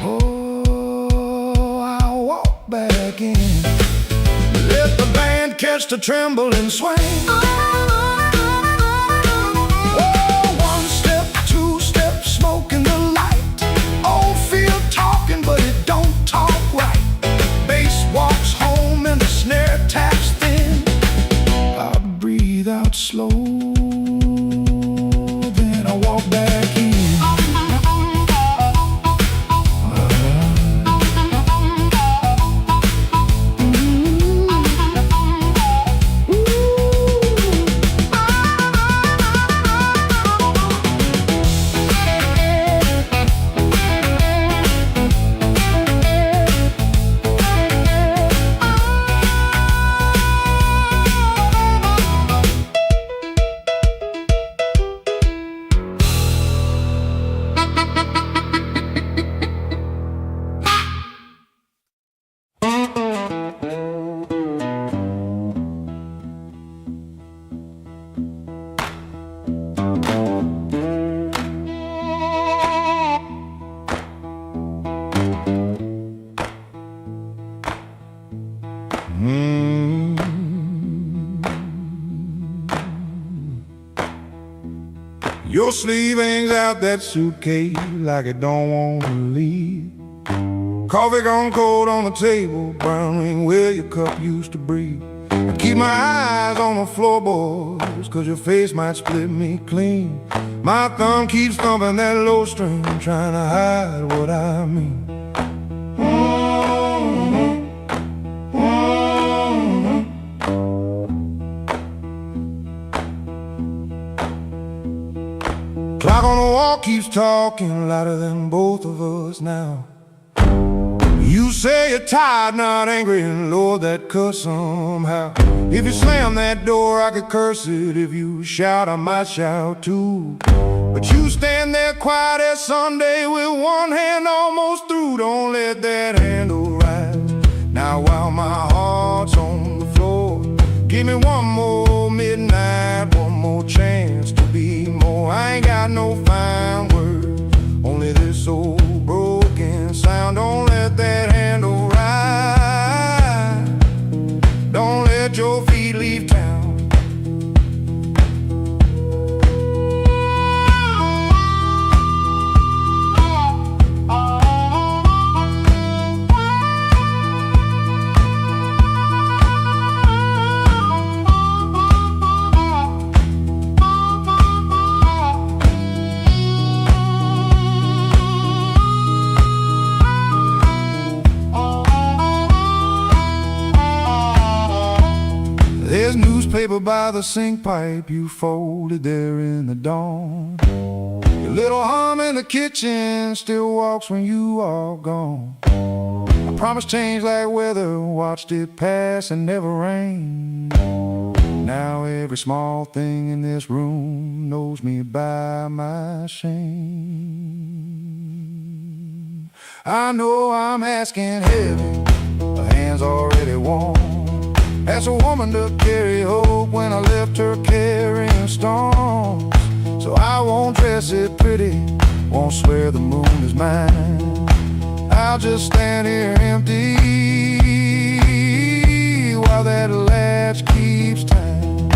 Oh, I walk back in. Let the band catch the tremble and swing. But it don't talk right. Bass walks home and the snare taps thin. I breathe out slow, then I walk back in. Your sleeve hangs out that suitcase like it don't want to leave. Coffee gone cold on the table, brown ring where your cup used to breathe. I keep my eyes on the floorboards, cause your face might split me clean. My thumb keeps thumping that low string, trying to hide what I mean. keeps talking louder than both of us now. You say you're tired, not angry, and Lord, that cuss somehow. If you slam that door, I could curse it. If you shout, I might shout too. But you stand there quiet as Sunday with one hand almost through. Don't let that handle rise. Now while my heart's on the floor, give me one more midnight, one more chance to be more. I ain't got no fine words, only this old broken sound. Don't let that handle rise. Don't let your feet leave town. There's newspaper by the sink pipe you folded there in the dawn. Your little hum in the kitchen still walks when you are gone. I promised change like weather, watched it pass and never rain. Now every small thing in this room knows me by my shame. I know I'm asking heavy, the hand's already warm. Asked a woman to carry hope when I left her carrying storms. So I won't dress it pretty, won't swear the moon is mine. I'll just stand here empty while that latch keeps time.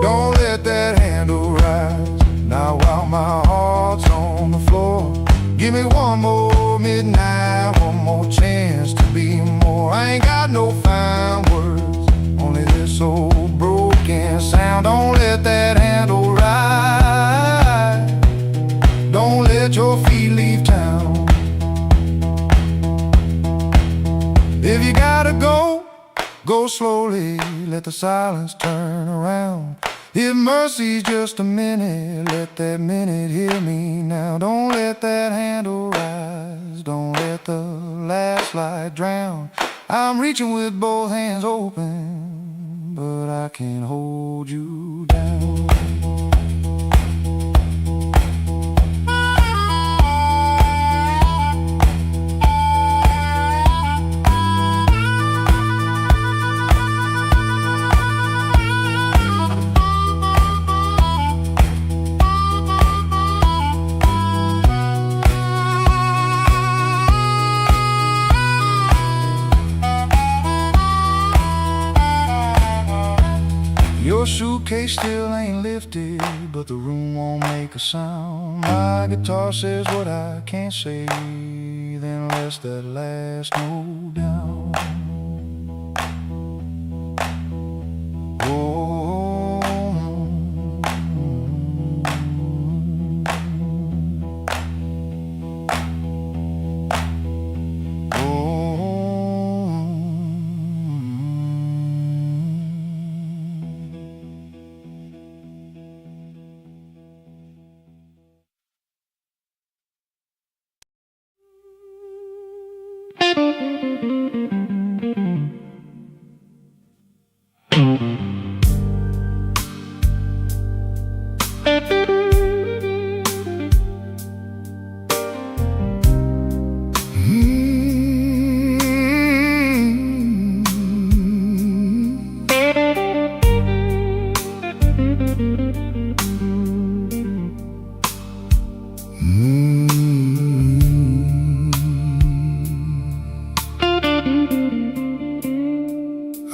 Don't let that handle rise. Now while my heart's on the floor, give me one more midnight, one more chance to be more. I ain't got no fine words, only this old broken sound. Don't let that handle rise. Don't let your feet leave town. If you gotta go, go slowly, let the silence turn around. If mercy's just a minute, let that minute hear me now. Don't let that handle rise, don't let the last light drown. I'm reaching with both hands open, but I can't hold you down. Your suitcase still ain't lifted, but the room won't make a sound. My guitar says what I can't say, then lets that last note down. Oh,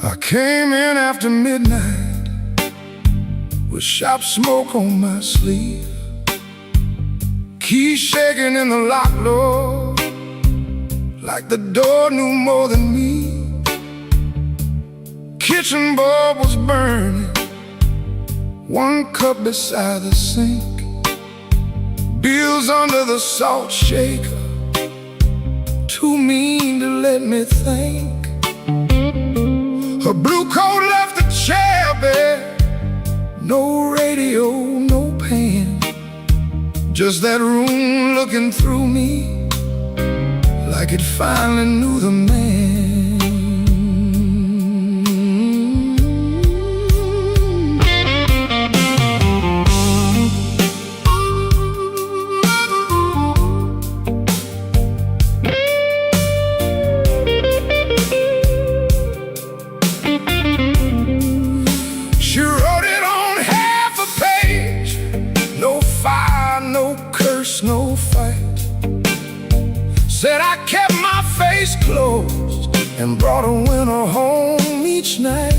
I came in after midnight with shop smoke on my sleeve, keys shaking in the lock, Lord, like the door knew more than me. Kitchen bulb was burning, one cup beside the sink, bills under the salt shaker, too mean to let me think. Her blue coat left the chair bare, no radio, no Just that room looking through me like it finally knew the man. She wrote it on half a page. No fire, no curse, no fight. Said I kept my face closed and brought a winner home each night.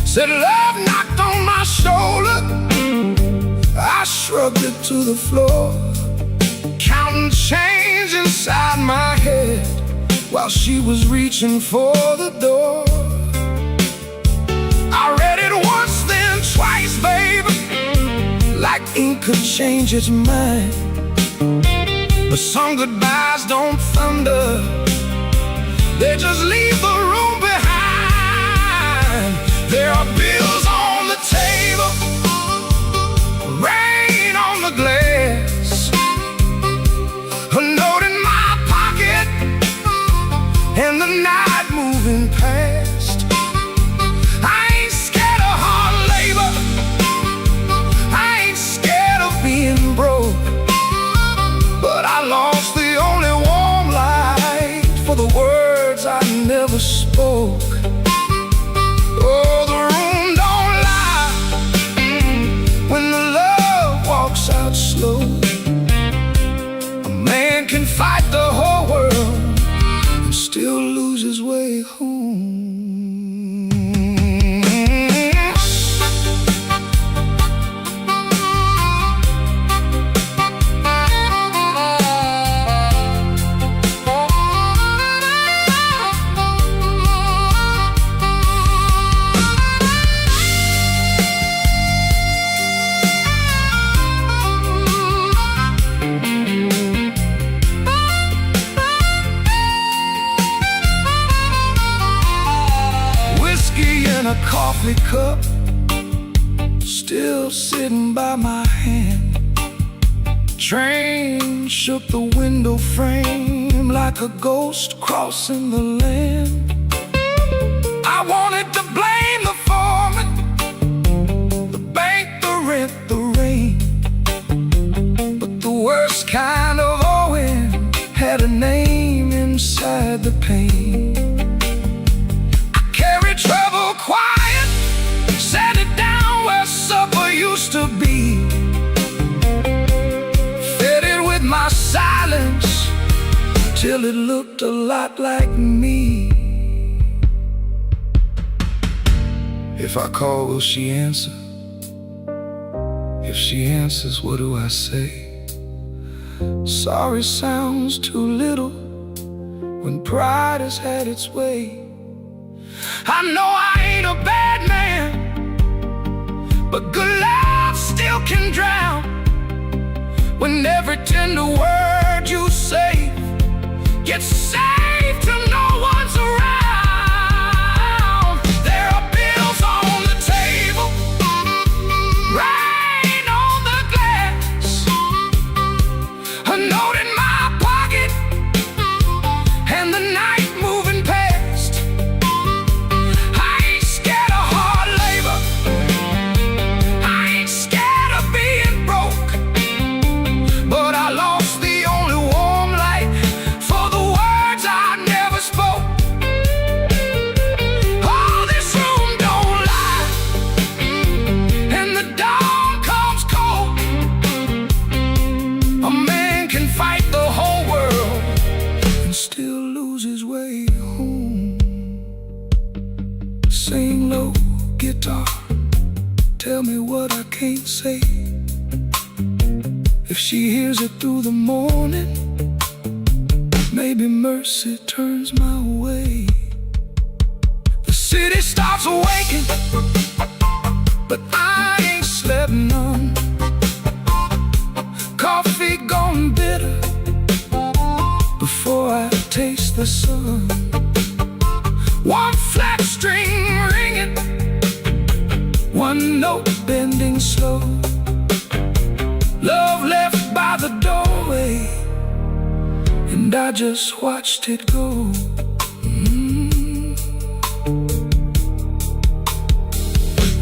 Said love knocked on my shoulder, I shrugged it to the floor, counting change inside my head while she was reaching for the door. I read it once, then twice, baby, like ink could change its mind. But some goodbyes don't thunder, they just leave the room behind. There are bills on the table, rain on the glass, a note in my pocket, and the night moving past. I ain't scared of hard labor, I ain't scared of being broke, but I lost the only warm light for the words I never spoke. Oh, the room don't lie when the love walks out slow. A man can fight the whole world and still lose his way home. A coffee cup still sitting by my hand. Train shook the window frame like a ghost crossing the land. I wanted to blame the foreman, the bank, the rent, the rain, but the worst kind of owing had a name inside the pain. Trouble quiet, set it down where supper used to be, fed it with my silence till it looked a lot like me. If I call, will she answer? If she answers, what do I say? Sorry sounds too little when pride has had its way. I know I ain't a bad man, but good love still can drown when every tender word you say gets saved till no one's around. There are bills on the table, rain on the glass, a note in my pocket, and the night moving past. Sing low, guitar, tell me what I can't say. If she hears it through the morning, maybe mercy turns my way. The city starts awaking, but I ain't slept none. Coffee gone bitter before I taste the sun. One flat string ringing, one note bending slow. and I just watched it go.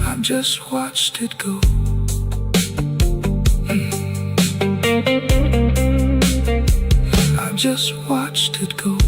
I just watched it go. I just watched it go.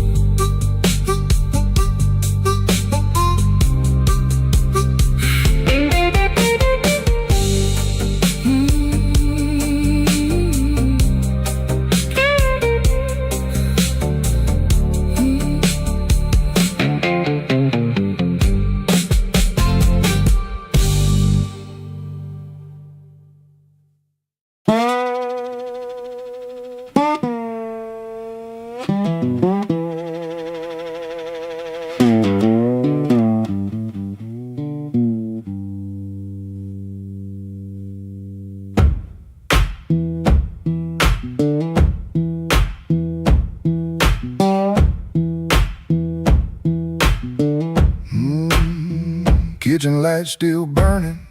Kitchen light still burning,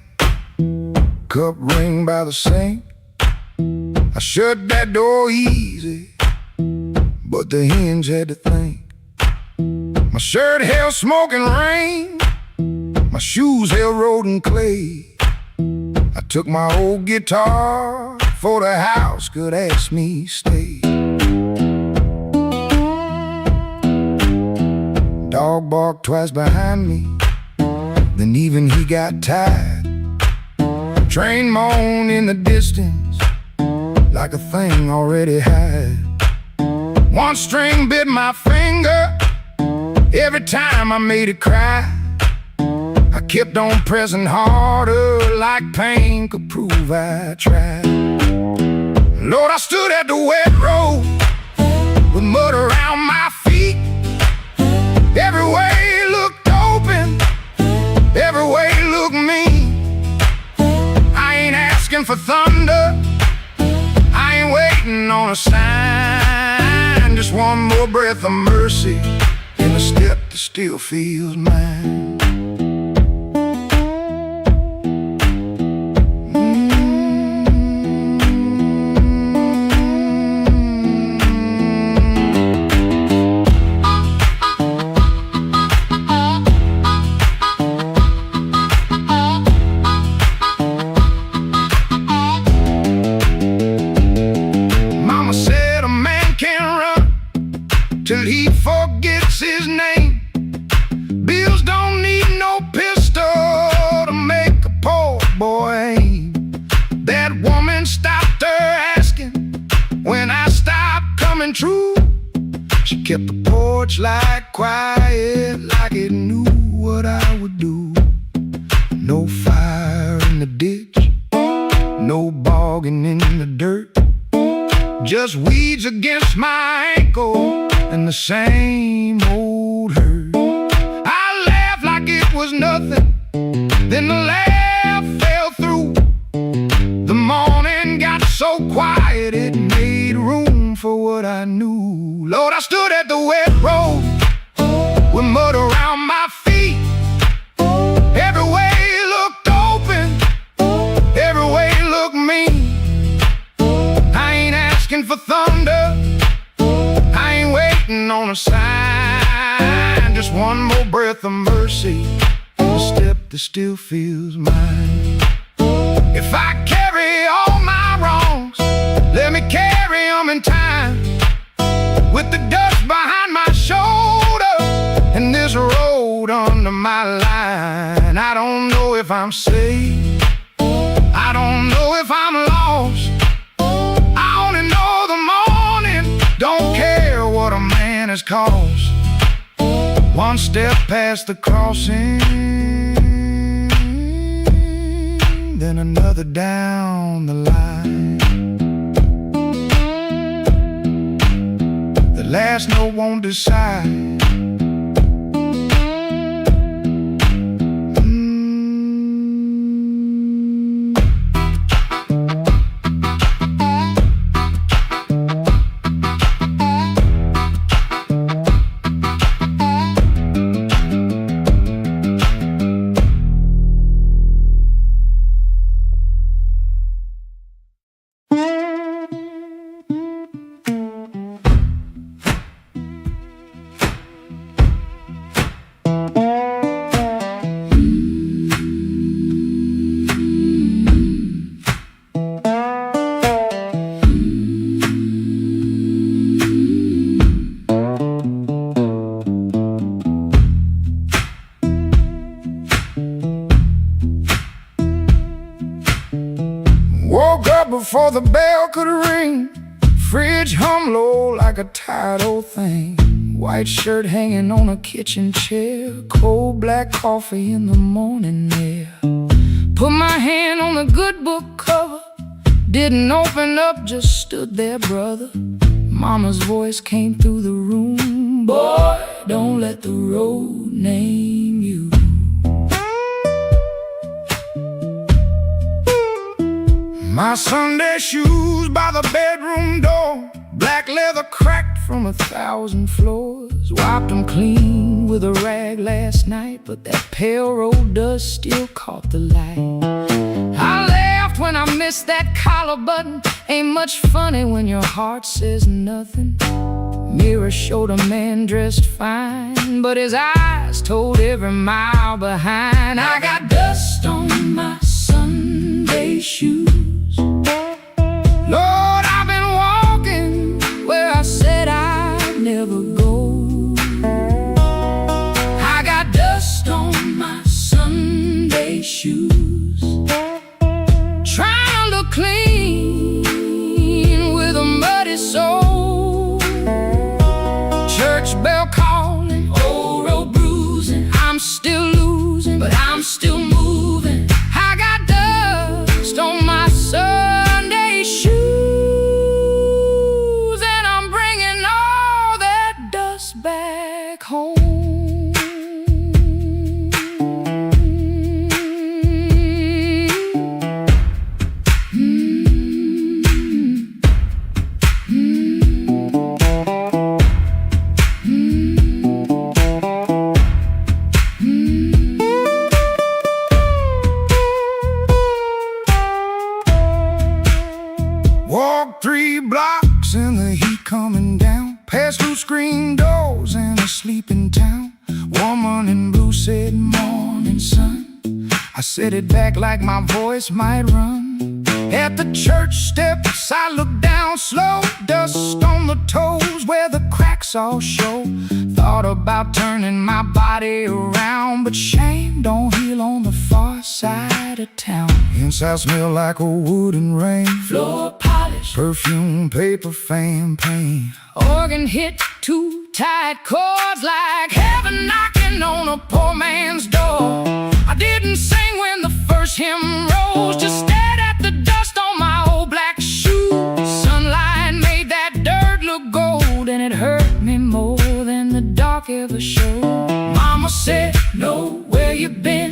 cup ring by the sink. I shut that door easy, but the hinge had to think. My shirt held smoke and rain, my shoes held road and clay. I took my old guitar, for the house could ask me stay. Dog barked twice behind me, then even he got tired. Train moaned in the distance like a thing already had. One string bit my finger every time I made it cry. I kept on pressing harder like pain could prove I tried. Lord, I stood at the wet road with mud around my feet. Every way looked open, every way looked mean. I ain't asking for thunder, I ain't waiting on a sign. Just one more breath of mercy in the step that still feels mine. Till he forgets his name. Bills don't need no pistol to make a poor boy aim. That woman stopped her asking when I stopped coming true. She kept the porch light quiet like it knew what I would do. No fire in the ditch, no bogging in the dirt, just weeds against my ankle and the same old hurt. I laughed like it was nothing, then the laugh fell through. The morning got so quiet it made room for what I knew. Lord, I stood at the wet road with mud around my feet. Every way looked open, every way looked mean. I ain't asking for thunder, I ain't waiting on a sign. Just one more breath of mercy, a step that still feels mine. If I carry all my wrongs, let me carry them in time. With the dust behind my shoulder and this road under my line. I don't know if I'm safe, I don't know if I'm lost. I only know the morning don't care what a man has cost. One step past the crossing, then another down the line. The last note won't decide. before the bell could ring. Fridge hum low like a tired old thing. White shirt hanging on a kitchen chair. Cold black coffee in the morning air. Put my hand on the good book cover. Didn't open up, just stood there, brother. Mama's voice came through the room. Boy, don't let the road name you. My Sunday shoes by the bedroom door. Black leather cracked from 1,000 floors. Wiped them clean with a rag last night, but that pale road dust still caught the light. I laughed when I missed that collar button. Ain't much funny when your heart says nothing. Mirror showed a man dressed fine, but his eyes told every mile behind. I got dust on my Sunday shoes. Lord, I've been walking where I said I'd never go. I got dust on my Sunday shoes. Trying to look clean with a muddy soul. Church bell calling, old road bruising. I'm still losing, but I'm still moving. I got dust on my Sunday shoes, and I'm bringing all that dust back home. Walked 3 blocks in the heat coming down. Passed through screen doors in a sleeping town. Woman in blue said, "Morning, sun." I set it back like my voice might run. At the church steps I looked down slow. Dust on the toes where the cracks all show. Thought about turning my body around, but shame don't heal on the far side of town. Inside smell like a wood and rain. Floor polish, perfume, paper, fan, pain. Organ hit 2 tight chords like heaven knocking on a poor man's door. I didn't sing when the first hymn rose, just stared at the dust on my old black shoes. Sunlight made that dirt look gold, and it hurt me more than the dark ever showed. Mama said, "Know where you been,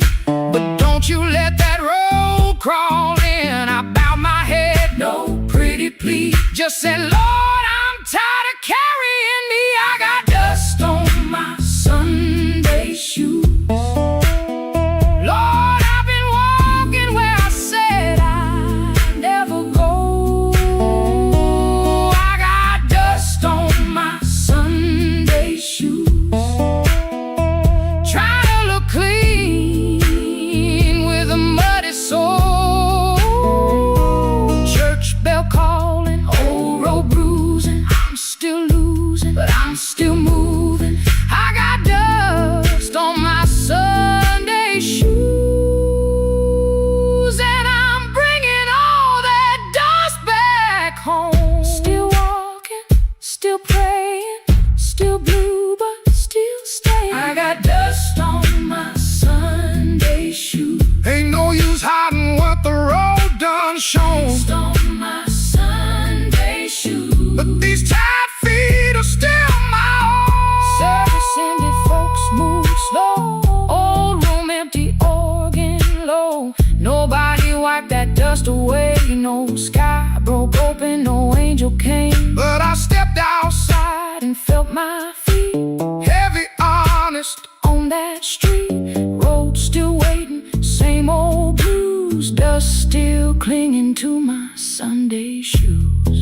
but don't you let that road crawl in." I bowed my head, "No, pretty please." Just said, "Lord, I'm tired of carrying me." I got dust on my Sunday shoes. Lord, I've been walking where I said I'd never go. I got dust on my Sunday shoes. Trying to look clean with a muddy soul. Church bell calling, old road bruising. I'm still losing, but I'm still moving. I got dust on my Sunday shoes, and I'm bringing all that dust back home. Still walking, still praying, still blue, but still staying. I got dust on my Sunday shoes. Ain't no use hiding what the road done shown. Dust on my Sunday shoes, but these tired feet are still my own. Service ended, folks move slow. Old room empty, organ low. Nobody wiped that dust away. No sky broke open, no angel came. But I stepped outside and felt my feet heavy, honest, on that street. Road still waiting, same old blues. Dust still clinging to my Sunday shoes.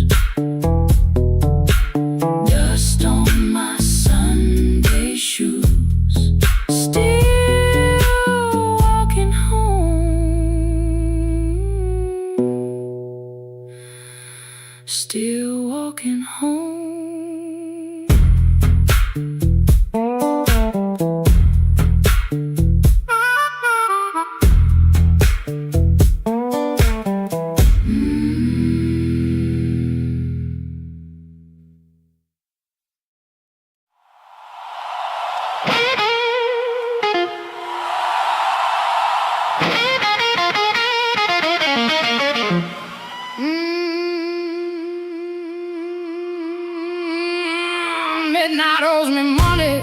midnight owes me money.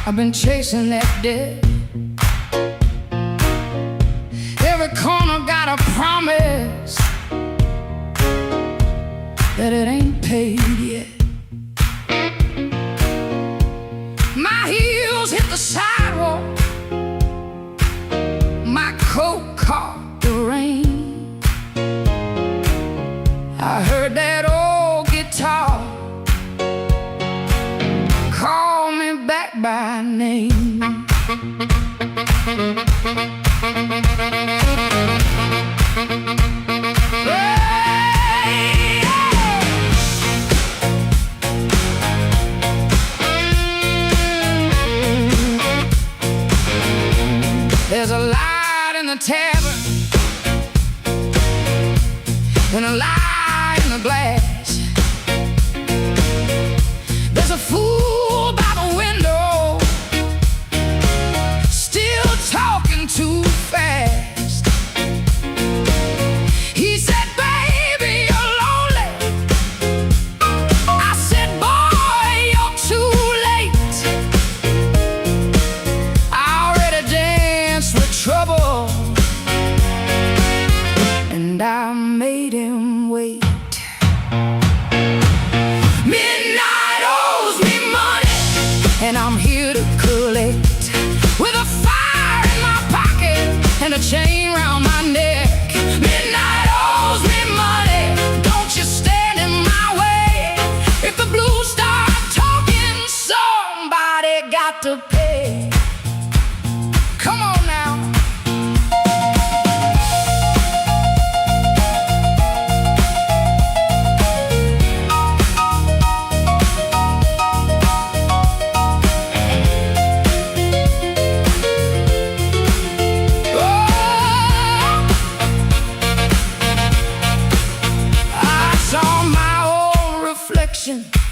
I've been chasing that debt. Every corner got a promise that it ain't paid yet. My heels hit the sidewalk, my coat caught the rain. I heard that old guitar call me back by name. There's a light in the tavern and a light in the glass. There's a fool by the window, still talking too fast. He said, baby, you're lonely. I said, boy, you're too late. I already danced with trouble, and I made him wait. Midnight owes me money, and I'm here to collect. With a fire in my pocket and a chain round my neck. Midnight owes me money, don't you stand in my way. If the blues start talking, somebody got to pay. Come on now.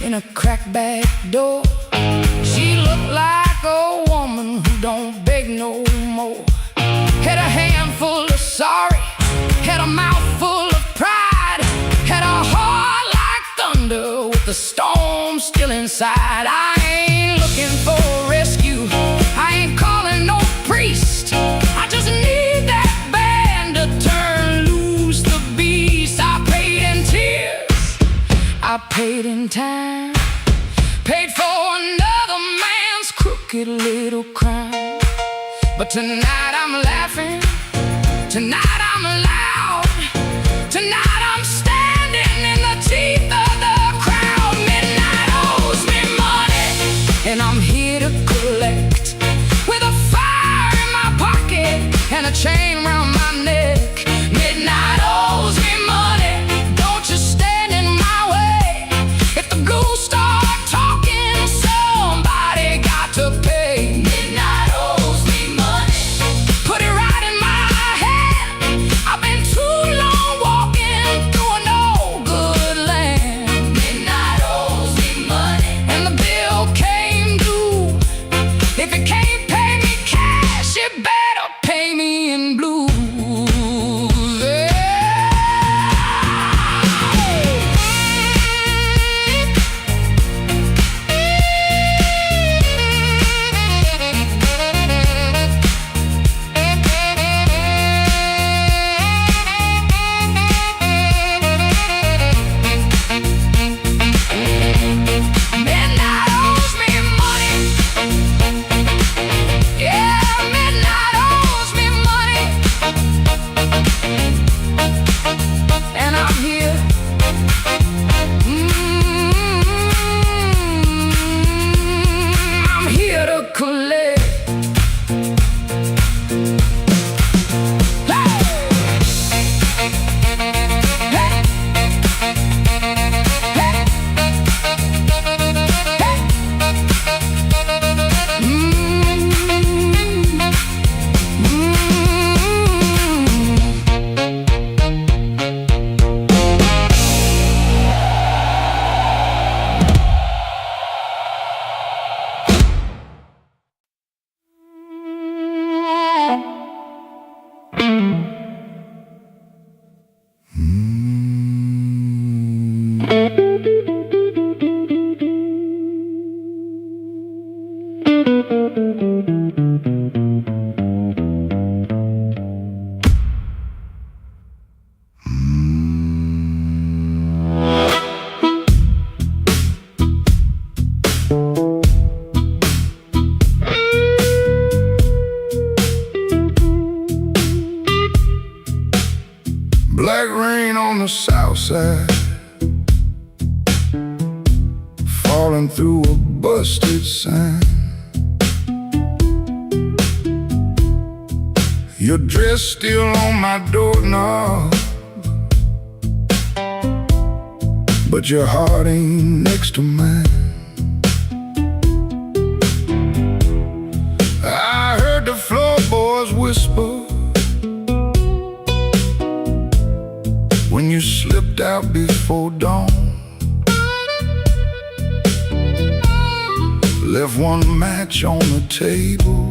In a cracked back door, she looked like a woman who don't beg no more. Had a handful of sorry, had a mouthful of pride, had a heart like thunder with the storm still inside. I ain't looking for a rescue, I ain't calling no priest. I just need that band to turn loose the beast. I paid in tears, I paid in time, paid for another man's crooked little crime. But tonight I'm laughing, tonight I'm loud, tonight I'm standing in the teeth of the crowd. Midnight owes me money, and I'm here to collect. With a fire in my pocket and a chain round my neck. Midnight owes me money, don't you stand in my way. If the ghosts start talking, somebody got to pay. Midnight owes me money, put it right in my head. I've been too long walking going through a busted sign. Your dress still on my doorknob, but your heart ain't next to mine. I heard the floorboards whisper when you slipped out before dawn. Left one match on the table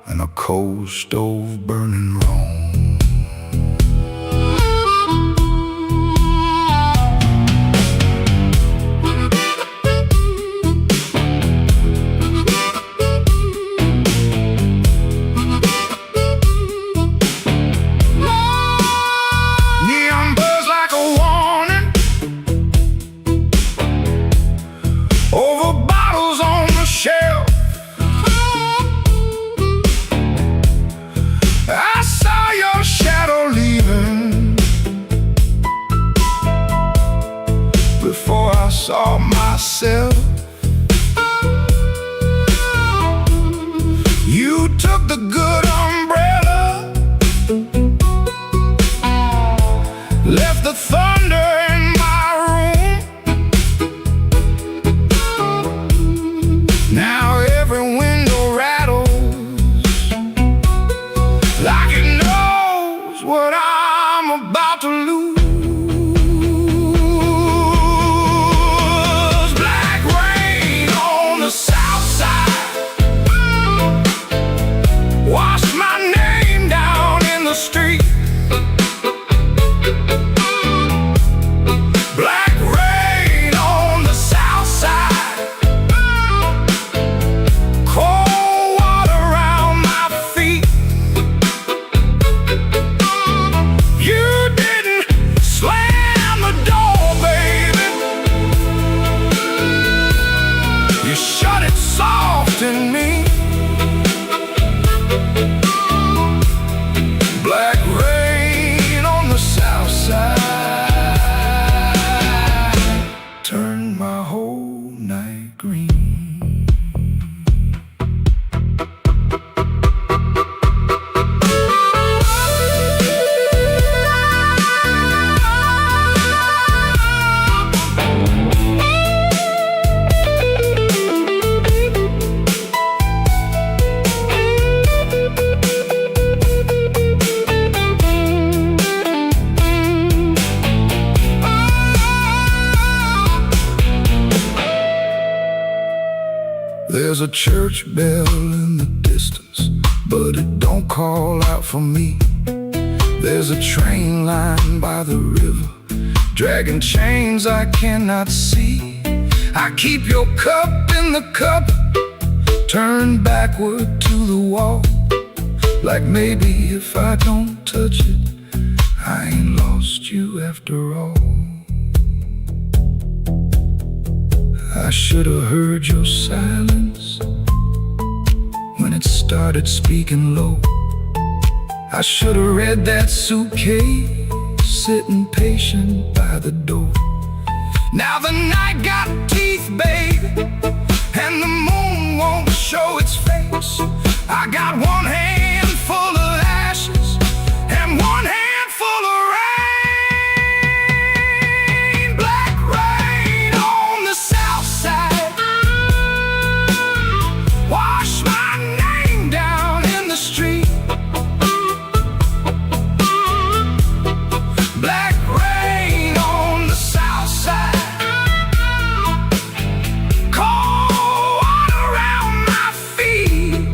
and a cold stove burning wrong. Saw myself. You took the good umbrella, left the thunder in my room. Now every window rattles like it knows what I'm about to lose. Shut it soft in me. Black rain on the south side turned my whole night green. There's a church bell in the distance, but it don't call out for me. There's a train line by the river, dragging chains I cannot see. I keep your cup in the cup, turned backward to the wall, like maybe if I don't touch it, I ain't lost you after all. I should have heard your silence when it started speaking low. I should have read that suitcase sitting patient by the door. Now the night got teeth, baby, and the moon won't show its face. I got one hand full of ashes and one hand full of rain. Black rain on the south side, wash my name down in the street. Black rain on the south side, cold water around my feet.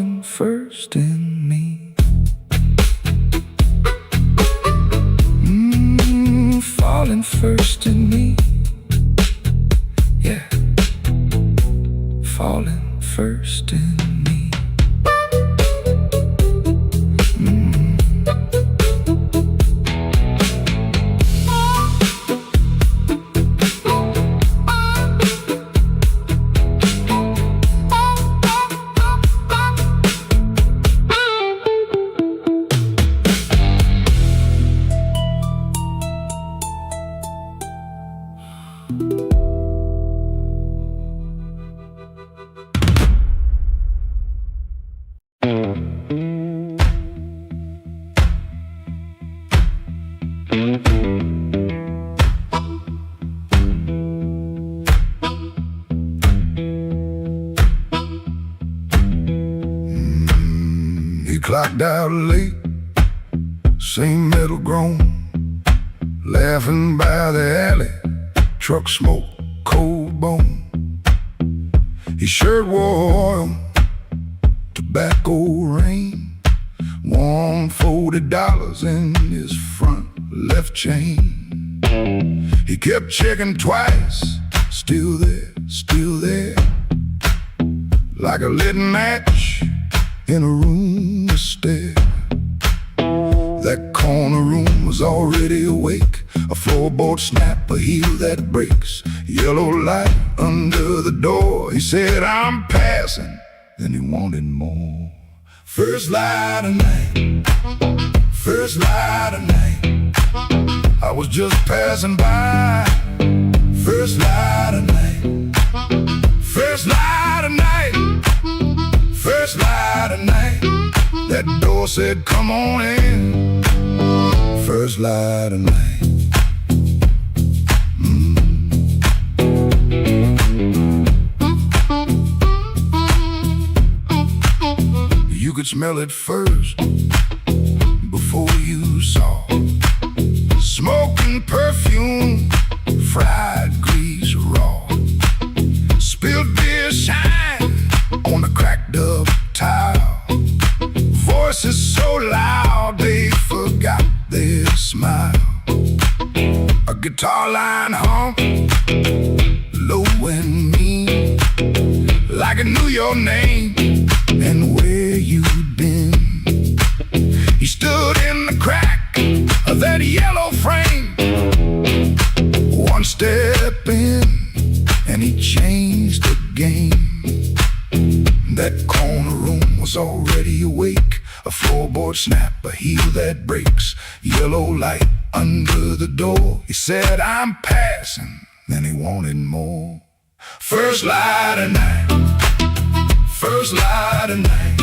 falling first in me. Falling first in me. Yeah, falling first in me. He clocked out late, same metal groan, laughing by the alley, truck smoke, cold bone. His shirt wore oil, tobacco rain, warm $40 in his front left chain. He kept checking twice, still there, like a lit match in a room to stare. That corner room was already awake, a floorboard snap, a heel that breaks, yellow light under the door. He said, I'm passing, then he wanted more. First light of night, first light of night, I was just passing by. First light of night, first light of night, first light of night. That door said, come on in. First light of night. You could smell it first before you saw. Smoking perfume, fried grease raw. Spilled beer shine on the cracked up tile. Voices so loud they forgot their smile. A guitar line hump, low and mean, like it knew your name and where you'd been. He stood in the crack of that yellow frame, one step in and he changed the game. That corner room was already awake, a floorboard snap, a heel that breaks, yellow light under the door. He said, I'm passing, then he wanted more. First light of night, first light of night,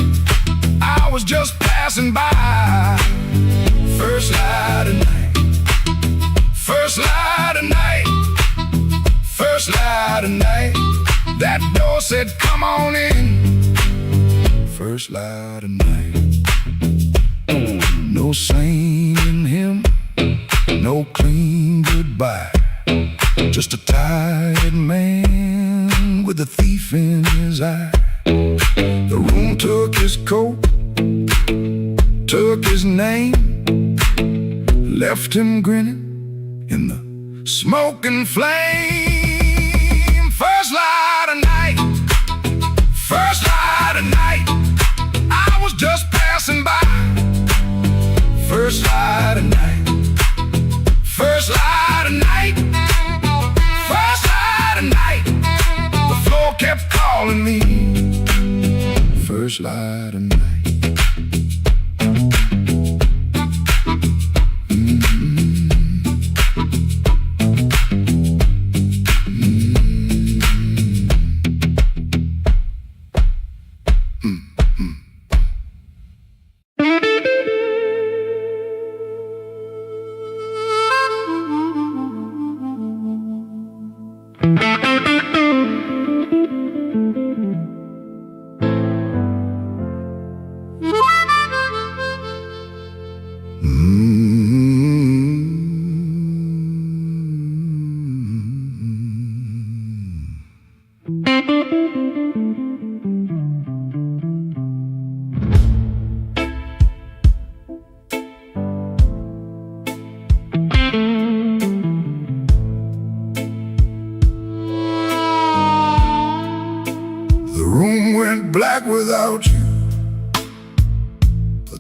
I was just passing by. First light of night, first light of night, first light of night. That door said, come on in. First light of night. No saint in him, no clean goodbye, just a tired man with a thief in his eye. The room took his coat, took his name, left him grinning in the smoking flame. First light of night, first light of night, I was just passing by. First light of night, first light of night, first light of night. The floor kept calling me. First light of night.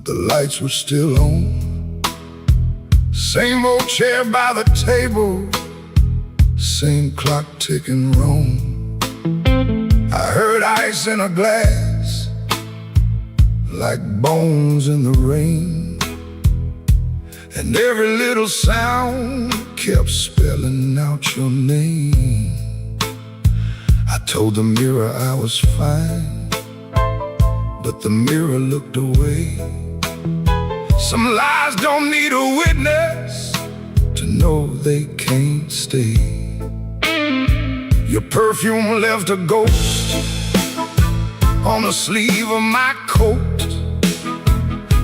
the lights were still on. Same old chair by the table, same clock ticking wrong. I heard ice in a glass, like bones in the rain, and every little sound kept spelling out your name. I told the mirror I was fine, but the mirror looked away. Some lies don't need a witness to know they can't stay. Your perfume left a ghost on the sleeve of my coat.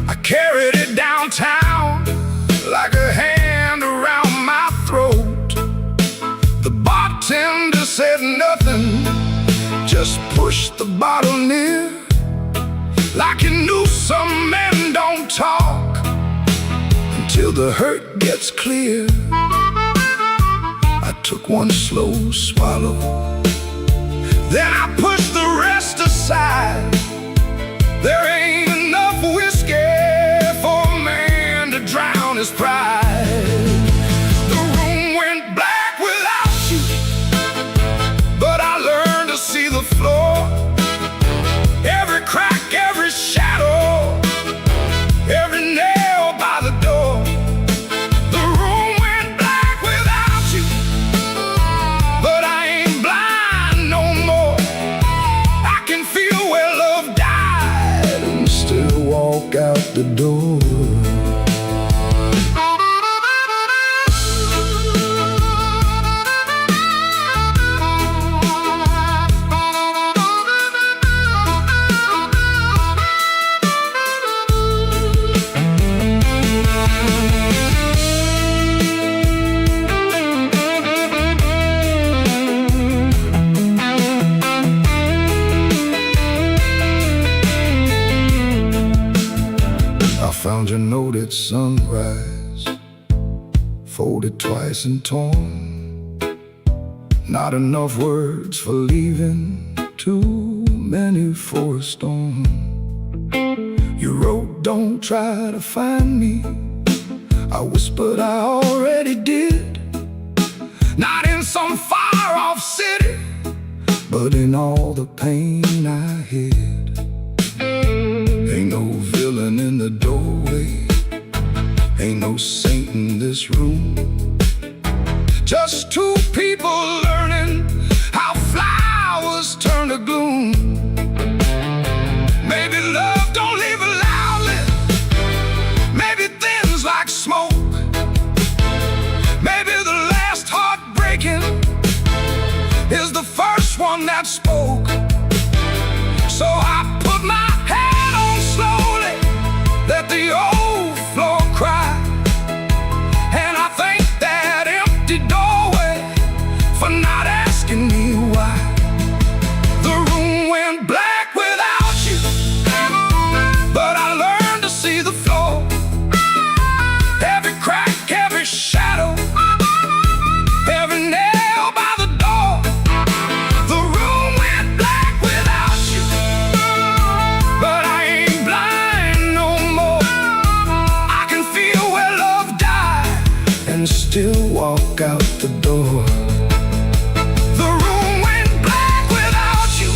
I carried it downtown like a hand around my throat. The bartender said nothing, just pushed the bottle near, like he knew some men don't talk until the hurt gets clear. I took one slow swallow, then I pushed the rest aside. There ain't enough whiskey for a man to drown his pride. The room went black without you, but I learned to see the floor. Every crack, every shadow, every nail by the door. The room went black without you, but I ain't blind no more. I can feel where love died and still walk out the door. Found your note at sunrise, folded twice and torn. Not enough words for leaving, too many for a storm. You wrote, don't try to find me. I whispered I already did. Not in some far-off city, but in all the pain I hid. Ain't no villain in the doorway, ain't no saint in this room. Just two people learning how flowers turn to gloom. Maybe love don't leave loudly, maybe thins like smoke. Maybe the last heartbreaking is the first one that spoke. So I put my head on slowly, let the old floor cry, and I thank that empty doorway for not asking me why. The room went black without you, but I learned to see the floor. Every crack, every shadow, every nail by the door. The room went black without you, but I ain't blind no more. I can feel where love died and still walk out the door. The room went black without you,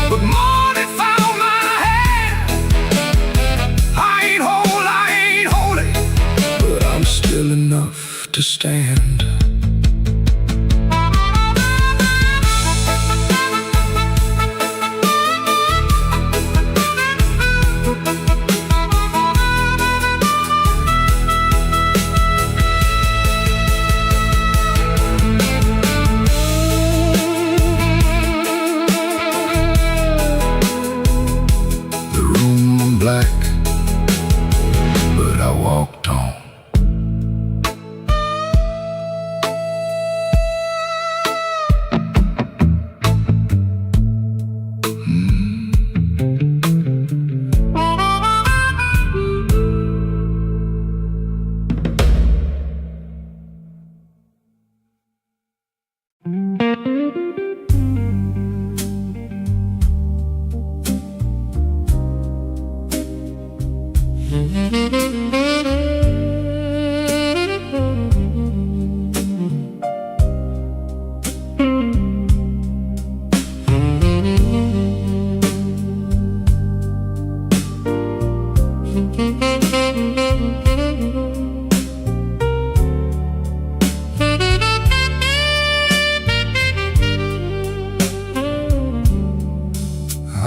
but morning found my hand. I ain't whole, I ain't holy, but I'm still enough to stand. The room black, but I walked on.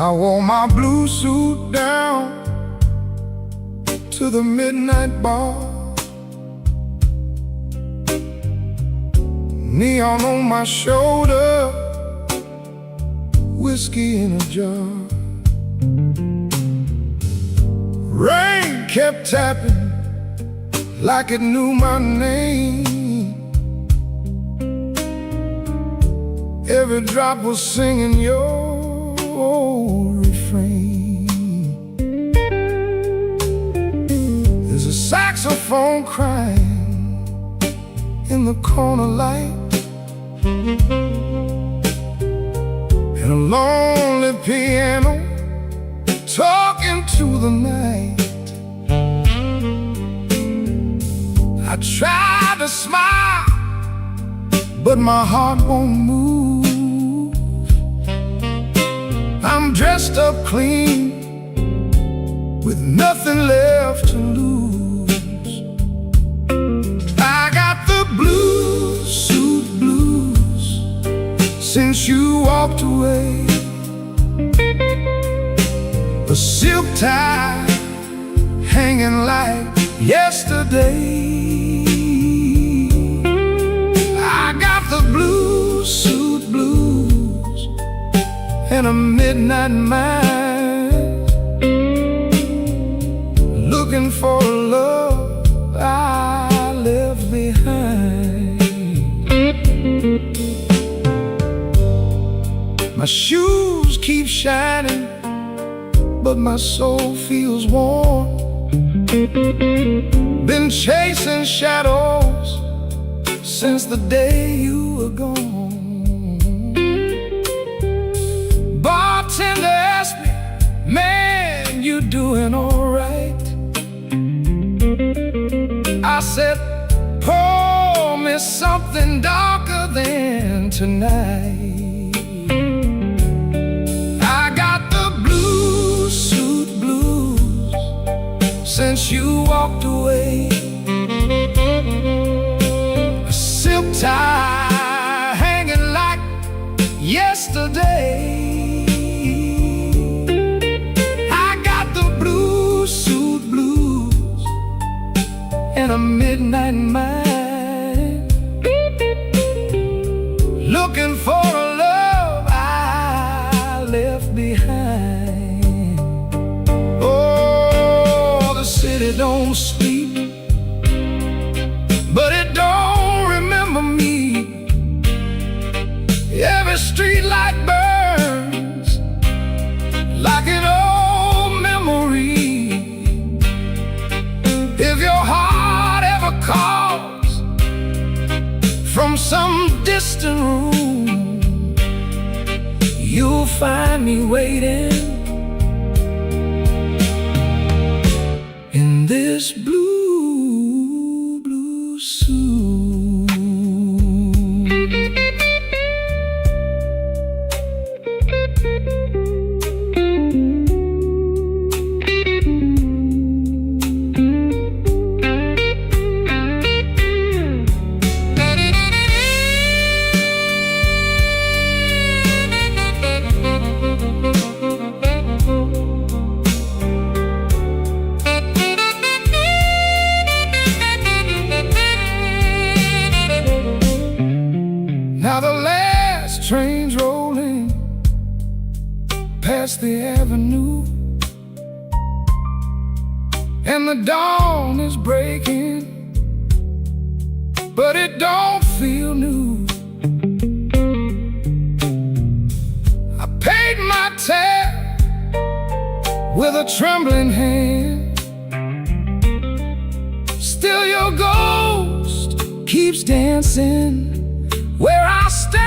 I wore my blue suit down to the midnight bar, neon on my shoulder, whiskey in a jar. Rain kept tapping like it knew my name. Every drop was singing your refrain. There's a saxophone crying in the corner light, and a lonely piano talking to the night. I tried to smile, but my heart won't move. I'm dressed up clean, with nothing left to lose. I got the blue suit blues since you walked away. A silk tie hanging like yesterday. I got the blue suit blues and a midnight mind, looking for a love I left behind. My shoes keep shining, but my soul feels warm. Been chasing shadows since the day you were gone. Bartender asked me, man, you doing alright? I said, pour me something darker than tonight. I got the blue suit blues since you walked away. A silk tie hanging like yesterday. And a midnight mind, looking for a love I left behind. Oh, the city don't sleep, but it don't remember me. Every street light burns like an old memory. If your heart calls from some distant room, you'll find me waiting in this blue suit. Now the last train's rolling past the avenue, and the dawn is breaking, but it don't feel new. I paid my tab with a trembling hand. Still your ghost keeps dancing where I stand.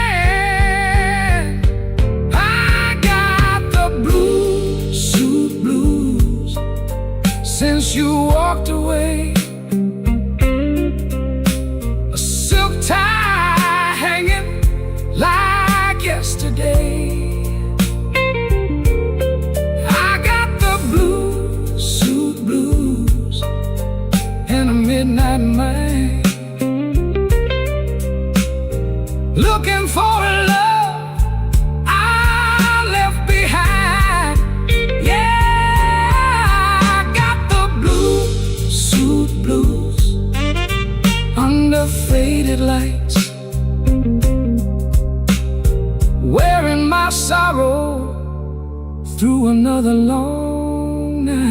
I got the blue suit blues since you walked away. A silk tie hanging like yesterday. I got the blues, suit blues, and a midnight mind, looking for a love I left behind. Yeah, I got the blues, suit blues, under faded lights, wearing my sorrow through another long night.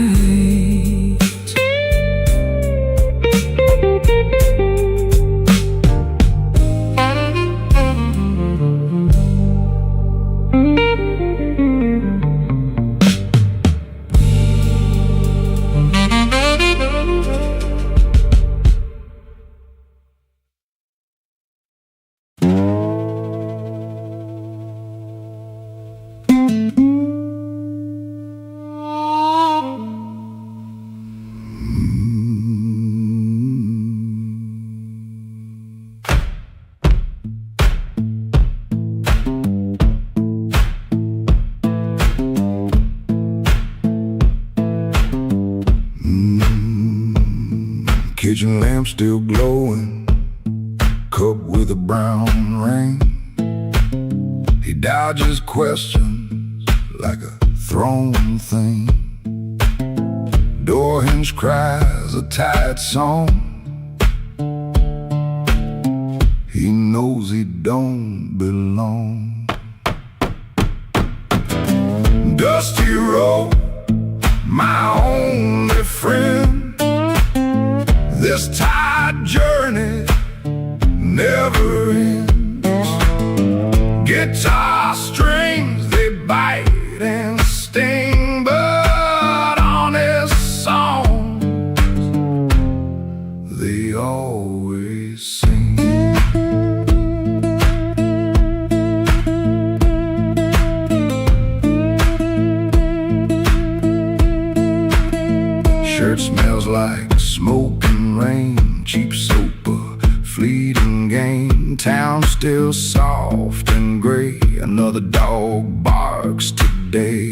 Kitchen lamp still glowing, cup with a brown ring. He dodges questions like a thrown thing. Door hinge cries a tired song. He knows he don't belong. Dusty road, my only friend. This tired journey never ends. Guitar strings, they bite and sting, but honest songs, they always sing. Shirt smells like smoke and rain, cheap soap, a fleeting game. Town still soft and gray, another dog barks today.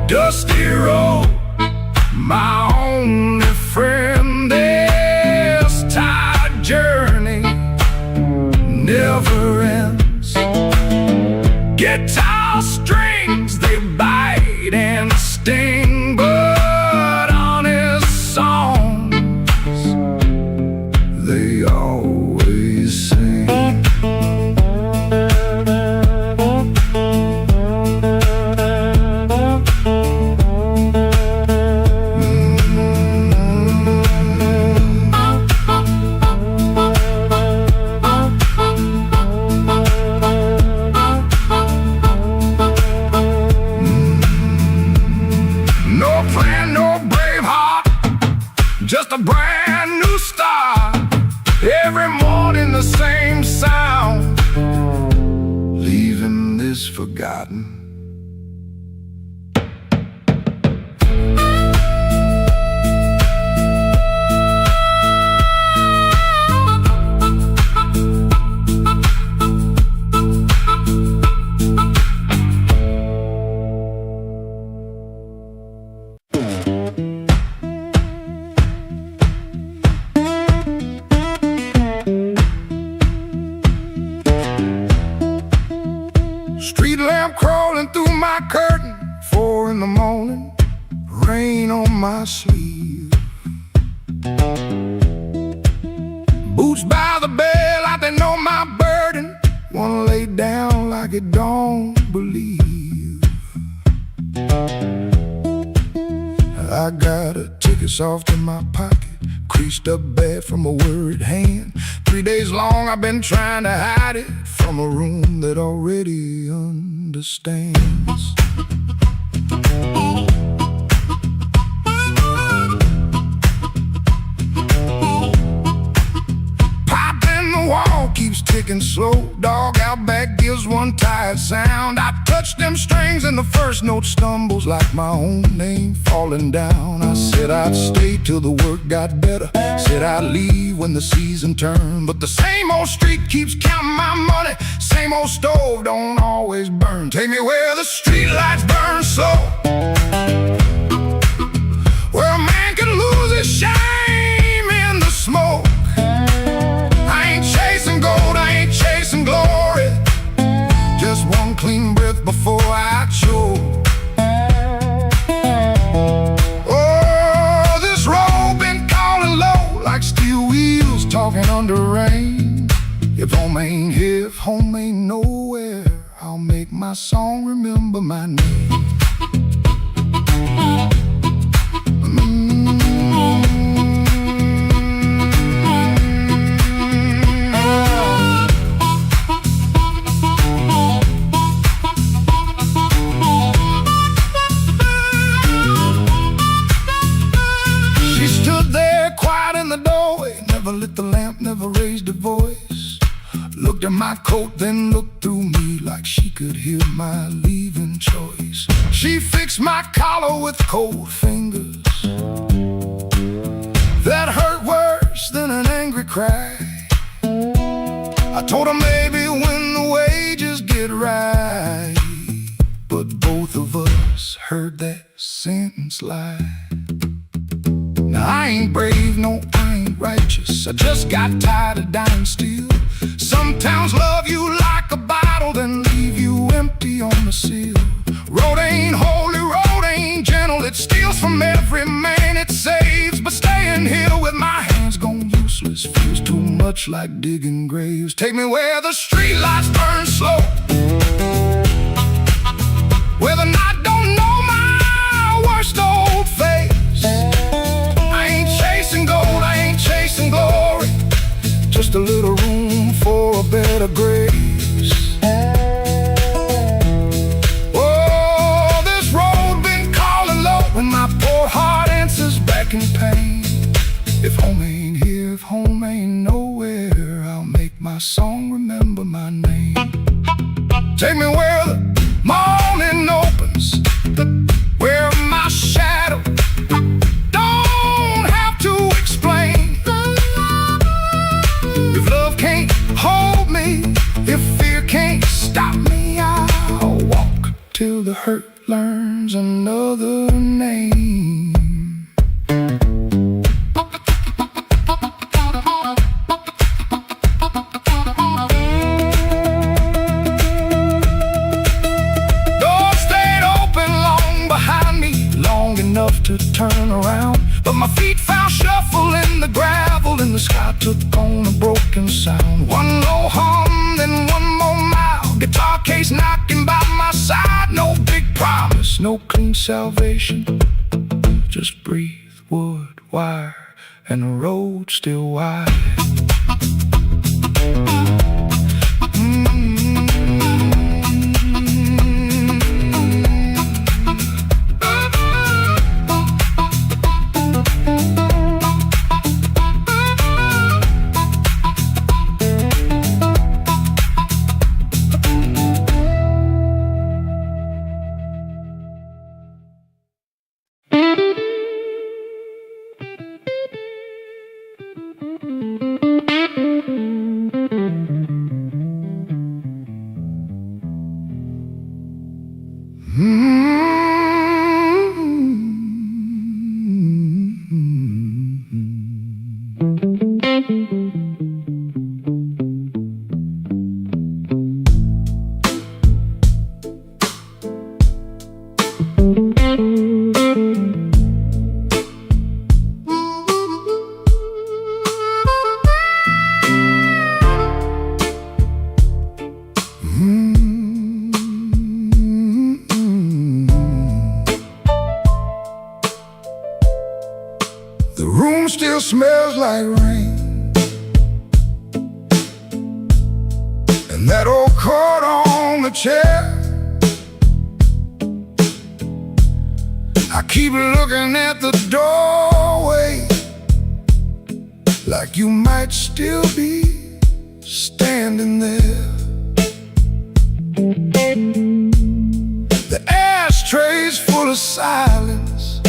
Dusty road, my only friend. This tired journey never ends. Guitar strings, they bite and sting, but honest songs, they always sing. No plan, no brave heart, just a brand new start. Every morning the same sound, leaving this forgotten. Street lamp crawling through my curtain, 4 in the morning, rain on my sleeve. Boots by the bed like they know my burden, wanna lay down like it don't believe. I got a ticket soft in my pocket, creased up bad from a worried hand. 3 days long I've been trying to hide it from a room that already understands. Pop in the wall keeps ticking slow. Dog out back gives one tired sound. I touched him them strings and the first note stumbles like my own name falling down. I said I'd stay till the work got better, said I'd leave when the season turned. But the same old street keeps counting my money, same old stove don't always burn. Take me where the street lights burn slow, where a man can lose his shame in the smoke. I ain't chasing gold, I ain't chasing glory, just one clean breath before I choke. Oh, this road been calling low like steel wheels talking under rain. If home ain't here, if home ain't nowhere, I'll make my song remember my name. Never lit the lamp, never raised a voice. Looked at my coat, then looked through me like she could hear my leaving choice. She fixed my collar with cold fingers that hurt worse than an angry cry. I told her maybe when the wages get right, but both of us heard that sentence lie. Now I ain't brave, no, I ain't righteous, I just got tired of dying still. Some towns love you like a bottle, then leave you empty on the sill. Road ain't holy, road ain't gentle, it steals from every man it saves. But staying here with my hands gone useless feels too much like digging graves. Take me where the streetlights burn slow, where the night don't know my worst old face. Gold, I ain't chasing glory, just a little room for a better grace. Oh, this road been calling low, and my poor heart answers back in pain. If home ain't here, if home ain't nowhere, I'll make my song remember my name. Take me where the morning opens, where my shadow till the hurt learns another name. Door stayed open long behind me, long enough to turn around, but my feet found shuffle in the gravel, and the sky took on a broken sound. One low hum, then one more mile, guitar case knocking by my side. No big promise, no clean salvation, just breathe, wood, wire, and the road still wide. The room still smells like rain, and that old coat on the chair. I keep looking at the doorway, like you might still be standing there. The ashtray's full of silence.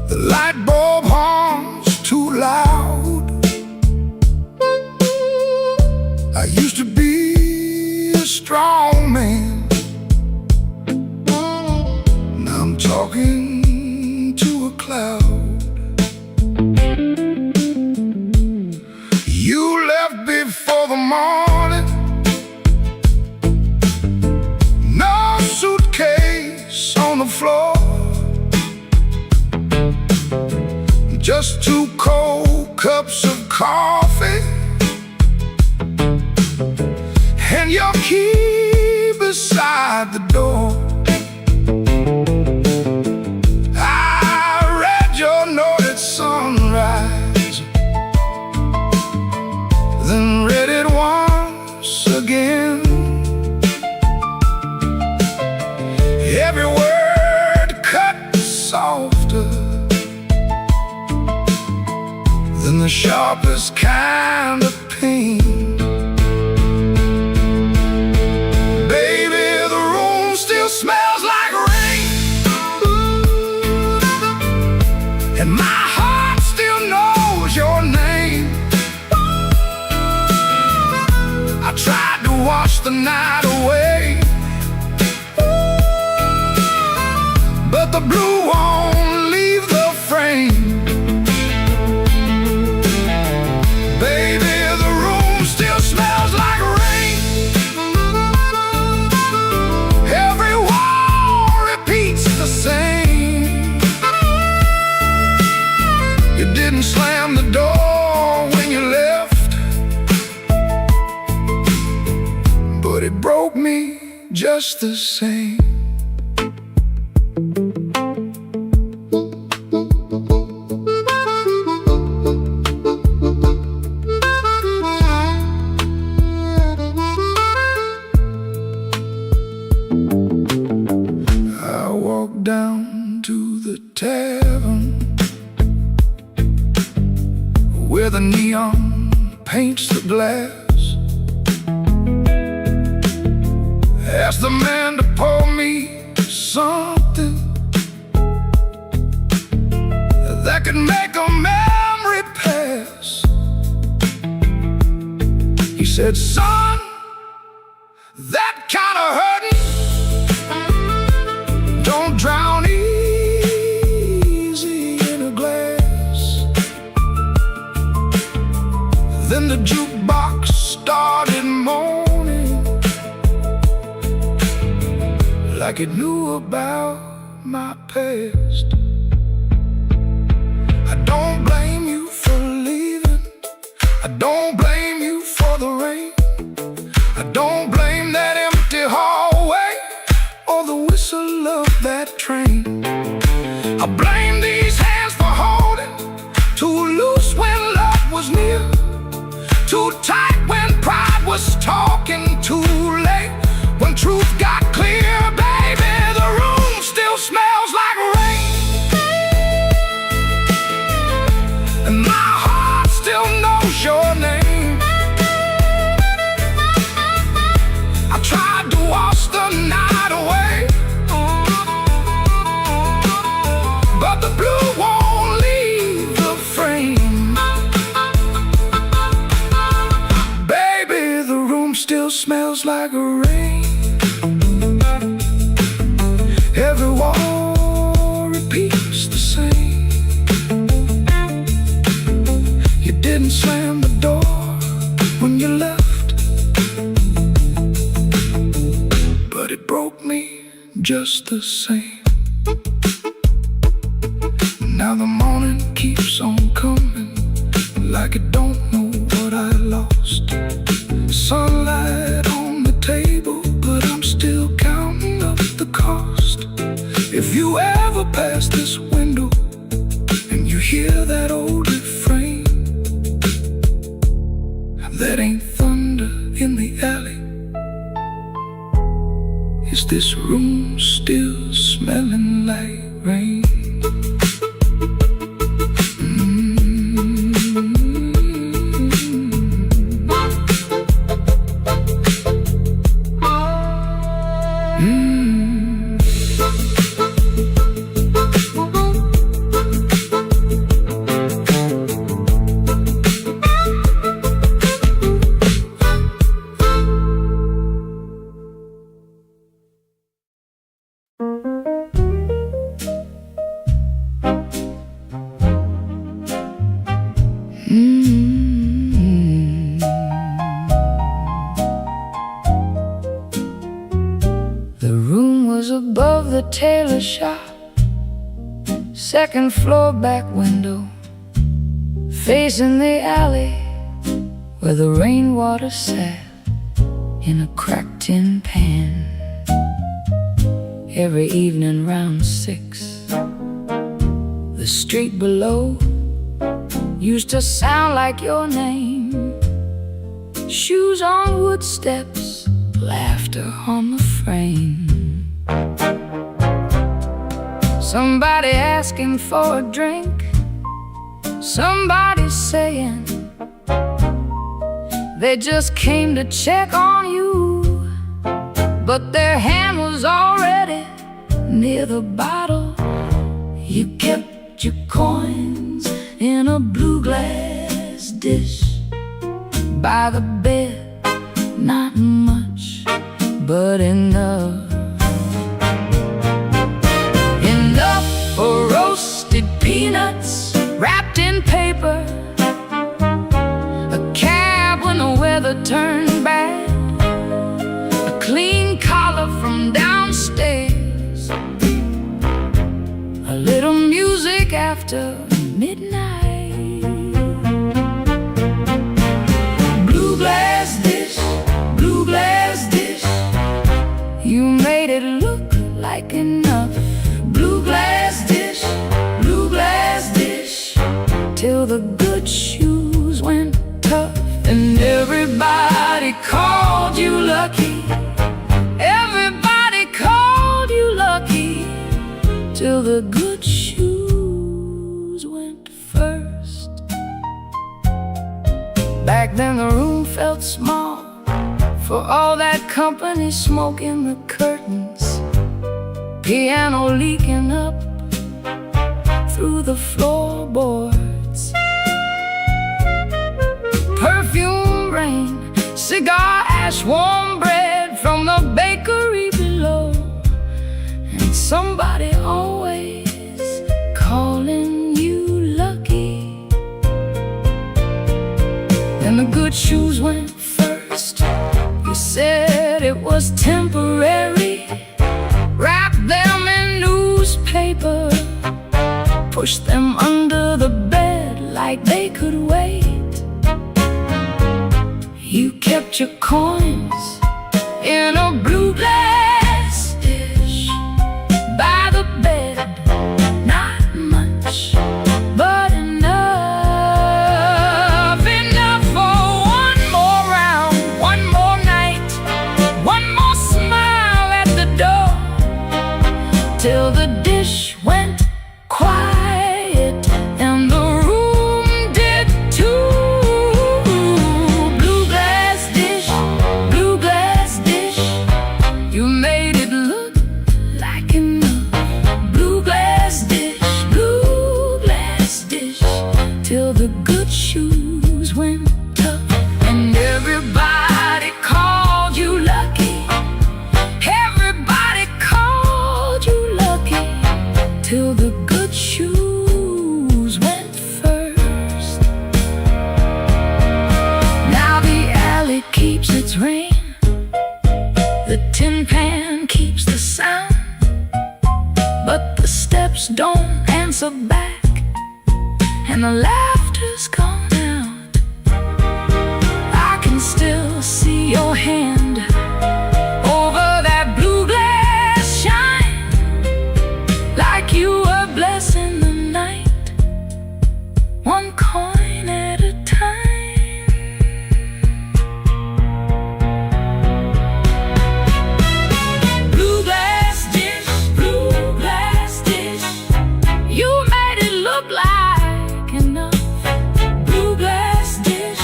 The light bulb hums too loud. I used to be a strong man. Now I'm talking to a cloud. You left before the morning. No suitcase on the floor. Just 2 cold cups of coffee and your key beside the door. I read your note at sunrise, then read it once again. Every word cut softer than the sharpest kind of pain. Baby, the room still smells like rain, and my heart still knows your name. I tried to wash the night away, but the blue won't leave the frame. Baby, the room still smells like rain. Every wall repeats the same. You didn't slam the door when you left, but it broke me just the same. Down to the tavern where the neon paints the glass. Asked the man to pour me something that could make a memory pass. He said, son, that kind of hurting don't drown easy in a glass. Then the jukebox started moaning like it knew about my past. I don't blame you for leaving. I don't blame you for the rain. I don't blame that empty hallway or the whistle of that train. I blame these hands for holding too loose when love was near, too tight when pride was talking, too late when truth got clear. Baby, the room still smells like rain, and my heart still knows your name. I tried to wash the night away, but the blue won't leave the frame. Baby, the room still smells like rain. Every wall repeats the same. You didn't slam the door when you left, but it broke me just the same. Now the morning keeps on coming like it don't know what I lost. Sunlight on the table, but I'm still counting up the cost. If you ever pass this window and you hear that old refrain, that ain't thunder in the alley. Is this room still smelling like rain? tailor shop, second floor back window, facing the alley where the rainwater sat in a cracked tin pan. Every evening round 6, the street below used to sound like your name. Shoes on wood steps, laughter on the frame. Somebody asking for a drink, somebody saying they just came to check on you, but their hand was already near the bottle. You kept your coins in a blue glass dish by the bed, not much, but enough. Enough for roasted peanuts wrapped in paper, a cab when the weather turned bad, a clean collar from downstairs, a little music after midnight. Blue glass dish, blue glass dish, you made it look like enough. Blue glass dish, till the good shoes went tough. And everybody called you lucky, everybody called you lucky, till the good shoes went first. Back then the room felt small, for all that company smoking the curtains, piano leaking up through the floorboards, perfume rain, cigar ash, warm bread from the bakery below, and somebody always calling you lucky. Then the good shoes went first. You said it was temporary, wrapped them in newspaper, pushed them under the bed like they could wait. You kept your coins in a blue glass dish by the bed, not much, but enough. Enough for one more round, one more night, one more smile at the door, till the dish went quiet and the room did too. Blue glass dish, you made it look like enough. Blue glass dish, till the good shoes went tough. And everybody called you lucky, everybody called you lucky, till the good shoes went first. Now the alley keeps its rain, the tin pan keeps the sound, but the steps don't answer back, and the laughter's gone out. I can still see your hand over that blue glass shine, like you were blessing the night, one coin at a time. Blue glass dish, you made it look like enough. Blue glass dish,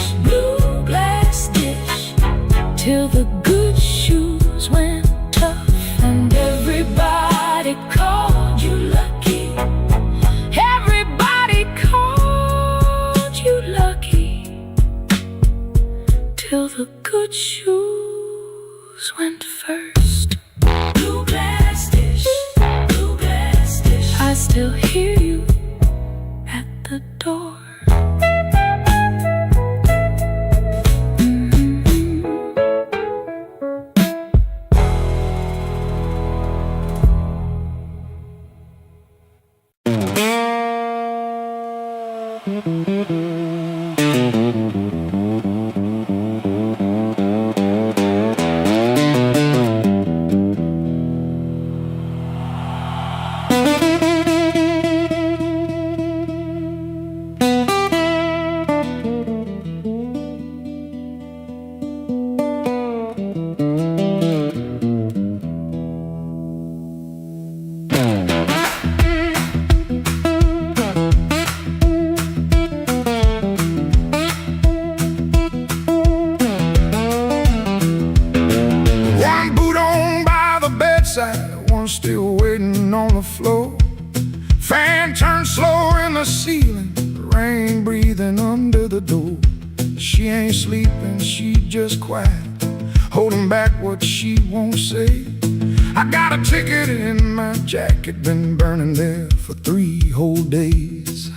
till the good shoes went tough. And everybody called you lucky, everybody called you lucky, till the good shoes went first. Blue glass dish, I still hear you at the door. One boot on by the bedside, one still waiting on the floor. Fan turns slow in the ceiling, rain breathing under the door. She ain't sleeping, she just quiet, holding back what she won't say. I got a ticket in my jacket, been burning there for 3 whole days.